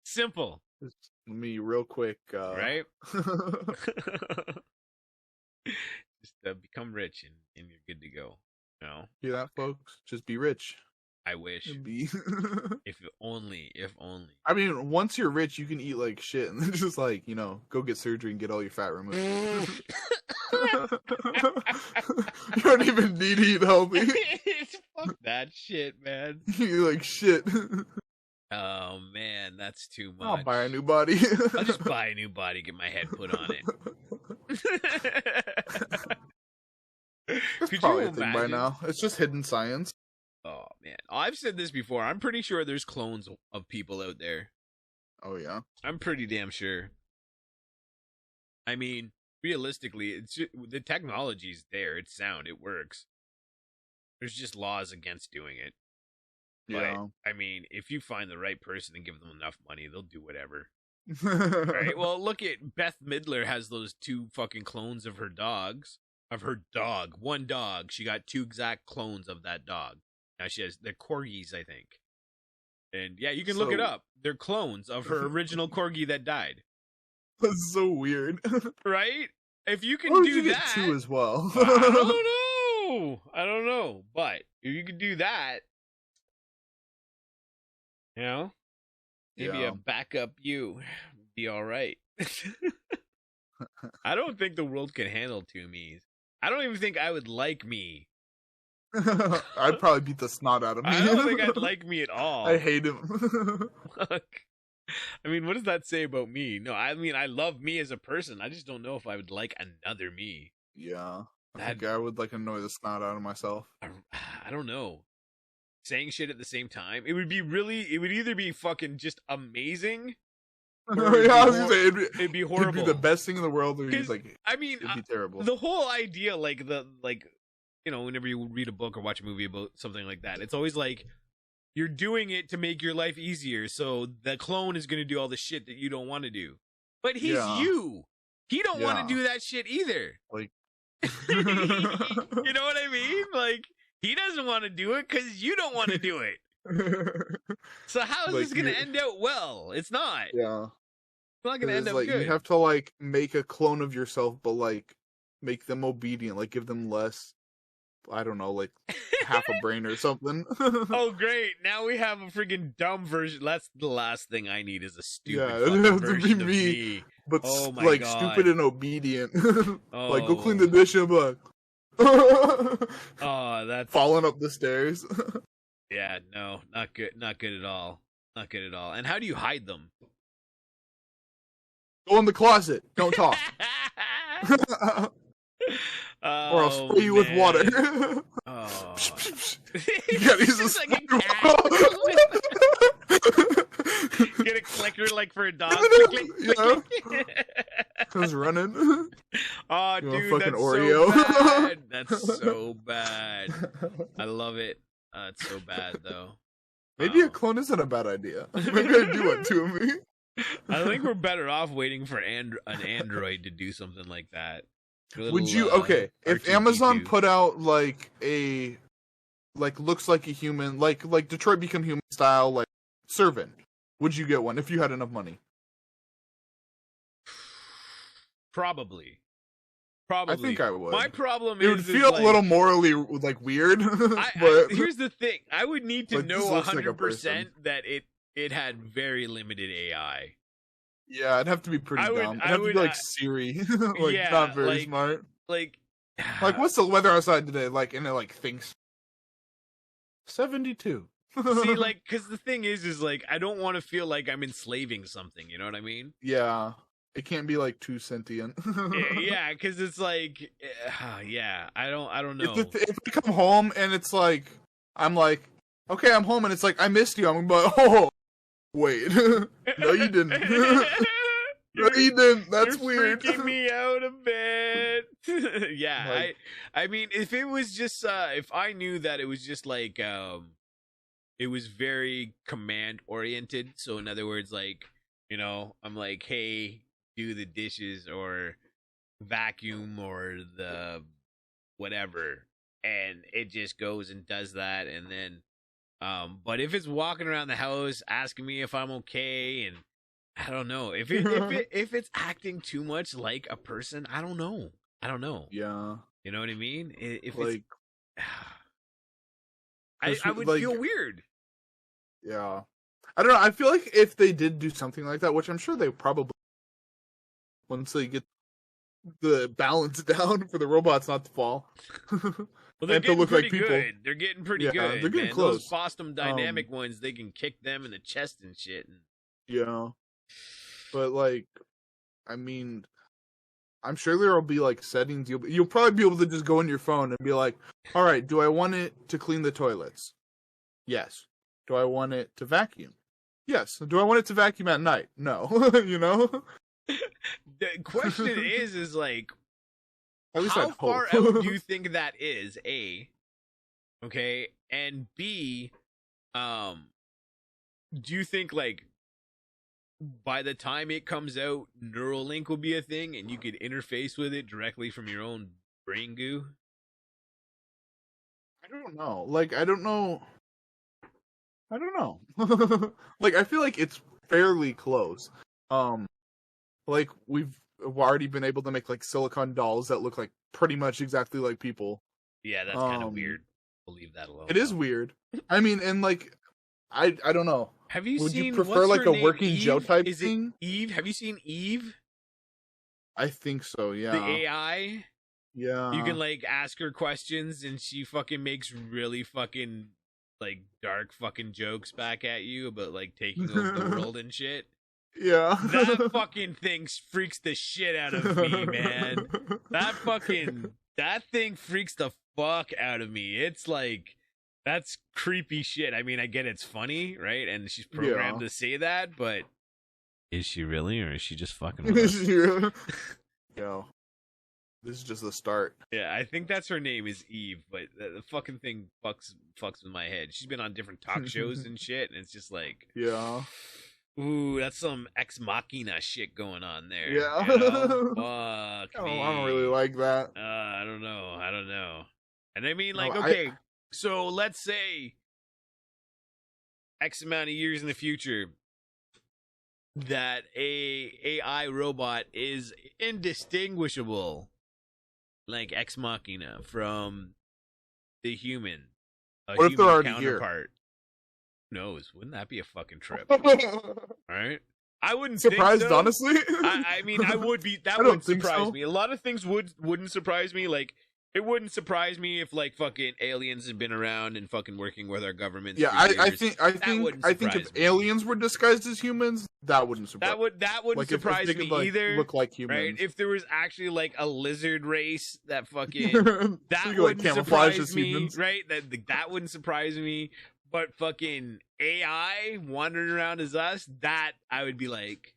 Simple. Let me real quick. Right? Just become rich and you're good to go. You know? Hear that, folks? Just be rich. I wish. If only. I mean, once you're rich, you can eat like shit and then just like, you know, go get surgery and get all your fat removed. You don't even need to eat healthy. Fuck that shit, man. You're like, shit. Oh man, that's too much. I'll buy a new body. I'll just buy a new body, get my head put on it. It's Could probably you a thing by imagine? now. It's just hidden science. Oh man, I've said this before. I'm pretty sure there's clones of people out there. Oh yeah. I'm pretty damn sure. I mean, realistically, it's just, the technology's there. It's sound. It works. There's just laws against doing it. Yeah. But, I mean, if you find the right person and give them enough money, they'll do whatever. Right? Well, look at Beth Midler has those 2 fucking clones of her dogs. Of her dog. One dog. She got 2 exact clones of that dog. Now she has, they're corgis, I think. And yeah, you can look it up. They're clones of her original corgi that died. That's so weird. Right? If you can Why would do you that. get 2 as well? I don't know. But if you could do that, you know, maybe a backup you would be all right. I don't think the world can handle 2 me's. I don't even think I would like me. I'd probably beat the snot out of me. I don't think I'd like me at all. I hate him. Fuck. I mean, what does that say about me? No, I mean, I love me as a person. I just don't know if I would like another me. Yeah. I think I would like annoy the snot out of myself. I don't know. Saying shit at the same time. It would either be fucking just amazing. It'd be horrible. It'd be the best thing in the world. Or like, I mean, it'd be terrible. The whole idea, whenever you read a book or watch a movie about something like that, it's always like you're doing it to make your life easier. So the clone is going to do all the shit that you don't want to do. But he's you. He don't want to do that shit either. Like, you know what I mean? Like, he doesn't want to do it because you don't want to do it. So how is this going to end out well? It's not. Yeah. It's not going to end up good. You have to, like, make a clone of yourself, but, like, make them obedient. Like, give them less, I don't know, like, half a brain or something. Oh, great. Now we have a freaking dumb version. That's the last thing I need is a stupid it'd have version to be of me. But, oh my like, God. stupid and obedient. Like, go clean Oh. the dish and like, Oh, that's falling up the stairs. yeah, no, not good. Not good at all. Not good at all. And how do you hide them? Go in the closet. Don't talk. Or I'll spray you with water. Oh. You gotta use It's a like a cat. Get a clicker like for a dog. Click, click, click, click. Comes running. Oh, You want dude, fucking that's Oreo? so bad. That's so bad. I love it. It's so bad, though. Maybe a clone isn't a bad idea. Maybe I do want 2 of me. I think we're better off waiting for an Android to do something like that. Would you, okay, if Amazon put out, like, a, like, looks like a human, like Detroit Become Human style, like, servant, would you get one if you had enough money? Probably. I think I would. My problem It would feel a little morally, like, weird. But here's the thing. I would need to like, know this looks like a 100% that it had very limited AI. yeah, it'd have to be pretty dumb. It'd have to be like Siri. Like, yeah, not very like, smart. Like, what's the weather outside today? Like, and it, like, thinks 72. see, like, because the thing is like, I don't want to feel like I'm enslaving something. You know what I mean? Yeah. It can't be, like, too sentient. Yeah, because it's like, yeah, I don't know. If I come home and it's like, I'm like, okay, I'm home, and it's like, I missed you. I'm like, oh, wait. No, you didn't. No, you didn't. That's You're weird. freaking me out a bit. Yeah, Like, I mean, if it was just, if I knew that it was just like, it was very command oriented. So in other words, like, you know, I'm like, hey, do the dishes or vacuum or the whatever, and it just goes and does that. And then but if it's walking around the house asking me if I'm okay, and I don't know if it's acting too much like a person, I don't know. Yeah. You know what I mean? If like, I would like, feel weird. Yeah. I don't know. I feel like if they did do something like that, which I'm sure they probably, once they get the balance down for the robots not to fall. Well, they're and to getting look pretty like people. good. They're getting pretty good. They're getting man. close. Those Boston Dynamic ones, they can kick them in the chest and shit. Yeah. But like, I mean, I'm sure there'll be like settings. You'll probably be able to just go on your phone and be like, all right, do I want it to clean the toilets? Yes. Do I want it to vacuum? Yes. Do I want it to vacuum at night? No. You know? The question is like, at least how I'd far hope. out do you think that is? A, okay, and B, do you think like by the time it comes out, Neuralink will be a thing, and you could interface with it directly from your own brain goo? I don't know. Like, I don't know. Like, I feel like it's fairly close. Like, we've already been able to make like silicone dolls that look like pretty much exactly like people. Yeah, that's kind of weird. We'll leave that alone. It is weird. I mean, and like, I don't know. Have you Would seen? you prefer what's like her a name? working Eve? Joe type Is thing? it Eve? Have you seen Eve? I think so. Yeah. The AI. Yeah. You can like ask her questions, and she fucking makes really fucking like dark fucking jokes back at you about like taking over the world and shit. Yeah. That fucking thing freaks the shit out of me, man. That thing freaks the fuck out of me. It's like, that's creepy shit. I mean, I get it's funny, right? And she's programmed to say that, but is she really, or is she just fucking with us? Yo, this is just the start. Yeah, I think that's her name is Eve, but the fucking thing fucks with my head. She's been on different talk shows and shit, and it's just like, yeah. Ooh, that's some Ex Machina shit going on there. Yeah. You know? Fuck me. I don't really like that. I don't know. And I mean, like, No, okay, so let's say X amount of years in the future that a AI robot is indistinguishable, like Ex Machina, from the human. What if they're already counterpart. Who knows? Wouldn't that be a fucking trip? Here? All right. I wouldn't Surprised, think so. honestly. I mean, I would be. That I would don't think surprise so. me. A lot of things wouldn't surprise me. Like, it wouldn't surprise me if like fucking aliens had been around and fucking working with our governments. Yeah, for I years. think if surprise me. aliens were disguised as humans, that wouldn't surprise. That wouldn't like, surprise if they me could, like, either. Look like humans, right? If there was actually like a lizard race that fucking that so you could, wouldn't camouflage surprise as me, humans. right? That wouldn't surprise me. But fucking AI wandering around as us, that I would be like,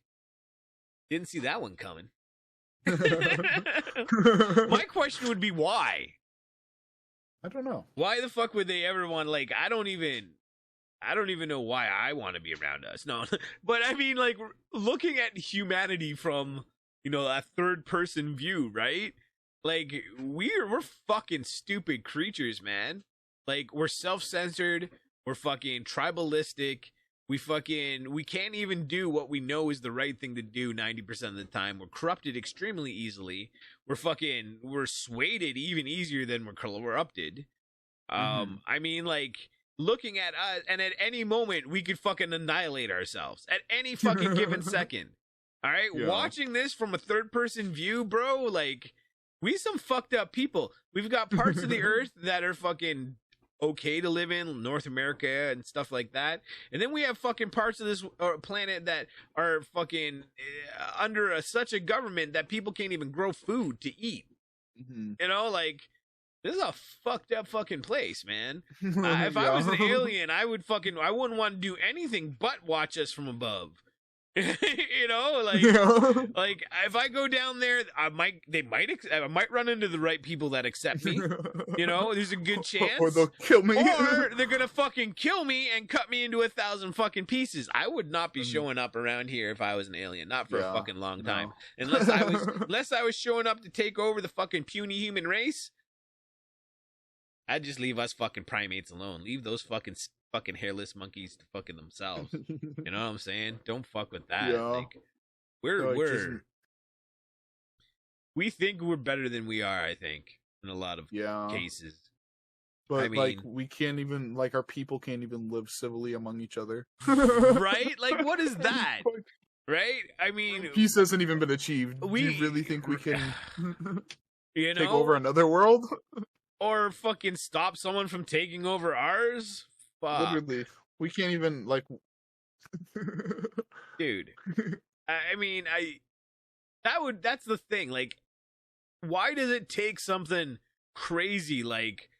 didn't see that one coming. My question would be why? I don't know. Why the fuck would they ever want, like, I don't even know why I want to be around us. No. But I mean, like, looking at humanity from, you know, a third person view, right? Like, we're fucking stupid creatures, man. Like, we're self-centered, we're fucking tribalistic, we can't even do what we know is the right thing to do 90% of the time. We're corrupted extremely easily. We're swayed even easier than we're corrupted. I mean, like, looking at us, and at any moment we could fucking annihilate ourselves at any fucking given second. All right, Yeah. Watching this from a third person view, bro, like, we some fucked up people. We've got parts of the earth that are fucking okay to live in, North America and stuff like that, and then we have fucking parts of this planet that are fucking under such a government that people can't even grow food to eat. You know, like, this is a fucked up fucking place, man. If I was an alien, I wouldn't want to do anything but watch us from above. You know, like, like, if I go down there, I might run into the right people that accept me. You know, there's a good chance. Or they'll kill me. Or they're gonna fucking kill me and cut me into 1,000 fucking pieces. I would not be showing up around here if I was an alien, not for a fucking long time. Unless I was showing up to take over the fucking puny human race. I'd just leave us fucking primates alone. Leave those fucking hairless monkeys to fucking themselves. You know what I'm saying? Don't fuck with that. Yeah. Like, we think we're better than we are, I think, in a lot of cases. But, I mean, like, we can't even, like, our people can't even live civilly among each other. Right? Like, what is that? Right? I mean, peace hasn't even been achieved. Do you really think we can take over another world? or fucking stop someone from taking over ours. Fuck. Literally, we can't even like. Dude. I mean, that's the thing. Like, why does it take something crazy like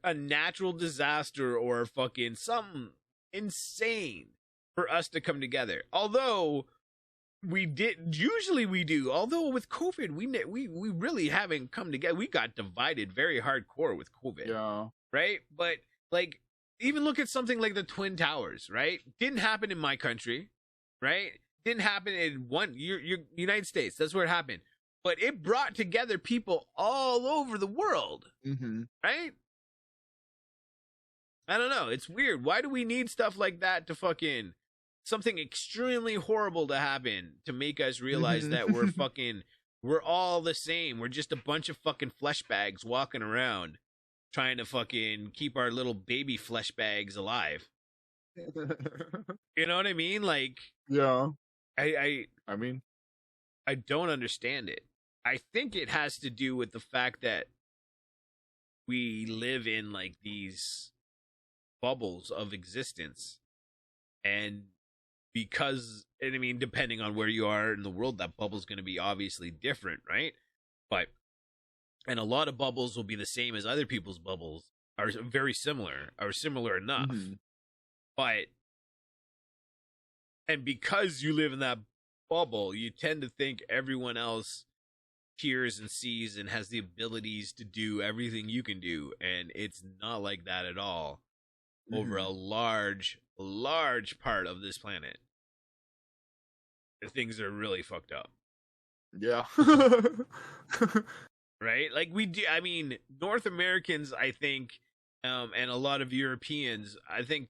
a natural disaster or fucking something insane for us to come together? Although usually we do. Although with COVID, we really haven't come together. We got divided very hardcore with COVID. Yeah. Right? But like, even look at something like the Twin Towers, right? Didn't happen in my country, right? Didn't happen in your United States. That's where it happened. But it brought together people all over the world, right? I don't know. It's weird. Why do we need stuff like that to fucking something extremely horrible to happen to make us realize that we're all the same. We're just a bunch of fucking flesh bags walking around trying to fucking keep our little baby flesh bags alive. You know what I mean? Like, yeah. I mean, I don't understand it. I think it has to do with the fact that we live in like these bubbles of existence. And because, and I mean, depending on where you are in the world, that bubble's going to be obviously different, right? And a lot of bubbles will be the same as other people's bubbles, are very similar, or similar enough. And because you live in that bubble, you tend to think everyone else hears and sees and has the abilities to do everything you can do. And it's not like that at all over a large part of this planet. Things are really fucked up. Yeah. Right? Like we do, I mean, North Americans, I think, and a lot of Europeans, I think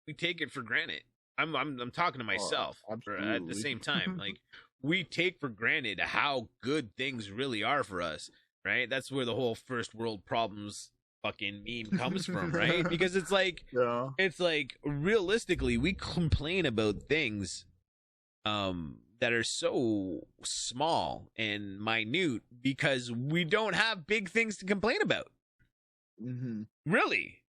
we take it for granted. I'm talking to myself at the same time. Like, we take for granted how good things really are for us, right? That's where the whole first world problems fucking meme comes from, right? Because it's like, it's like realistically, we complain about things that are so small and minute because we don't have big things to complain about. Really,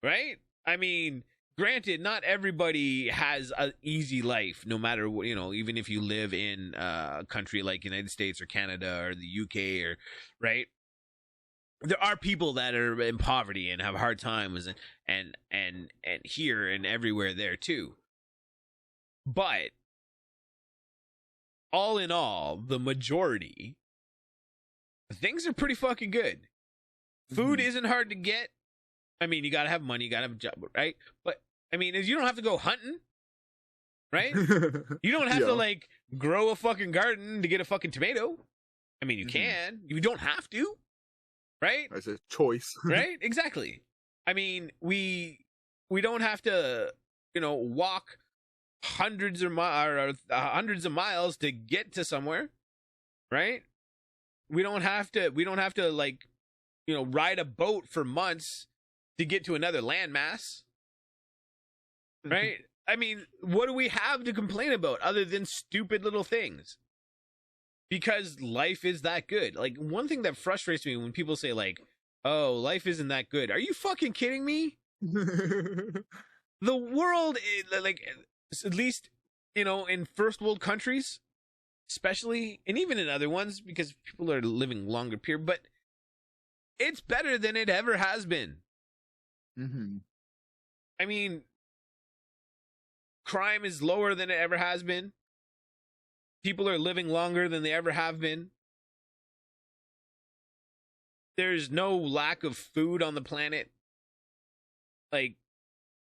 right? I mean, granted, not everybody has an easy life, no matter what, you know, even if you live in a country like United States or Canada or the UK, or right. There are people that are in poverty and have hard times, and here and everywhere there too. But all in all, the majority, things are pretty fucking good. Food isn't hard to get. I mean, you gotta have money, you gotta have a job, right? But I mean, you don't have to go hunting, right? You don't have to like grow a fucking garden to get a fucking tomato. I mean, you can. You don't have to, right? That's a choice, right? Exactly. I mean, we don't have to, you know, walk hundreds of miles to get to somewhere, right? We don't have to like, you know, ride a boat for months to get to another landmass, right? I mean, what do we have to complain about other than stupid little things? Because life is that good. Like, one thing that frustrates me when people say like, oh, life isn't that good. Are you fucking kidding me? The world, like, at least, you know, in first world countries, especially, and even in other ones, because people are living longer period, but it's better than it ever has been. I mean, crime is lower than it ever has been. People are living longer than they ever have been. There's no lack of food on the planet. Like,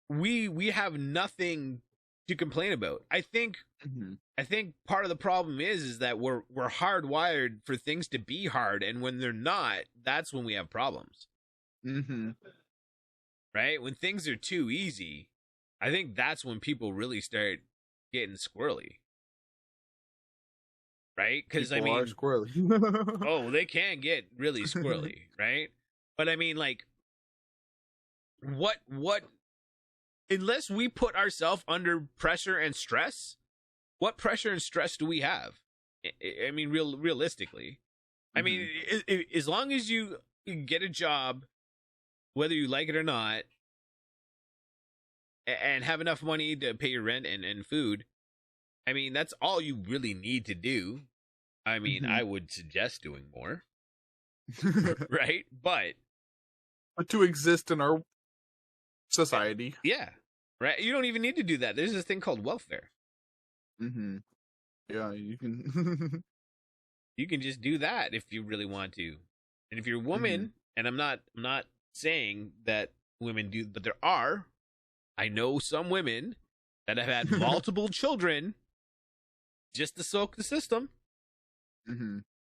we have nothing to complain about. I think part of the problem is that we're hardwired for things to be hard, and when they're not, that's when we have problems. Right? When things are too easy, I think that's when people really start getting squirrely. Right? Because I mean, squirrely. oh, they can get really squirrely, right? But I mean, like, what? Unless we put ourselves under pressure and stress, what pressure and stress do we have? I mean, realistically, I mean, as long as you you can get a job, whether you like it or not, and have enough money to pay your rent and food. I mean, that's all you really need to do. I mean, I would suggest doing more, right? But to exist in our society. Yeah, right. You don't even need to do that. There's this thing called welfare. Yeah, you can. You can just do that if you really want to. And if you're a woman, and I'm not saying that women do, but I know some women that have had multiple children just to soak the system.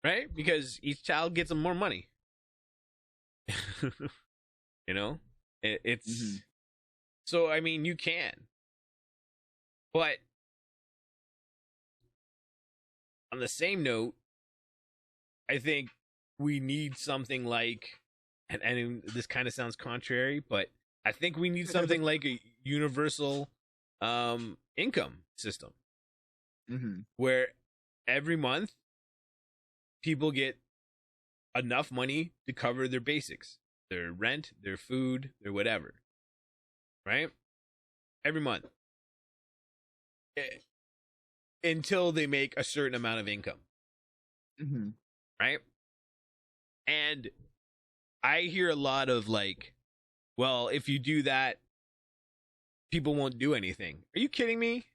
Right? Because each child gets them more money. You know? It's so, I mean, you can. But on the same note, I think we need something like, and this kind of sounds contrary, but I think we need something like a universal income system where every month people get enough money to cover their basics, their rent, their food, their whatever, right? Every month. Until they make a certain amount of income. Right? And I hear a lot of like, well, if you do that, people won't do anything. Are you kidding me?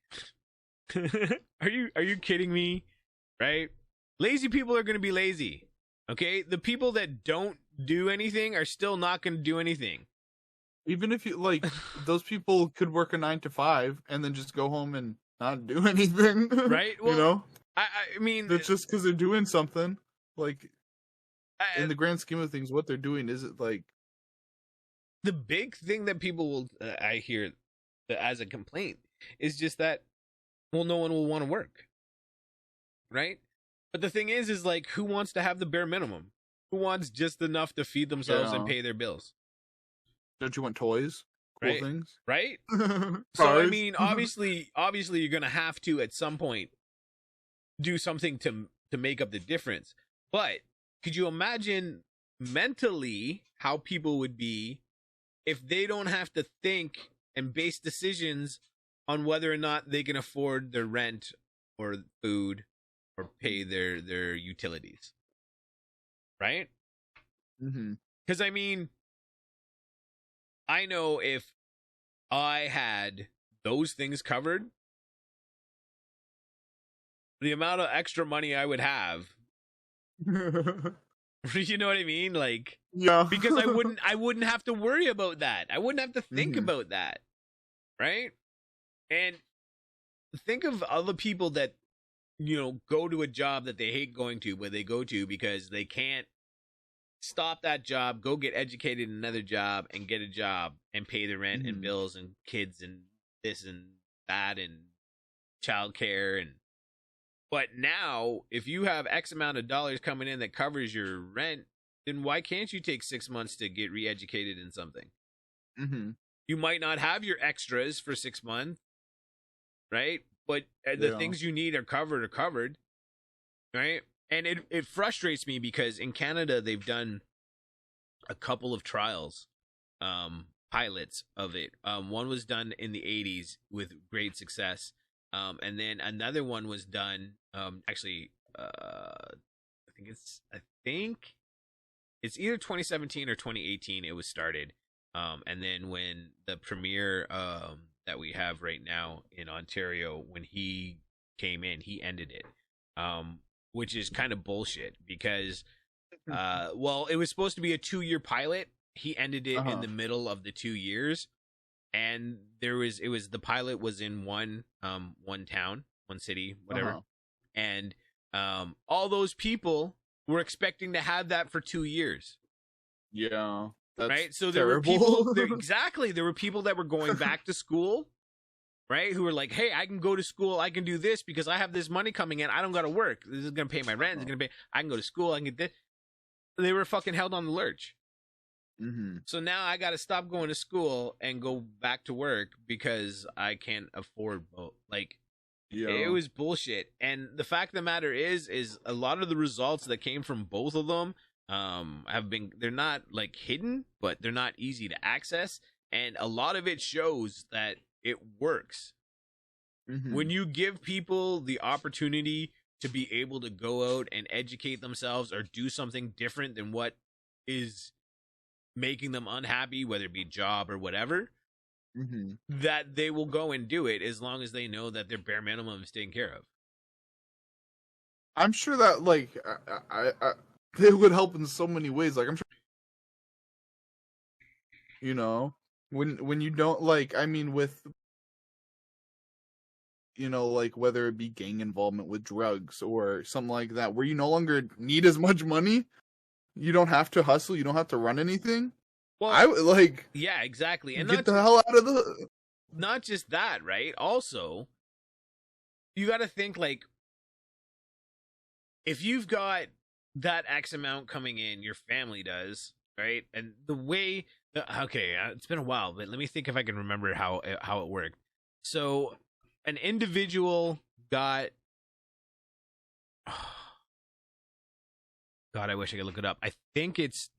Are you kidding me? Right? Lazy people are going to be lazy. Okay? The people that don't do anything are still not going to do anything. Even if you like, those people could work a 9 to 5 and then just go home and not do anything. Right? Well, you know? I mean, it's just because they're doing something. Like, in the grand scheme of things, what they're doing isn't like. The big thing that people will, I hear as a complaint, is just that, well, no one will want to work. Right? But the thing is like, who wants to have the bare minimum? Who wants just enough to feed themselves and pay their bills? Don't you want toys? Cool things? Right? So, I mean, obviously, you're going to have to, at some point, do something to make up the difference. But could you imagine mentally how people would be if they don't have to think and base decisions on whether or not they can afford their rent or food or pay their utilities? Right? Because, I mean, I know if I had those things covered, the amount of extra money I would have, you know what I mean? Like, yeah, because I wouldn't have to worry about that. I wouldn't have to think about that. Right? And think of other people that, you know, go to a job that they hate going to, but they go to because they can't stop that job, go get educated in another job and get a job and pay the rent and bills and kids and this and that and childcare. But now, if you have X amount of dollars coming in that covers your rent, then why can't you take 6 months to get re-educated in something? You might not have your extras for 6 months, right? But the things you need are covered, right? And it frustrates me because in Canada, they've done a couple of trials, pilots of it. One was done in the 80s with great success. And then another one was done, I think it's either 2017 or 2018 it was started. And then when the premier that we have right now in Ontario, when he came in, he ended it. Which is kind of bullshit because, well, it was supposed to be a 2-year pilot. He ended it in the middle of the 2 years, and the pilot was in one town, one city, whatever, and all those people were expecting to have that for 2 years. Yeah, that's right. So terrible. There were people. There were people that were going back to school. Right? Who were like, hey, I can go to school. I can do this because I have this money coming in. I don't got to work. This is going to pay my rent. It's going to pay. I can go to school. I can get this. They were fucking held on the lurch. So now I got to stop going to school and go back to work because I can't afford both. Like, it was bullshit. And the fact of the matter is a lot of the results that came from both of them they're not like hidden, but they're not easy to access, and a lot of it shows that it works. When you give people the opportunity to be able to go out and educate themselves or do something different than what is making them unhappy, whether it be job or whatever, that they will go and do it as long as they know that their bare minimum is taken care of. I'm sure that like it would help in so many ways. Like I'm sure, you know, when you don't like, I mean, with, you know, like whether it be gang involvement with drugs or something like that, where you no longer need as much money, you don't have to hustle, you don't have to run anything. Well, I would like, yeah, exactly, and get the hell out of the. Not just that, right? Also, you got to think like, if you've got that X amount coming in, your family does, right? And the way, okay, it's been a while, but let me think if I can remember how it worked. So, an individual got, God, I wish I could look it up. I think it's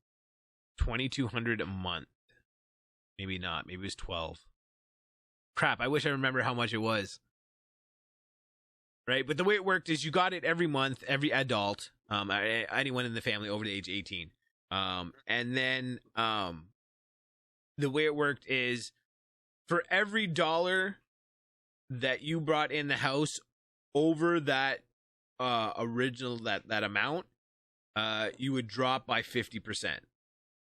$2,200 a month. Maybe not. Maybe it was 12. Crap, I wish I remember how much it was. Right, but the way it worked is you got it every month, every adult, anyone in the family over the age 18. And then the way it worked is for every dollar that you brought in the house over that original that amount, you would drop by 50%.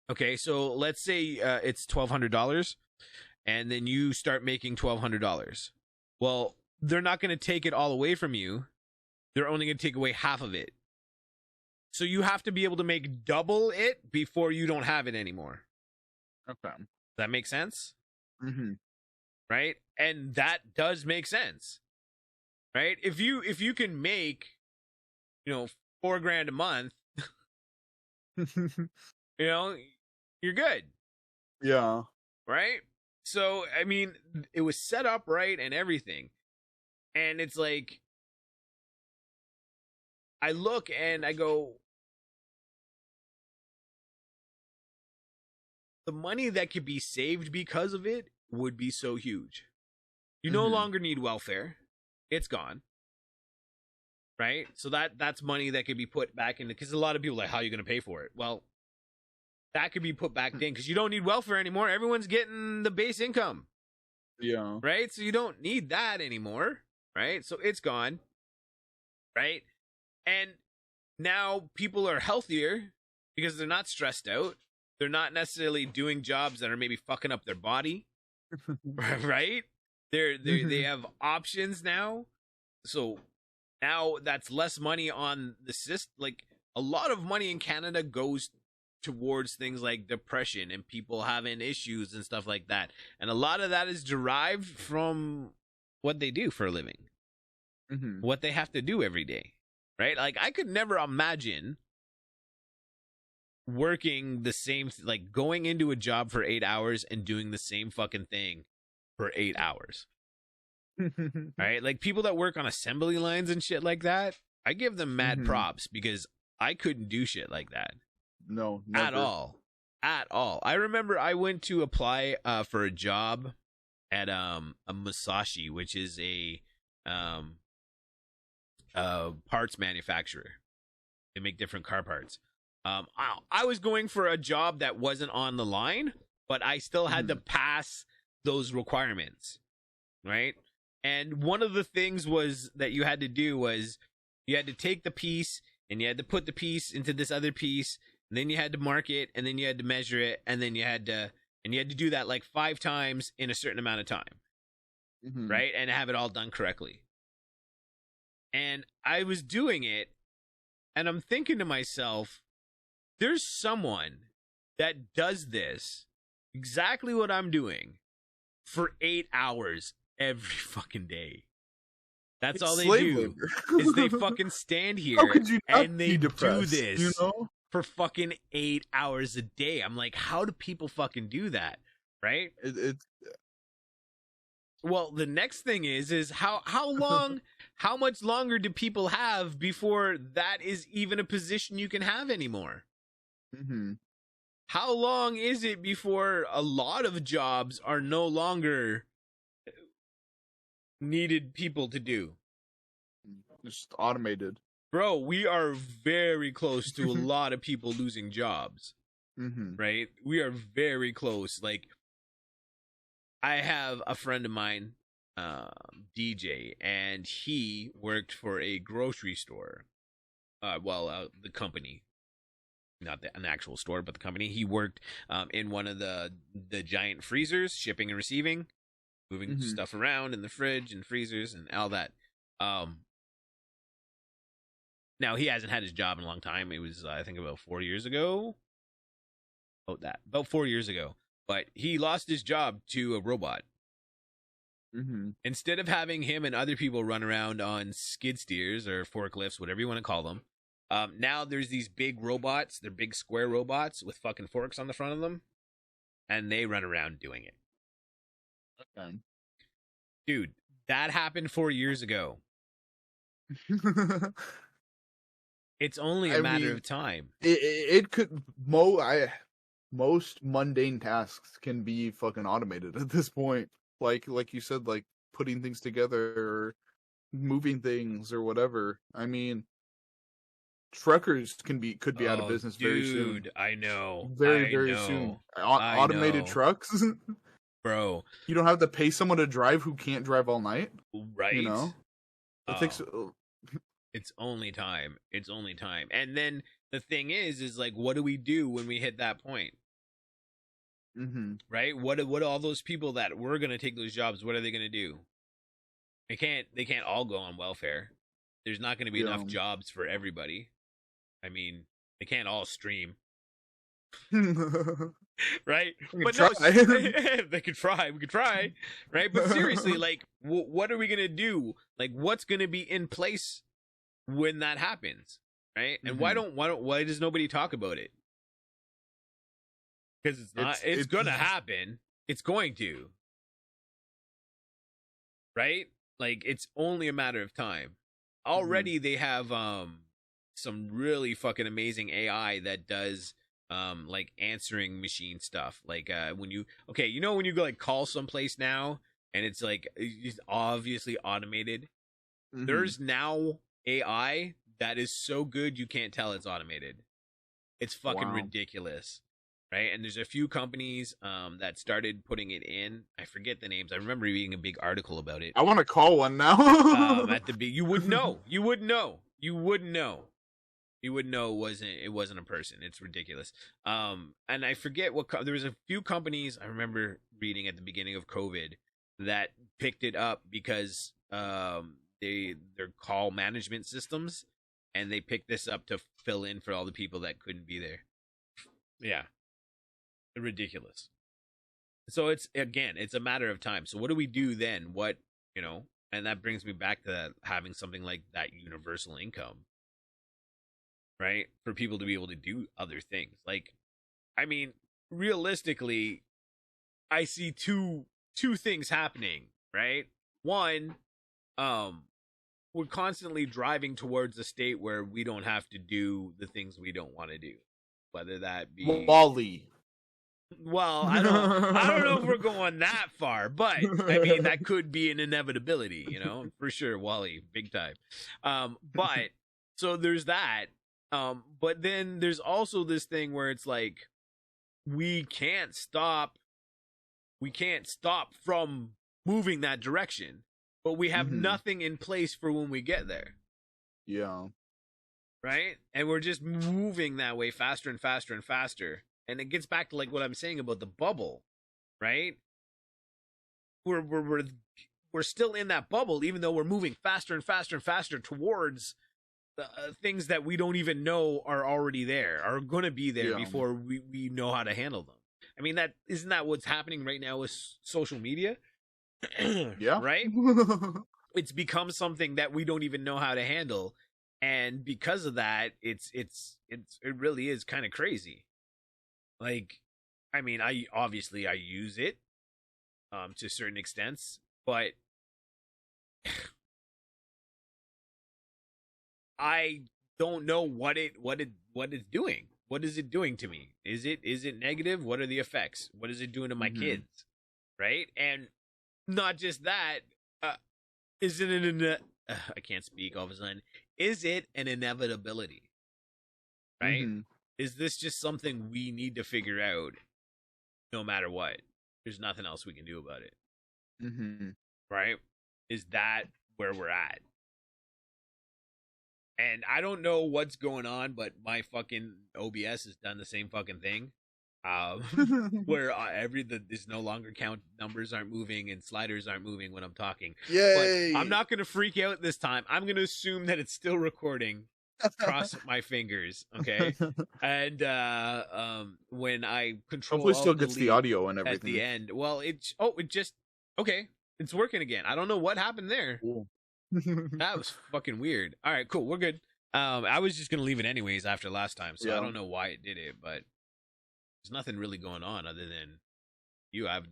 Okay, so let's say it's $1,200, and then you start making $1,200. Well, they're not going to take it all away from you. They're only going to take away half of it. So you have to be able to make double it before you don't have it anymore. Okay. That makes sense? Mm-hmm. Right? And that does make sense. Right? If you can make, $4,000 a month, you're good. Yeah. Right? So, I mean, it was set up right and everything. And it's like, I look and I go, the money that could be saved because of it would be so huge. You no longer need welfare. It's gone. Right? So that's money that could be put back into, because a lot of people are like, how are you going to pay for it? Well, that could be put back in because you don't need welfare anymore. Everyone's getting the base income. Yeah. Right? So you don't need that anymore. Right? So it's gone. Right? And now people are healthier because they're not stressed out. They're not necessarily doing jobs that are maybe fucking up their body. Right? They have options now. So now that's less money on the system. Like, a lot of money in Canada goes towards things like depression and people having issues and stuff like that. And a lot of that is derived from what they do for a living. What they have to do every day. Right? Like, I could never imagine working the same, like going into a job for 8 hours and doing the same fucking thing for 8 hours. Right? Like, people that work on assembly lines and shit like that, I give them mad props because I couldn't do shit like that. No, never. At all. I remember I went to apply for a job at a Musashi, which is a parts manufacturer. They make different car parts. I was going for a job that wasn't on the line, but I still had to pass those requirements, right? And one of the things was that you had to do was you had to take the piece and you had to put the piece into this other piece, and then you had to mark it, and then you had to measure it, and then you had to do that like 5 times in a certain amount of time, right? And have it all done correctly. And I was doing it, and I'm thinking to myself, there's someone that does this, exactly what I'm doing, for 8 hours every fucking day. That's all they do is they fucking stand here and they do this for fucking 8 hours a day. I'm like, how do people fucking do that? Right? Well, the next thing is how long, how much longer do people have before that is even a position you can have anymore? Mm-hmm. How long is it before a lot of jobs are no longer needed people to do? Just automated. Bro, we are very close to a lot of people losing jobs, Mm-hmm. right? We are very close. Like, I have a friend of mine, DJ, and he worked for a grocery store. The company, not an actual store, but the company. He worked in one of the giant freezers, shipping and receiving, moving Mm-hmm. stuff around in the fridge and freezers and all that. Now he hasn't had his job in a long time. It was I think about 4 years ago. About 4 years ago. But he lost his job to a robot. Mm-hmm. Instead of having him and other people run around on skid steers or forklifts, whatever you want to call them, now there's these big robots. They're big square robots with fucking forks on the front of them, and they run around doing it. Okay. Dude, that happened 4 years ago. It's only a matter of time. It could most mundane tasks can be fucking automated at this point. Like you said, like putting things together or moving things or whatever. I mean, truckers could be out of business very soon. Dude, I know. Very soon. Automated trucks. Bro, you don't have to pay someone to drive who can't drive all night. Right. You know? It takes it's only time. It's only time. And then the thing is like, what do we do when we hit that point? Mm-hmm. Right? What all those people that were gonna take those jobs, what are they gonna do? They can't all go on welfare. There's not gonna be enough jobs for everybody. I mean, they can't all stream. Right? But no, they could try. We could try, right? But seriously, like, what are we gonna do? Like, what's gonna be in place when that happens, right? And why does nobody talk about it? Because it's gonna happen. It's going to, right? Like, it's only a matter of time. Already they have some really fucking amazing AI that does like answering machine stuff. Like when you go like call someplace now and it's like it's obviously automated. There's now AI that is so good you can't tell it's automated. It's fucking ridiculous. Right? And there's a few companies that started putting it in. I forget the names. I remember reading a big article about it. I want to call one now. At the big, you wouldn't know. You wouldn't know. You wouldn't know. You would know it wasn't a person. It's ridiculous. And I forget there was a few companies I remember reading at the beginning of COVID that picked it up because their call management systems, and they picked this up to fill in for all the people that couldn't be there. Yeah, ridiculous. So it's a matter of time. So what do we do then? And that brings me back to having something like that universal income. Right? For people to be able to do other things. Like, I mean, realistically, I see two things happening, right? One, we're constantly driving towards a state where we don't have to do the things we don't want to do. Whether that be Wally. Well, I don't know if we're going that far, but I mean that could be an inevitability, for sure. Wally, big time. But so there's that. But then there's also this thing where it's like we can't stop from moving that direction, but we have nothing in place for when we get there. Yeah. Right? And we're just moving that way faster and faster and faster. And it gets back to like what I'm saying about the bubble, right? We're still in that bubble, even though we're moving faster and faster and faster towards things that we don't even know are already there, are going to be there before we know how to handle them. I mean, isn't that what's happening right now with social media? Yeah. Right? It's become something that we don't even know how to handle. And because of that, it really is kind of crazy. Like, I mean, I use it to certain extents, but I don't know what it's doing. what is it doing to me? Is it negative? What are the effects? What is it doing to my kids? Right? And not just that, is it I can't speak all of a sudden. Is it an inevitability? Right? Is this just something we need to figure out no matter what? There's nothing else we can do about it. Right? Is that where we're at? And I don't know what's going on, but my fucking OBS has done the same fucking thing. Where there's no longer count, numbers aren't moving and sliders aren't moving when I'm talking. Yay! But I'm not going to freak out this time. I'm going to assume that it's still recording. Cross my fingers, okay? And when I control, hopefully still gets the audio and everything at the end. Well, it's working again. I don't know what happened there. Cool. That was fucking weird. All right, cool. We're good. I was just gonna leave it anyways after last time, so I don't know why it did it, but there's nothing really going on other than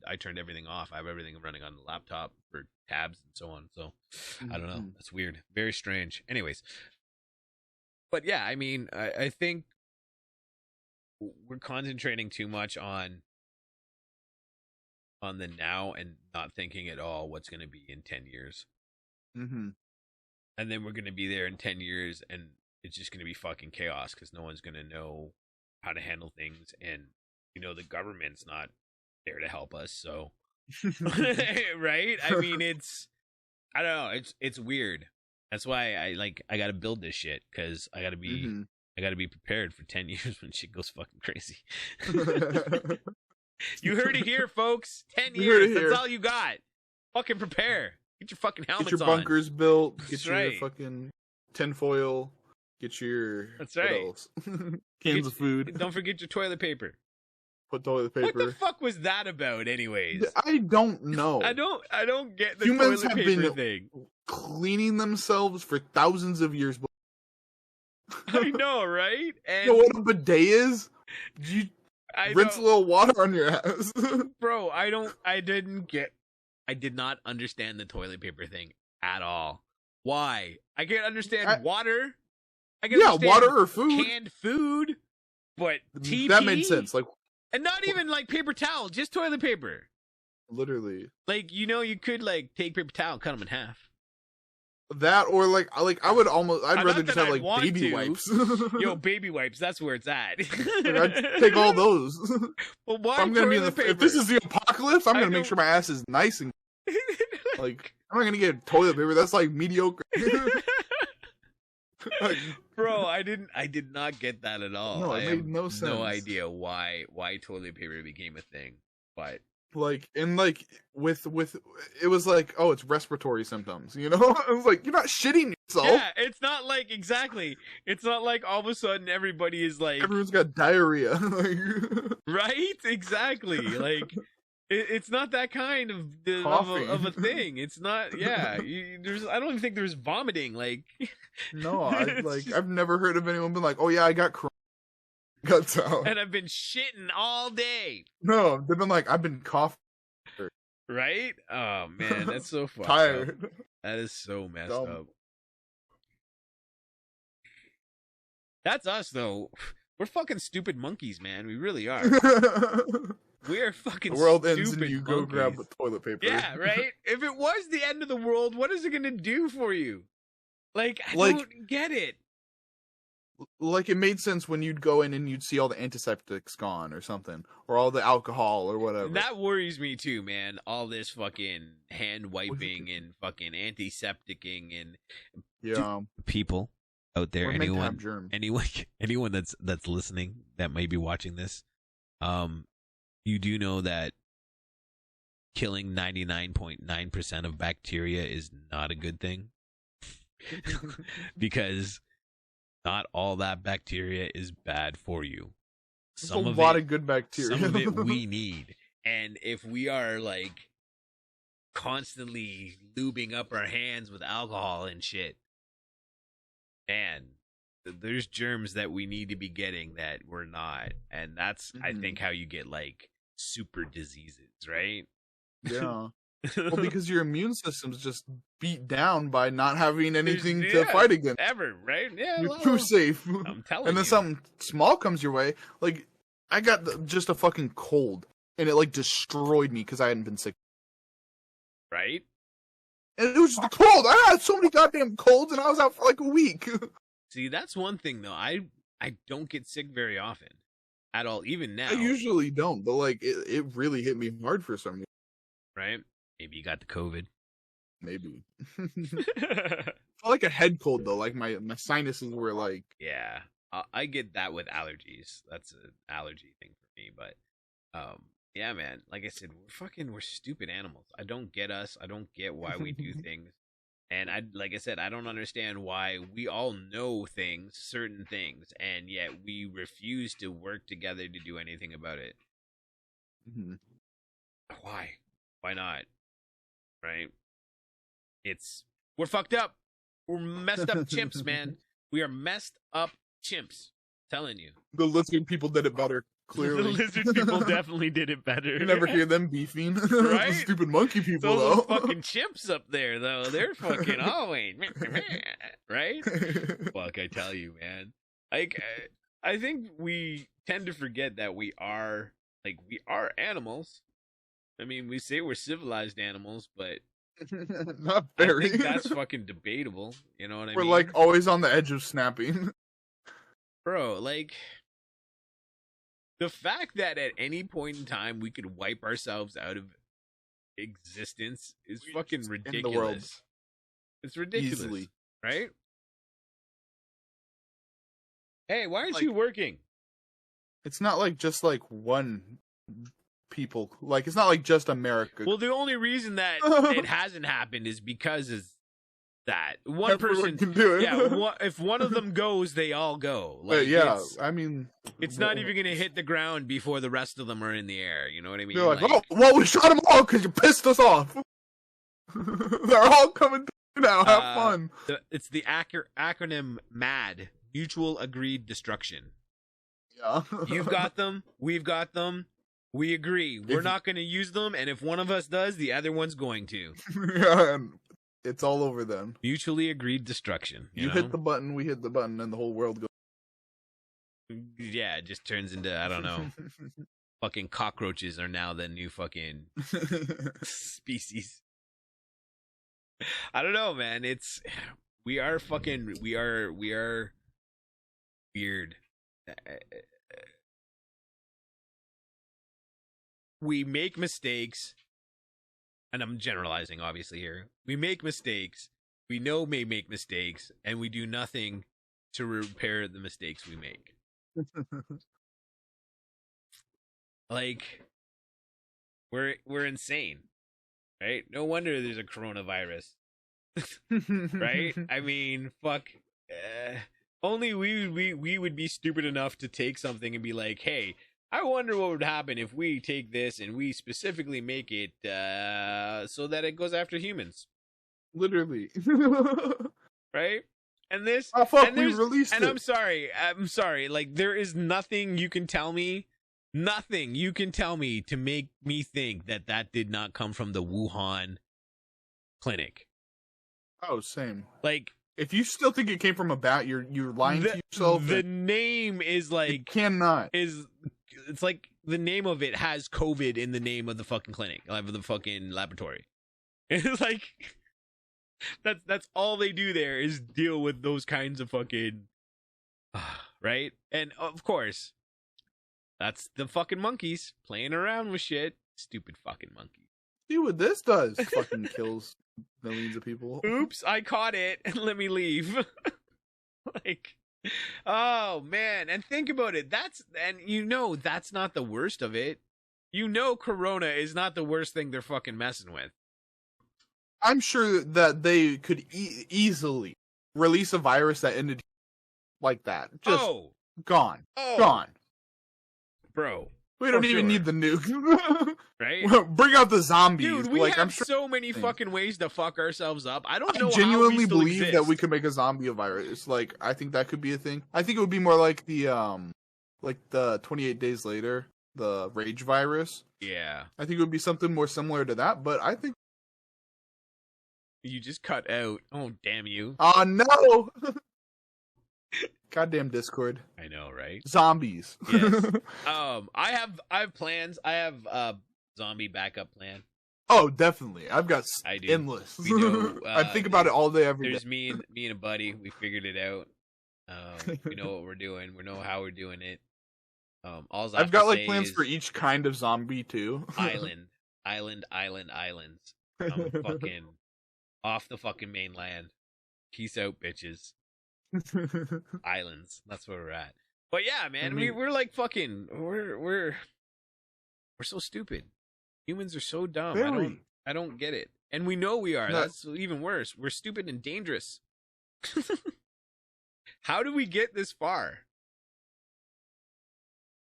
I turned everything off. I have everything running on the laptop for tabs and so on. So I don't know. That's weird. Very strange. Anyways, but yeah, I mean, I think we're concentrating too much on the now and not thinking at all what's going to be in 10 years. And then we're going to be there in 10 years and it's just going to be fucking chaos because no one's going to know how to handle things. And, the government's not there to help us. So, right? I mean, I don't know. It's weird. That's why I got to build this shit because I got to be prepared for 10 years when shit goes fucking crazy. You heard it here, folks. 10 years. That's all you got. Fucking prepare. Get your fucking helmets on. Get your bunkers built. Get your fucking tinfoil. Get your... That's right. What else? Cans of food. Don't forget your toilet paper. Put toilet paper. What the fuck was that about, anyways? I don't know. I don't get the Humans toilet have paper been thing. Cleaning themselves for thousands of years. I know, right? And you know what a bidet is? You rinse a little water on your ass. Bro, I did not understand the toilet paper thing at all. Why? I can't understand water. I can understand water or food. Canned food. But TP? That made sense. And not even paper towel, just toilet paper. Literally. You could take paper towel, cut them in half. That or I'd rather just have baby wipes. Yo, baby wipes, that's where it's at. I'd take all those. Well, why I'm gonna toilet paper? If this is the apocalypse, I'm gonna make sure my ass is nice and I'm not gonna get toilet paper. That's mediocre. Bro, I did not get that at all. No, it made no sense. No idea why toilet paper became a thing, but with it was oh, it's respiratory symptoms, I was you're not shitting yourself. Yeah, it's not exactly. It's not all of a sudden everybody is everyone's got diarrhea. Right? Exactly. It's not that kind of a thing. It's not. Yeah, I don't even think there's vomiting. No, I've never heard of anyone been oh yeah, I got guts out, and I've been shitting all day. No, they've been I've been coughing. Right? Oh man, that's so fucked tired. Up. That is so messed up. That's us though. We're fucking stupid monkeys, man. We really are. We are fucking the world stupid ends and you monkeys. Go grab the toilet paper. Yeah, right? If it was the end of the world, what is it going to do for you? I don't get it. It made sense when you'd go in and you'd see all the antiseptics gone or something. Or all the alcohol or whatever. That worries me too, man. All this fucking hand wiping and fucking antisepticing and people out there, anyone that's listening that may be watching this, you do know that killing 99.9% of bacteria is not a good thing. Because not all that bacteria is bad for you. There's a lot of good bacteria. Some of it we need. And if we are constantly lubing up our hands with alcohol and shit, man, there's germs that we need to be getting that we're not. And that's, I think, how you get super diseases, right? Yeah. Well, because your immune system's just beat down by not having anything Yeah, to fight against. ever, right? Yeah, You're well, too safe. I'm telling And then you. something small comes your way. Like, I got just a fucking cold, and it like destroyed me because I hadn't been sick. Right? And it was just a cold. I had so many goddamn colds, and I was out for like a week. See, that's one thing though. I don't get sick very often at all, even now. I usually don't, but like it really hit me hard for some reason. Right? Maybe you got the COVID. Maybe. I like a head cold though. Like my sinuses were like. Yeah, I get that with allergies. That's an allergy thing for me. But yeah, man. Like I said, we're stupid animals. I don't get us. I don't get why we do things. And like I said, I don't understand why we all know things, certain things, and yet we refuse to work together to do anything about it. Mm-hmm. Why? Why not? Right? We're fucked up. We're messed up chimps, man. We are messed up chimps. Telling you. The lizard people did it better. Clearly, the lizard people definitely did it better. You never hear them beefing. Right? The stupid monkey people, Those though. fucking chimps up there, though. They're fucking always right. Fuck, I tell you, man. Like, I think we tend to forget that we are animals. I mean, we say we're civilized animals, but not very. I think that's fucking debatable. You know what I mean? We're like always on the edge of snapping. Bro, like, the fact that at any point in time we could wipe ourselves out of existence is fucking ridiculous. In the world. It's ridiculous. Easily. Right? Hey, why aren't Like, you working? It's not like just like one people. Like, it's not like just America. Well, the only reason that it hasn't happened is because of that. One Everyone person can do it. Yeah, if one of them goes, they all go. Like, yeah, I mean, it's not even going to hit the ground before the rest of them are in the air. You know what I mean? They're like, oh, well, we shot them all because you pissed us off. They're all coming through now. Have fun. It's the acronym MAD, Mutual Agreed Destruction. Yeah. You've got them. We've got them. We agree. We're not going to use them, and if one of us does, the other one's going to. Yeah, and it's all over then. Mutually agreed destruction. You know? Hit the button, we hit the button, and the whole world goes. Yeah, it just turns into, I don't know. Fucking cockroaches are now the new fucking species. I don't know, man. We are weird. We make mistakes, and I'm generalizing obviously here. We make mistakes. We know we make mistakes, and we do nothing to repair the mistakes we make. Like, we're insane, right? No wonder there's a coronavirus. Right? I mean, fuck. Only we would be stupid enough to take something and be like, hey, I wonder what would happen if we take this and we specifically make it so that it goes after humans. Literally. Right? And this... Oh, fuck, we released it. And I'm sorry. Like, there is nothing you can tell me to make me think that did not come from the Wuhan clinic. Oh, same. Like... If you still think it came from a bat, you're lying to yourself. The name is like... It cannot. It's like the name of it has COVID in the name of the fucking clinic, of the fucking laboratory. It's like that's all they do there is deal with those kinds of fucking right? And of course, that's the fucking monkeys playing around with shit. Stupid fucking monkeys. See what this does? Fucking kills millions of people. Oops, I caught it. Let me leave. Like, oh man, and think about it. That's not the worst of it. You know, Corona is not the worst thing they're fucking messing with. I'm sure that they could easily release a virus that ended like that. Just gone. Bro. We don't even need the nuke. Right? Bring out the zombies. Dude, we like, have I'm sure so many fucking ways to fuck ourselves up. I don't know genuinely how we still believe exist. that we could make a zombie virus. Like, I think that could be a thing. I think it would be more like the 28 days later, the rage virus. Yeah. I think it would be something more similar to that, but I think You just cut out. Oh, damn you. Oh, no! Goddamn Discord. I know, right? Zombies. Yes. I have plans. I have a zombie backup plan. Oh, definitely. I've got I do. endless. We know, I think about it all day, every day. There's me and a buddy. We figured it out. We know what we're doing. We know how we're doing it. I've got like plans for each kind of zombie too. Islands. I'm fucking off the fucking mainland. Peace out, bitches. Islands. That's where we're at. But yeah, man, I mean, we're like fucking. We're so stupid. Humans are so dumb. Very. I don't get it. And we know we are. No. That's even worse. We're stupid and dangerous. How do we get this far?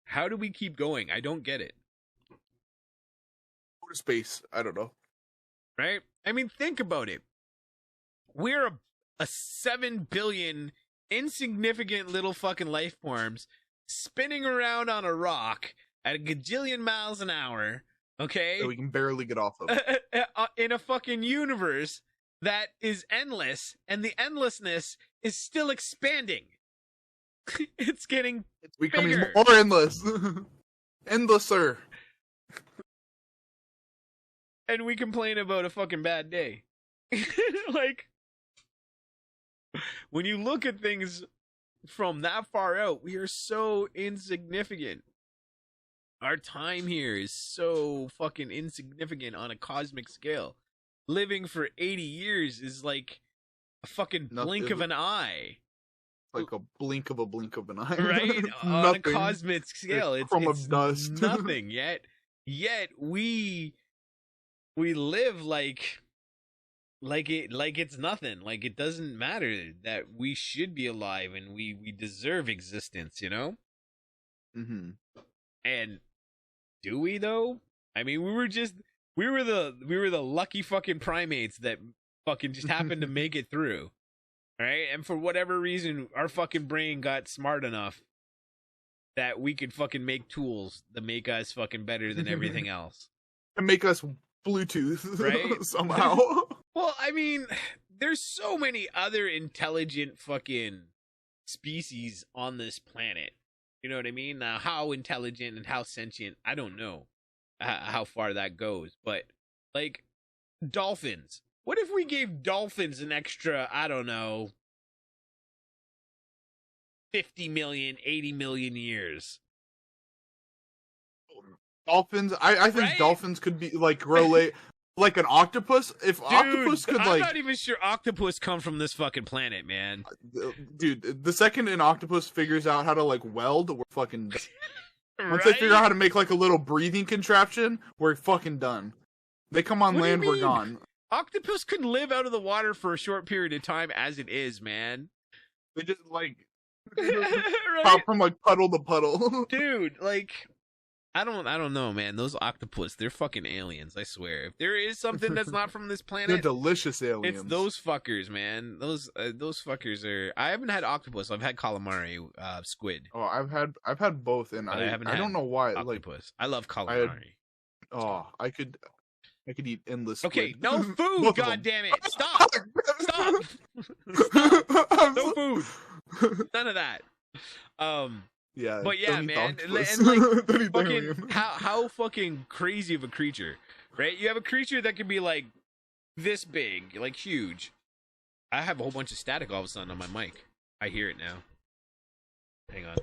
How do we keep going? I don't get it. Outer space. I don't know. Right? I mean, think about it. We're a 7 billion insignificant little fucking life forms spinning around on a rock at a gajillion miles an hour. Okay? That we can barely get off of. In a fucking universe that is endless, and the endlessness is still expanding. It's getting becoming bigger. more endless. Endlesser. And we complain about a fucking bad day. Like, when you look at things from that far out, we are so insignificant. Our time here is so fucking insignificant on a cosmic scale. Living for 80 years is like a fucking blink of an eye. Like a blink of an eye. Right? On a cosmic scale. It's of dust. Nothing. Yet we live like it's nothing. Like it doesn't matter that we should be alive and we deserve existence, you know? Mm-hmm. And do we though? I mean, we were the lucky fucking primates that fucking just happened to make it through. Right? And for whatever reason, our fucking brain got smart enough that we could fucking make tools that make us fucking better than everything else. And make us Bluetooth, right? Somehow. Well, I mean, there's so many other intelligent fucking species on this planet. You know what I mean? Now, how intelligent and how sentient, I don't know how far that goes. But, like, dolphins. What if we gave dolphins an extra, I don't know, 50 million, 80 million years? Dolphins? I think right? dolphins could be, like, relate... Like an octopus? If Dude, octopus could, I'm not even sure octopus come from this fucking planet, man. Dude, the second an octopus figures out how to, like, weld, we're fucking done. Right? Once they figure out how to make, like, a little breathing contraption, we're fucking done. They come on land, we're gone. Octopus could live out of the water for a short period of time as it is, man. They just, like, right? hop from, like, puddle to puddle. Dude, like... I don't know, man. Those octopus, they're fucking aliens, I swear. If there is something that's not from this planet, they're delicious aliens. It's those fuckers, man. Those fuckers are. I haven't had octopus. I've had calamari, squid. Oh, I've had both, and I don't know why. Octopus. I love calamari. I could eat endless. Okay, squid. no food. God damn it! Stop! Stop! Stop! No food. None of that. Yeah, but yeah, man, and like fucking how fucking crazy of a creature, right? You have a creature that can be like this big, like huge. I have a whole bunch of static all of a sudden on my mic. I hear it now. Hang on.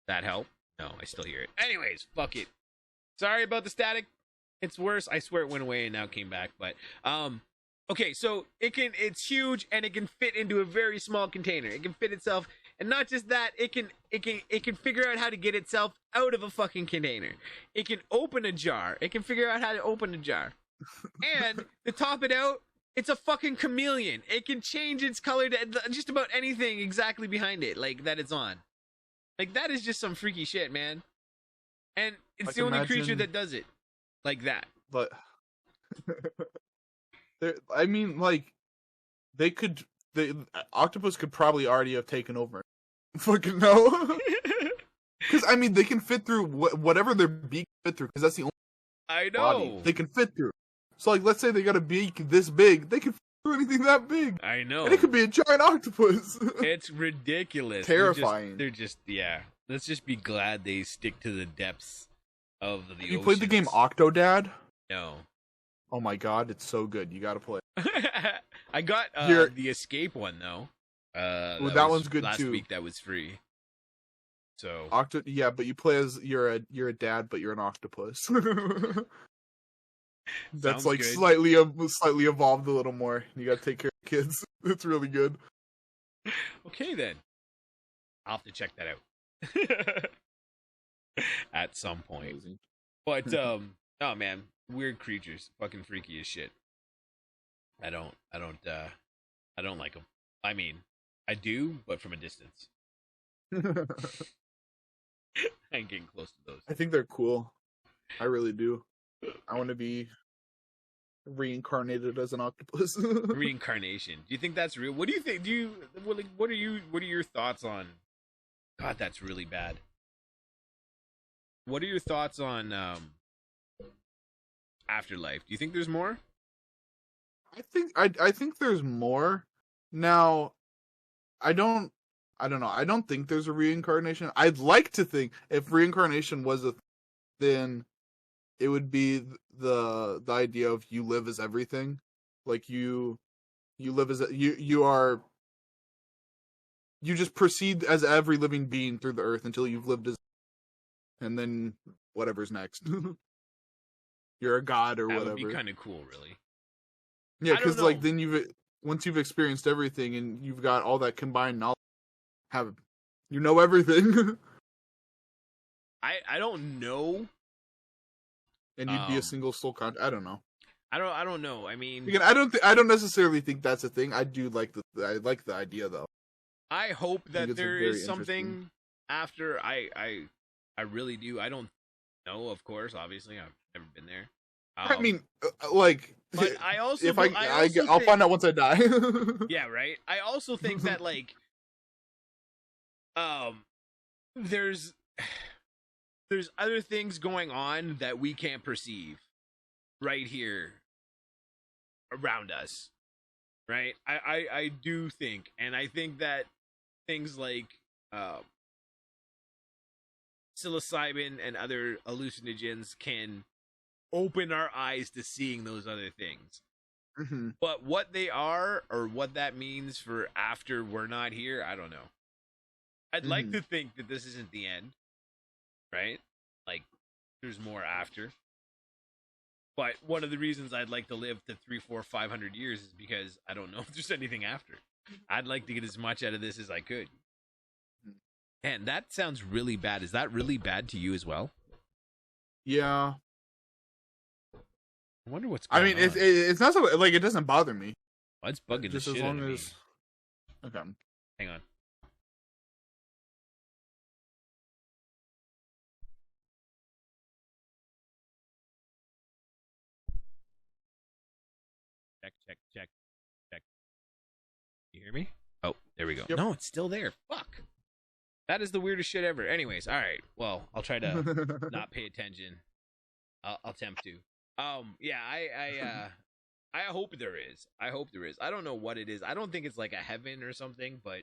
That help? No, I still hear it. Anyways, fuck it. Sorry about the static. It's worse. I swear it went away and now came back, but okay, so it's huge and it can fit into a very small container. It can fit itself, and not just that, it can figure out how to get itself out of a fucking container. It can open a jar. It can figure out how to open a jar. And to top it out, it's a fucking chameleon. It can change its color to just about anything exactly behind it, like that it's on. Like that is just some freaky shit, man. And it's the only creature that does it like that. But I mean, like, the octopus could probably already have taken over. Fucking no. Because I mean, they can fit through whatever their beak can fit through. Because that's the only I body know. they can fit through. So like, let's say they got a beak this big, they can fit through anything that big. I know. And it could be a giant octopus. It's ridiculous. Terrifying. They're just yeah. Let's just be glad they stick to the depths of the oceans. You played the game Octodad? No. Oh my god, it's so good. You gotta play it. I got the Escape one though. That one's good last too. Last week that was free. So yeah, but you play as you're a dad, but you're an octopus. That's like good. slightly evolved a little more. You gotta take care of kids. It's really good. Okay then, I'll have to check that out at some point. Amazing. But oh man, weird creatures, fucking freaky as shit. I don't like them. I mean, I do, but from a distance. I ain't getting close to those. I think they're cool. I really do. I want to be reincarnated as an octopus. Reincarnation. Do you think that's real? What do you think? What are your thoughts on? God, that's really bad. What are your thoughts on afterlife? Do you think there's more? I think there's more. Now, I don't know. I don't think there's a reincarnation. I'd like to think if reincarnation was a then it would be the idea of you live as everything. Like you live as you just proceed as every living being through the earth until you've lived as, and then whatever's next. You're a god or that whatever. That would be kind of cool, really. Yeah, because like then once you've experienced everything and you've got all that combined knowledge, you know everything. I don't know. And you'd be a single soul I don't know. I don't know. I mean, again, I don't necessarily think that's a thing. I like the idea though. I hope that there is something after. I really do. I don't know. Of course, obviously, I've never been there. I mean, like, but I also if I'll find out once I die. Yeah, right. I also think that like, there's other things going on that we can't perceive right here around us, right? I do think, and I think that things like psilocybin and other hallucinogens can open our eyes to seeing those other things. Mm-hmm. But what they are or what that means for after we're not here, I don't know. I'd like to think that this isn't the end, right? Like, there's more after. But one of the reasons I'd like to live to 300, 400, 500 years is because I don't know if there's anything after. I'd like to get as much out of this as I could. And that sounds really bad. Is that really bad to you as well? Yeah. I wonder what's going on. It's not so, like, it doesn't bother me. Well, it's bugging just the shit as long out of me. as... Okay. Hang on. Check. You hear me? Oh, there we go. Yep. No, it's still there. Fuck. That is the weirdest shit ever. Anyways, all right. Well, I'll try to not pay attention. I'll attempt to. Yeah, I hope there is. I don't know what it is. I don't think it's like a heaven or something, but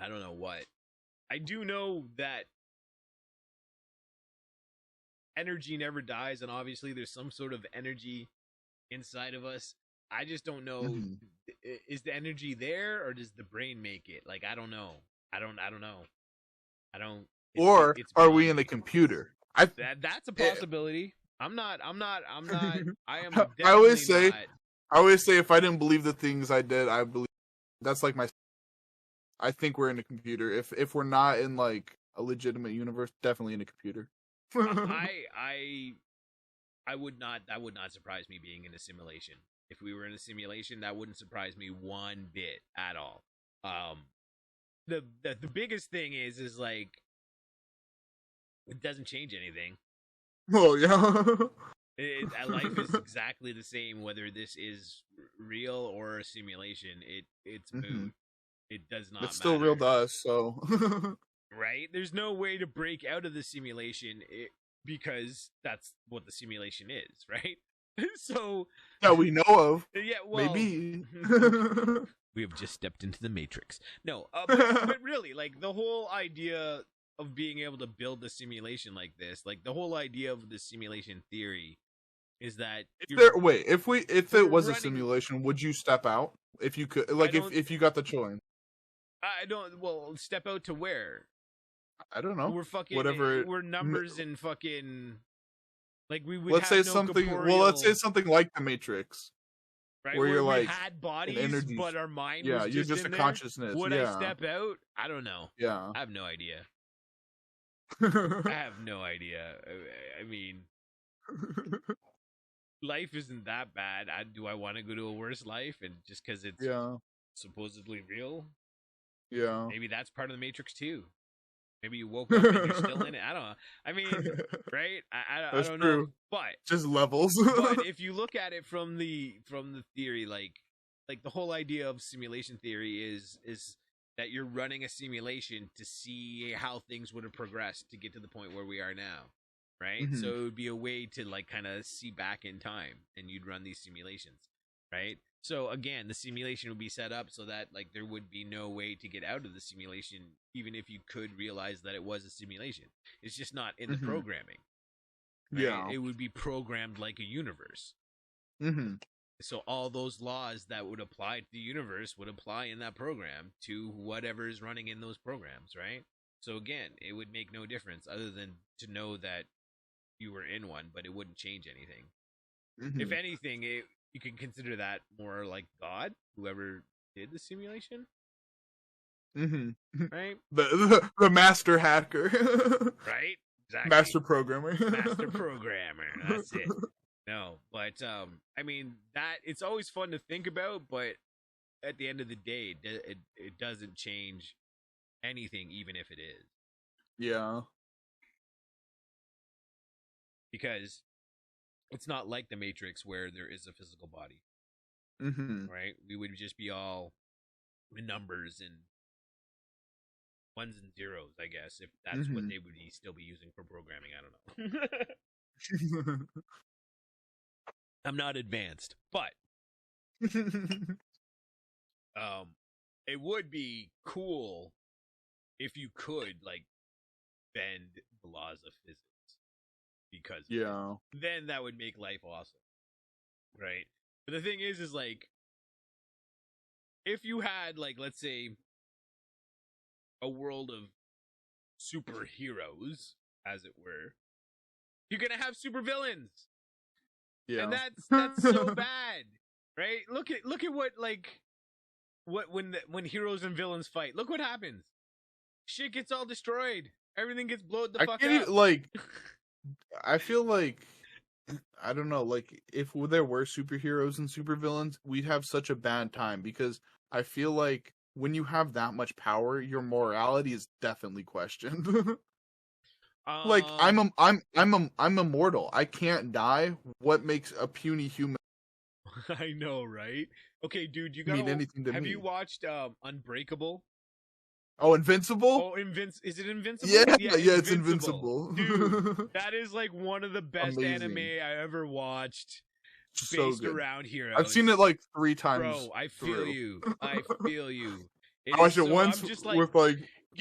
I don't know what. I do know that energy never dies, and obviously there's some sort of energy inside of us. I just don't know. Is the energy there, or does the brain make it? Like, I don't know. I don't know. Or are we in the computer? That's a possibility. I'm not. I am. I always say if I didn't believe the things I did, I believe that's like my. I think we're in a computer. If we're not in like a legitimate universe, definitely in a computer. I would not. That would not surprise me being in a simulation. If we were in a simulation, that wouldn't surprise me one bit at all. The biggest thing is like it doesn't change anything. Oh yeah. Life is exactly the same whether this is real or a simulation. It's moot. It does not. It's still real to us, so. right? There's no way to break out of the simulation because that's what the simulation is, right? So that we know of. yeah, well, Maybe. we have just stepped into the Matrix. No, but really, like the whole idea of being able to build a simulation like this, like the whole idea of the simulation theory, is that if it was a running- simulation, would you step out if you could? Like if you got the choice. I don't. Well, step out to where? I don't know. We're fucking whatever. We're numbers and fucking. Like we would. Let's say something. Well, let's say something like the Matrix, right? where you're we like had bodies, but our mind. Yeah, was you're just a there. consciousness. Would yeah. I step out? I don't know. Yeah. I have no idea. I have no idea. I mean, life isn't that bad. Do I want to go to a worse life? And just because it's supposedly real, maybe that's part of the Matrix too. Maybe you woke up and you're still in it. I don't know. I mean, right? I don't know. But just levels. But if you look at it from the theory, like the whole idea of simulation theory is that you're running a simulation to see how things would have progressed to get to the point where we are now, right? Mm-hmm. So it would be a way to like kind of see back in time, and you'd run these simulations, right? So again, the simulation would be set up so that like there would be no way to get out of the simulation, even if you could realize that it was a simulation. It's just not in the programming. Right? Yeah, it would be programmed like a universe. Mm-hmm. So all those laws that would apply to the universe would apply in that program to whatever is running in those programs, right? So again, it would make no difference other than to know that you were in one, but it wouldn't change anything. Mm-hmm. If anything, you can consider that more like God, whoever did the simulation. Mm-hmm. Right? The master hacker. Right? Exactly. Master programmer. Master programmer. That's it. No, but I mean that it's always fun to think about, but at the end of the day, it doesn't change anything, even if it is. Yeah. Because it's not like the Matrix where there is a physical body. Mm-hmm. Right? We would just be all numbers and ones and zeros, I guess, if that's what they would still be using for programming. I don't know. I'm not advanced, but it would be cool if you could like bend the laws of physics, because then that would make life awesome, right? But the thing is like if you had like, let's say, a world of superheroes, as it were, you're gonna have supervillains. Yeah. And that's so bad, right? Look at what when heroes and villains fight. Look what happens. Shit gets all destroyed. Everything gets blown the fuck up. Like, I feel like, I don't know, like if there were superheroes and supervillains, we'd have such a bad time, because I feel like when you have that much power, your morality is definitely questioned. Like I'm immortal. I can't die. What makes a puny human? I know, right? Okay, dude, you gotta mean anything to have me. you watched Unbreakable? Oh, Invincible? Oh, is it Invincible? Yeah, it's Invincible. Dude, that is like one of the best anime I ever watched. Based around heroes. I've seen it like 3 times. Bro, I feel you. I feel you. I watched it once with like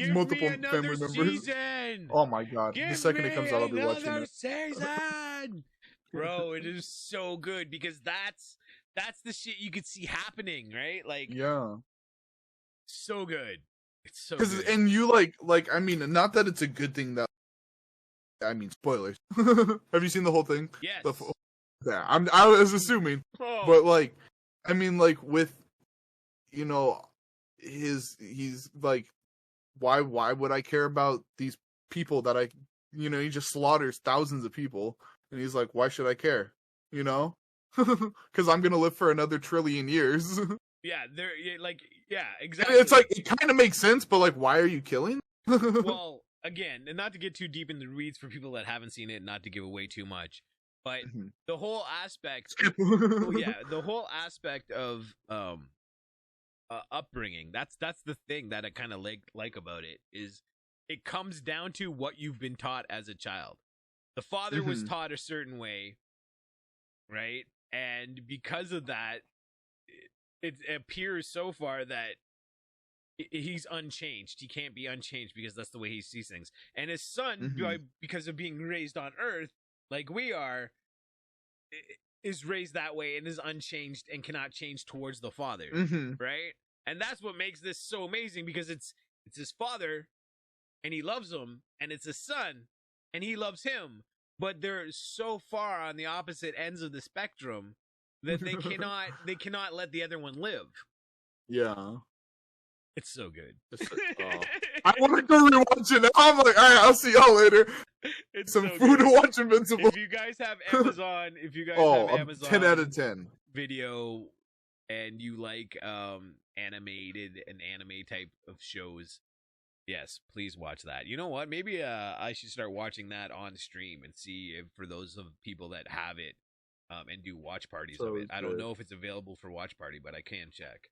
multiple family members. Season. Oh my god! The second it comes out, I'll be watching it. Season. Bro, it is so good, because that's the shit you could see happening, right? Like, so good. It's so good. And you like I mean, not that it's a good thing that. I mean, spoilers. Have you seen the whole thing? Yes. Yeah, I was assuming, but like, I mean, like with, you know, he's like, why would I care about these people that he just slaughters thousands of people, and he's like, why should I care, because I'm gonna live for another trillion years. Exactly. It's like, it kind of makes sense, but like, why are you killing? Well, again, and not to get too deep in the weeds for people that haven't seen it, not to give away too much, but the whole aspect, the whole aspect of upbringing, that's the thing that I kind of like about it, is it comes down to what you've been taught as a child. The father was taught a certain way, right? And because of that, it appears so far that he's unchanged. He can't be unchanged because that's the way he sees things. And his son, because of being raised on Earth like we are, is raised that way and is unchanged and cannot change towards the father, right? And that's what makes this so amazing, because it's his father and he loves him, and it's his son and he loves him, but they're so far on the opposite ends of the spectrum that they cannot let the other one live. Yeah. It's so good. I want to go rewatch it now. I'm like, all right, I'll see y'all later. It's some so food good. to watch Invincible. If you guys have Amazon, have Amazon 10 out of 10 Video, and you like animated and anime type of shows, yes, please watch that. You know what? Maybe I should start watching that on stream and see if, for those of people that have it, and do watch parties of it. I don't know if it's available for watch party, but I can check.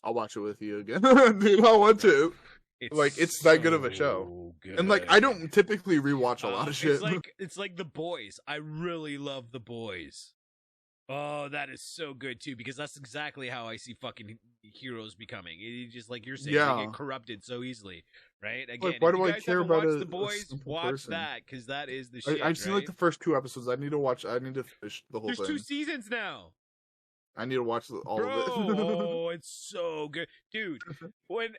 I'll watch it with you again. Dude, I'll watch it. It's that good of a show. Good. And I don't typically rewatch a lot of shit. It's like The Boys. I really love The Boys. Oh, that is so good too, because that's exactly how I see fucking heroes becoming. It just like you're saying, they get corrupted so easily, right? Again, why do I care about The Boys? Watch that, because that is the shit. I've seen the first 2 episodes. I need to finish the whole thing. There's 2 seasons now. I need to watch all of it. Oh, it's so good. Dude, when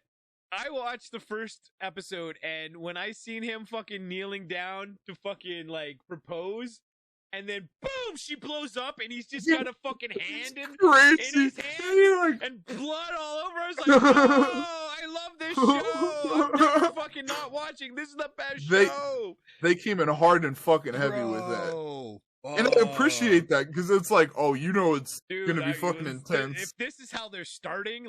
I watched the first episode, and when I seen him fucking kneeling down to fucking propose, and then boom, she blows up, and he's just got a fucking hand in his hand and blood all over. I was like, oh, I love this show. I'm never fucking not watching. This is the best show. They came in hard and fucking heavy with that. And I appreciate that, because it's like, it's gonna be fucking intense. If this is how they're starting,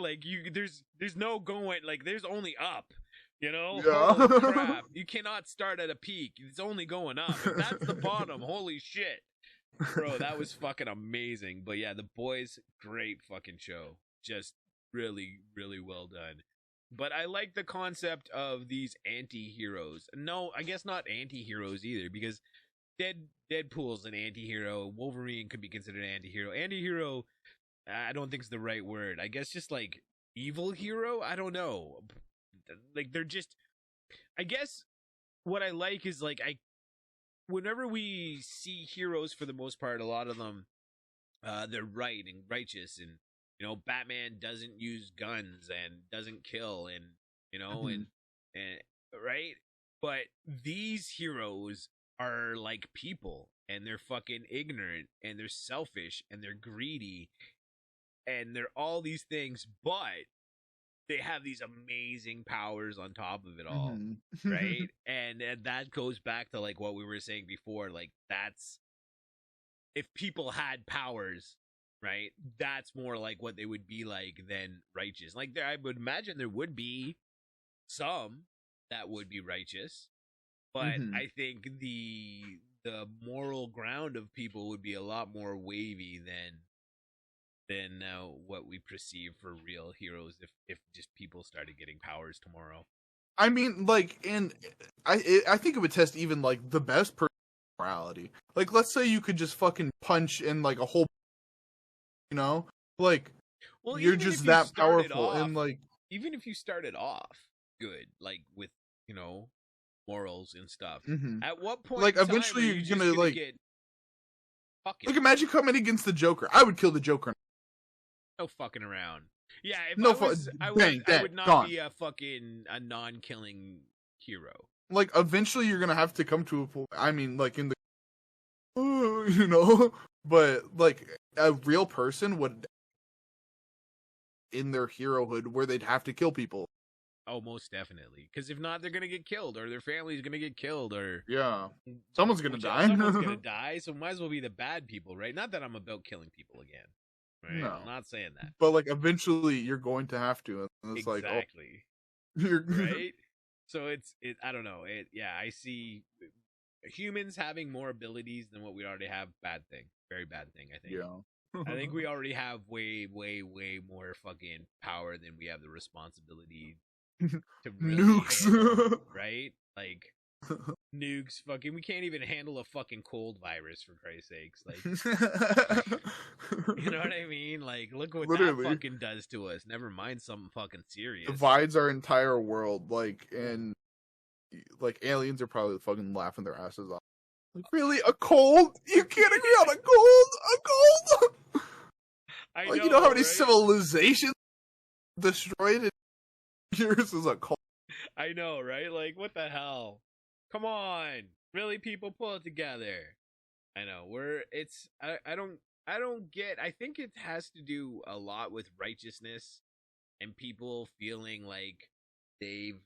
there's no going, there's only up, Yeah. Holy crap. You cannot start at a peak. It's only going up. If that's the bottom, holy shit. Bro, that was fucking amazing. But yeah, The Boys, great fucking show. Just really, really well done. But I like the concept of these anti-heroes. No, I guess not anti-heroes either, because Deadpool's an anti-hero. Wolverine could be considered an anti-hero. Anti-hero, I don't think is the right word. I guess just evil hero? I don't know. They're just, I guess what I like is whenever we see heroes, for the most part, a lot of them, they're right and righteous, and Batman doesn't use guns and doesn't kill, and and right? But these heroes are like people, and they're fucking ignorant, and they're selfish, and they're greedy, and they're all these things, but they have these amazing powers on top of it all, right? And that goes back to what we were saying before, that's, if people had powers, right, that's more like what they would be like than righteous. I would imagine there would be some that would be righteous, but I think the moral ground of people would be a lot more wavy than what we perceive for real heroes if just people started getting powers tomorrow. I mean, and I think it would test even the best morality. Let's say you could just fucking punch in a whole, well, you're just that powerful, and even if you started off good, with morals and stuff, at what point eventually you're gonna get imagine coming against the Joker. I would kill the Joker. No fucking around. Yeah, if I would not be a non-killing hero. Eventually you're gonna have to come to a point. I mean, in the but a real person would in their herohood where they'd have to kill people. Oh, most definitely. Because if not, they're gonna get killed, or their family's gonna get killed, or someone's gonna die. Someone's gonna die. So might as well be the bad people, right? Not that I'm about killing people again. Right? No, I'm not saying that. But eventually you're going to have to. And it's exactly. You're right. So I don't know. I see humans having more abilities than what we already have. Bad thing. Very bad thing. I think. Yeah. I think we already have way, way, way more fucking power than we have the responsibility to really Nukes. handle, right? Like nukes, fucking. We can't even handle a fucking cold virus for Christ's sakes. Like, you know what I mean? Like, look what that Literally fucking does to us. Never mind something fucking serious. divides our entire world. Like, and like aliens are probably fucking laughing their asses off. Like, really, a cold? You can't agree on a cold? A cold? I Like, know, you know how many right? civilizations destroyed in years is a cold? I know, right? Like, what the hell? Come on, really, people, pull it together. I know I don't get. I think it has to do a lot with righteousness and people feeling like they've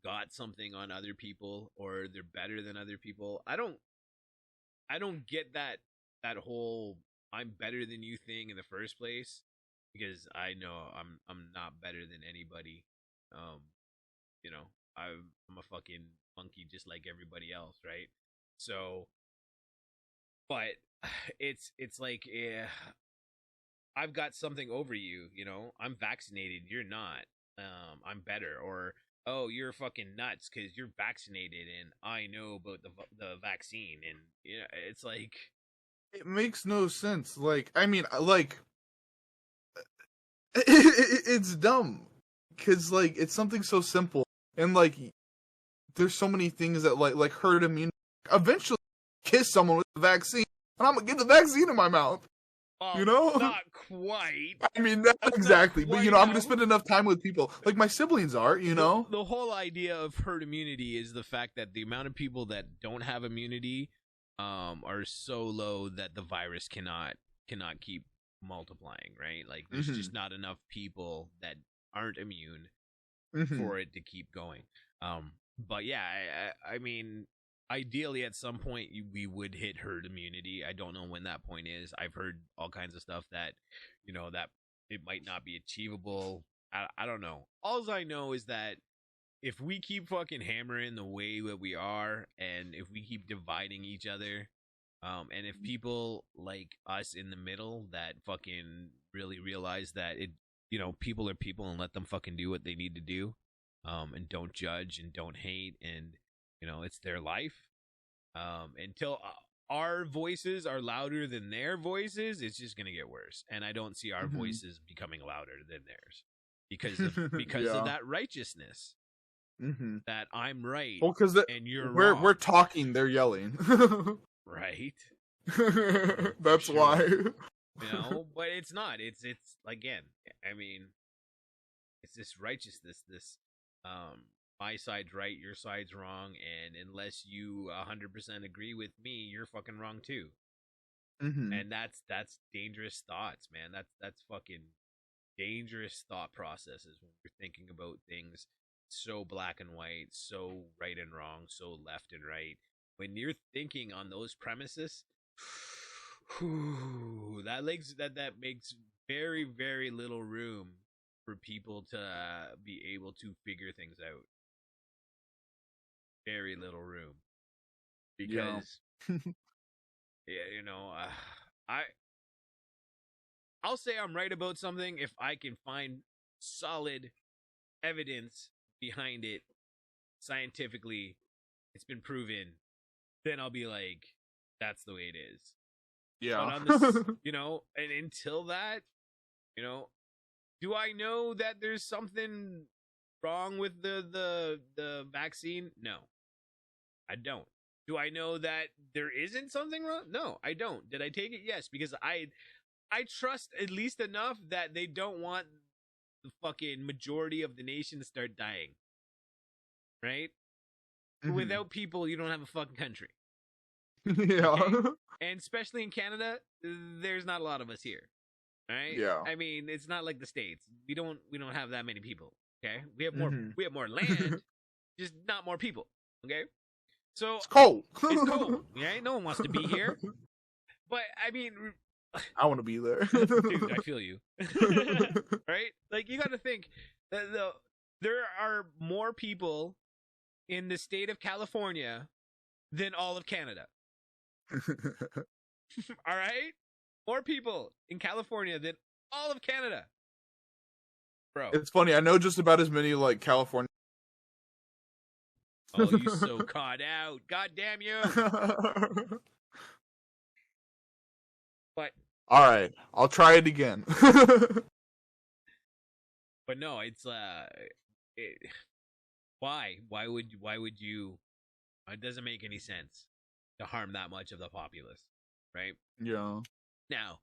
got something on other people or they're better than other people. I don't get that whole I'm better than you thing in the first place, because I know I'm not better than anybody. Um, you know, I'm a fucking monkey just like everybody else, right? So, but it's like, I've got something over you, you know. I'm vaccinated, you're not. I'm better. Or, oh, you're fucking nuts because you're vaccinated and I know about the vaccine. And you know, it's like, It makes no sense. Like, I mean, like, it's dumb because like it's something so simple, and like there's so many things that like herd immunity. Eventually, kiss someone with the vaccine, and I'm gonna get the vaccine in my mouth. You know? not quite. I mean, not exactly, but you know, I'm gonna spend enough. enough time with people like my siblings are. You know? The whole idea of herd immunity is the fact that the amount of people that don't have immunity are so low that the virus cannot keep multiplying, right? Like there's just not enough people that aren't immune for it to keep going. But yeah, I mean, ideally at some point we would hit herd immunity. I don't know when that point is. I've heard all kinds of stuff that, you know, that it might not be achievable. I don't know. All I know is that if we keep fucking hammering the way that we are, and if we keep dividing each other, and if people like us in the middle that fucking really realize that it, you know, people are people and let them fucking do what they need to do, and don't judge and don't hate, and you know, it's their life. Until our voices are louder than their voices, it's just gonna get worse. And I don't see our voices becoming louder than theirs because of that righteousness. That I'm right, well, because and you're we're wrong. talking, they're yelling. Right? That's sure. why. You know, but it's not. It's again. I mean, it's this righteousness. This my side's right, your side's wrong, and unless you 100% agree with me, you're fucking wrong too. And that's dangerous thoughts, man. That's fucking dangerous thought processes when you're thinking about things so black and white, so right and wrong, so left and right. When you're thinking on those premises, that makes very, very little room for people to be able to figure things out. Very little room, because yeah, you know, I'll say I'm right about something if I can find solid evidence behind it scientifically. It's been proven. Then I'll be like, that's the way it is. Yeah. But on this, you know, and until that, you know, do I know that there's something wrong with the vaccine? No, I don't. Do I know that there isn't something wrong? No, I don't. Did I take it? Yes, because I trust at least enough that they don't want the fucking majority of the nation to start dying. Right? Without people, you don't have a fucking country. Yeah. Okay? And especially in Canada, there's not a lot of us here. Right? Yeah. I mean, it's not like the States. We don't have that many people. Okay? We have more land, just not more people. Okay? So it's cold. It's cold. Right? No one wants to be here. But I mean, I want to be there. dude, I feel you. Right? Like, you got to think that there are more people in the state of California than all of Canada. All right? More people in California than all of Canada. bro. It's funny. I know just about as many like California. Oh, you so caught out. God damn you. But All right, I'll try it again. but no, it's it, why would you? It doesn't make any sense to harm that much of the populace, right? Yeah. Now,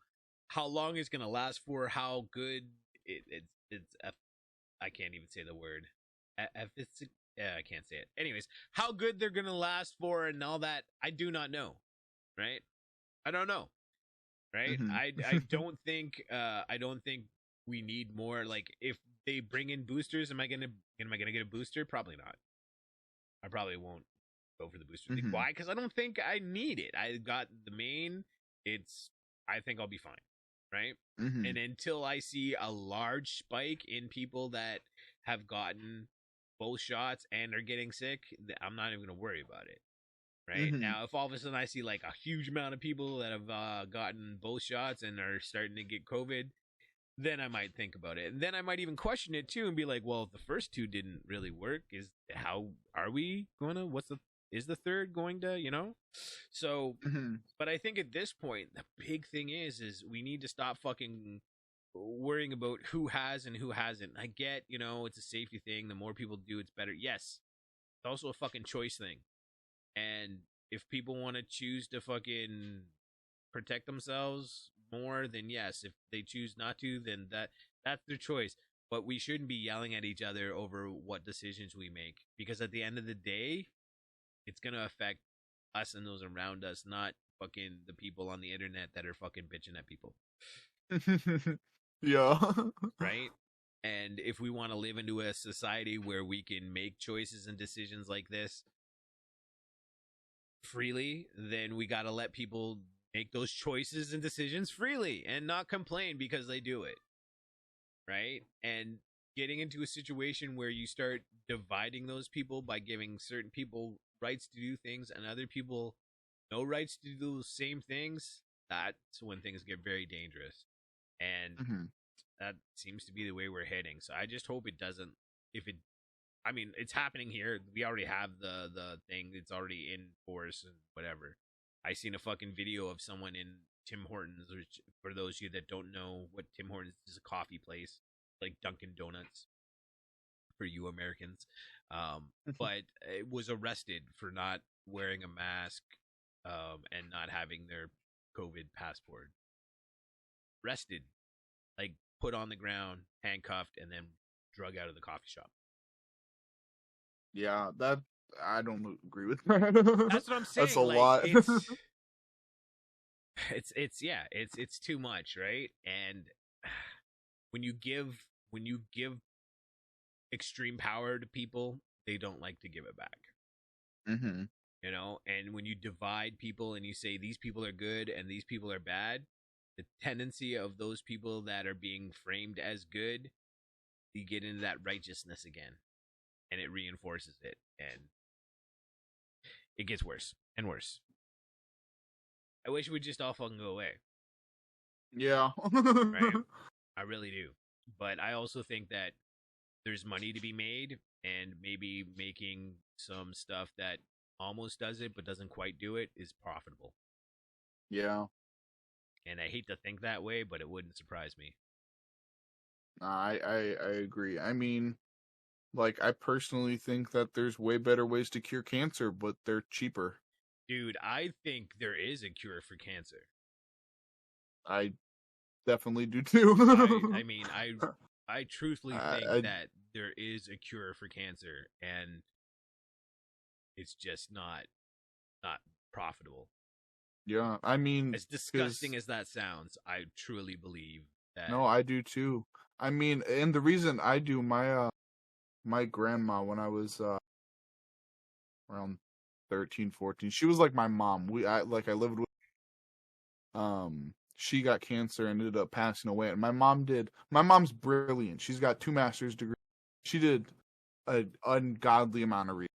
how long it's gonna last for? How good it's I can't even say the word. If it's I can't say it. Anyways, how good they're gonna last for and all that, I do not know. Right? I don't know. Right? Mhm. I don't think we need more. Like, if they bring in boosters, am I gonna get a booster? Probably not. I probably won't go for the booster. Mhm. Why? Because I don't think I need it. I got the main. I think I'll be fine. Right? And Mhm. until I see a large spike in people that have gotten both shots and are getting sick, I'm not even gonna worry about it. Right Mhm. now, if all of a sudden I see like a huge amount of people that have gotten both shots and are starting to get COVID, then I might think about it, and then I might even question it too, and be like, "Well, if the first two didn't really work, how are we gonna? Is the third going to? So, Mhm. but I think at this point, the big thing is we need to stop fucking worrying about who has and who hasn't. I get, it's a safety thing. The more people do, it's better. Yes, it's also a fucking choice thing. And if people want to choose to fucking protect themselves more, then yes. If they choose not to, then that's their choice. But we shouldn't be yelling at each other over what decisions we make, because at the end of the day, it's gonna affect us and those around us, not fucking the people on the internet that are fucking bitching at people, Yeah. right? And if we want to live into a society where we can make choices and decisions like this freely, then we got to let people make those choices and decisions freely and not complain because they do it, right? And getting into a situation where you start dividing those people by giving certain people rights to do things and other people no rights to do the same things, that's when things get very dangerous. And Mhm. that seems to be the way we're heading. So I just hope it doesn't. If it I mean, it's happening here. We already have the thing. It's already in force and whatever. I seen a fucking video of someone in Tim Hortons, which, for those of you that don't know what Tim Hortons is, a coffee place like Dunkin' Donuts for you Americans. But it was arrested for not wearing a mask and not having their COVID passport. Arrested, like put on the ground, handcuffed, and then drug out of the coffee shop. Yeah, that I don't agree with that. That's what I'm That's a saying. Like, lot. it's too much, right? And when you give extreme power to people, they don't like to give it back. Mhm. And when you divide people and you say these people are good and these people are bad, the tendency of those people that are being framed as good, you get into that righteousness again, and it reinforces it, and it gets worse and worse. I wish it would just all fucking go away, Yeah. right? I really do. But I also think that there's money to be made, and maybe making some stuff that almost does it but doesn't quite do it is profitable. Yeah. And I hate to think that way, but it wouldn't surprise me. I agree. I mean, like I personally think that there's way better ways to cure cancer, but they're cheaper. Dude, I think there is a cure for cancer. I definitely do I too. mean, I truthfully think I that there is a cure for cancer, and it's just not profitable. yeah, I mean, As disgusting because as that sounds, I truly believe that. no, I do too. I mean, and the reason I do my grandma when I was around 13, 14, she was like my mom. I lived with she got cancer and ended up passing away. And my mom's brilliant. She's got 2 master's degrees. She did an ungodly amount of research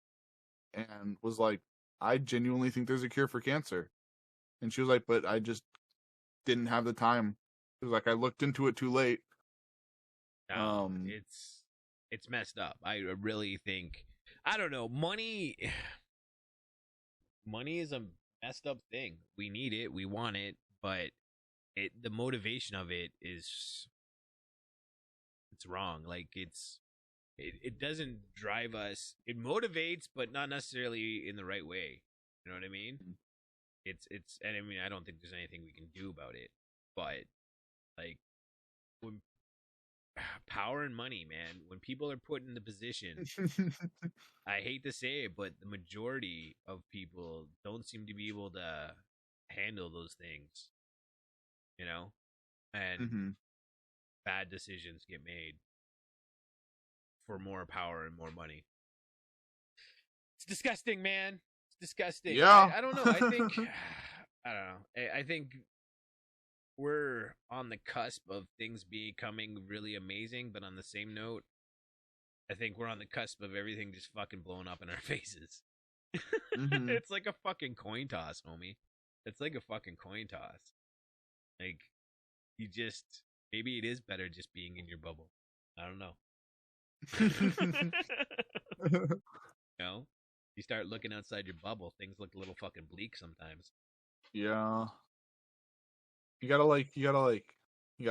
and was like, I genuinely think there's a cure for cancer. And she was like, but I just didn't have the time. It was like I looked into it too late. No, it's messed up. I really think, I don't know, money is a messed up thing. We need it, we want it, but the motivation of it is, it's wrong. Like it doesn't drive us. It motivates, but not necessarily in the right way. You know what I mean? And I mean, I don't think there's anything we can do about it. But like, when power and money, man, when people are put in the position, I hate to say it, but the majority of people don't seem to be able to handle those things, you know, and bad decisions get made for more power and more money. It's disgusting, man. It's disgusting. Yeah. I don't know. I think I don't know. I think we're on the cusp of things becoming really amazing, but on the same note, I think we're on the cusp of everything just fucking blowing up in our faces. It's like a fucking coin toss, homie. It's like a fucking coin toss. Like, you just, maybe it is better just being in your bubble. I don't know. You know? You start looking outside your bubble, things look a little fucking bleak sometimes. Yeah. You gotta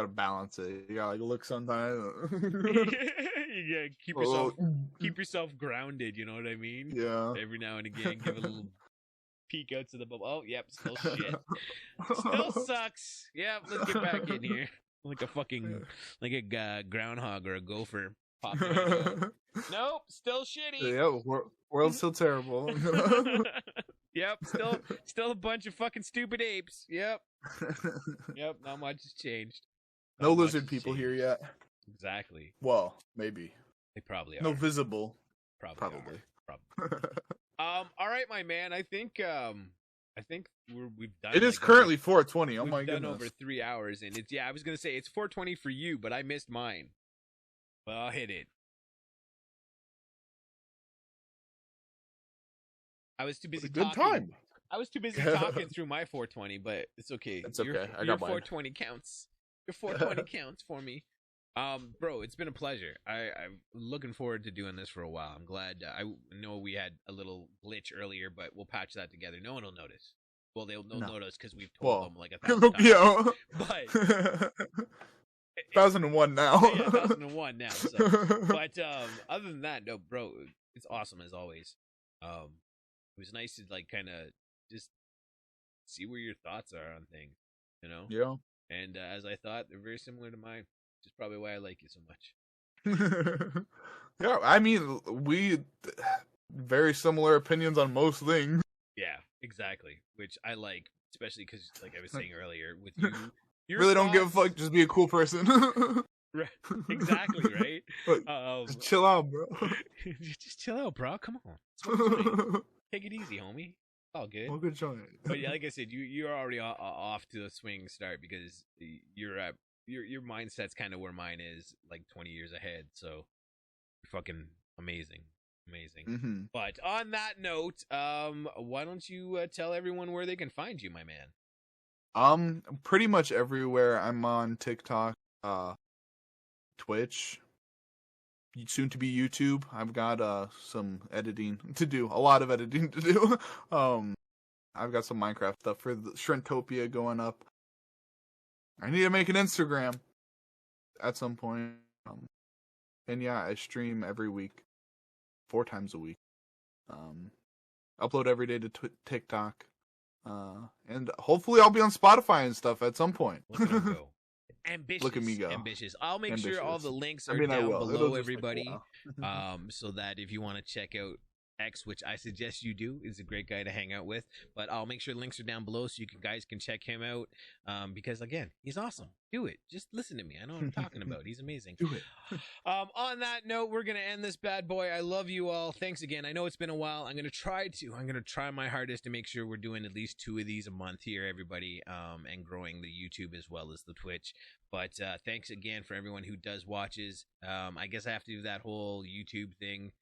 balance it. You gotta look sometimes. You keep yourself grounded, you know what I mean? Yeah. Every now and again, give a little peek out to the bubble. Oh, yep, still shit. Still sucks. Yep, let's get back in here. Like a groundhog or a gopher. Nope, still shitty. Yeah, world's still terrible. Yep, still a bunch of fucking stupid apes. Yep, not much has changed. No lizard people here yet. Exactly. Well, maybe. They probably are. No visible. Probably. All right, my man. I think we've done. It is currently 4:20. Oh my goodness. We've done over 3 hours, and it's I was gonna say it's 4:20 for you, but I missed mine. Well, I'll hit it. I was too busy talking. Good time. I was too busy talking through my 420, but it's okay. It's okay. I got your 420 counts. Your 420 counts for me. Bro, it's been a pleasure. I'm looking forward to doing this for a while. I'm glad. I know we had a little glitch earlier, but we'll patch that together. No one will notice. Well, they'll notice because we've told them like 1,000 times. Yeah. But 1001 now. Yeah, 1001 now. So. But other than that, no, bro, it's awesome as always. It was nice to like kind of just see where your thoughts are on things, you know? Yeah. And as I thought, they're very similar to mine, which is probably why I like you so much. Yeah, I mean, we very similar opinions on most things. Yeah, exactly. Which I like, especially because, like I was saying earlier, with you, really don't give a fuck. Just be a cool person. Right. Exactly, right? Just chill out, bro. Just chill out, bro. Come on. Take it easy, homie. All good. All good joint. But yeah, like I said, you're already off to a swinging start because you're at your mindset's kind of where mine is, like 20 years ahead. So you're fucking amazing. But on that note, why don't you tell everyone where they can find you, my man? Pretty much everywhere. I'm on TikTok, Twitch, soon to be YouTube. I've got some editing to do, a lot of editing to do. I've got some Minecraft stuff for the Shrinkopia going up. I need to make an Instagram at some point. And yeah, I stream every week, 4 times a week. Upload every day to TikTok. And hopefully I'll be on Spotify and stuff at some point. Look at him go. Ambitious. Look at me go. Ambitious. I'll make sure all the links are down below, everybody. So that if you want to check out X, which I suggest you do, is a great guy to hang out with. But I'll make sure the links are down below so you guys can check him out. Because again, he's awesome. Do it. Just listen to me. I know what I'm talking about. He's amazing. Do it. On that note, we're gonna end this bad boy. I love you all. Thanks again. I know it's been a while. I'm gonna try my hardest to make sure we're doing at least 2 of these a month here, everybody. And growing the YouTube as well as the Twitch. But thanks again for everyone who does watches. I guess I have to do that whole YouTube thing.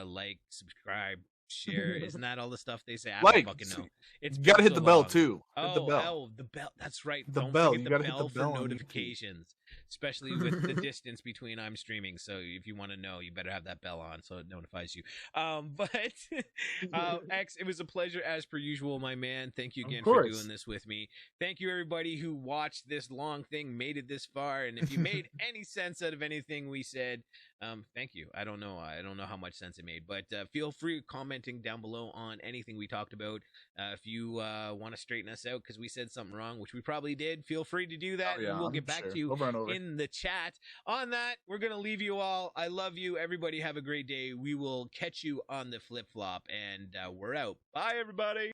Like, subscribe, share. Isn't that all the stuff they say? I don't fucking know. You gotta hit the bell too. Oh, hit the bell. The bell. That's right. The Don't bell. forget the bell for notifications. especially with the distance between I'm streaming. So if you want to know, you better have that bell on so it notifies you. But X, it was a pleasure as per usual, my man. Thank you again for doing this with me. Thank you everybody who watched this long thing, made it this far, and if you made any sense out of anything we said, thank you. I don't know how much sense it made, but feel free commenting down below on anything we talked about. If you want to straighten us out because we said something wrong, which we probably did, feel free to do that. And we'll get back to you in the chat. On that, we're gonna leave you all. I love you, everybody. Have a great day. We will catch you on the flip flop, and we're out. Bye, everybody.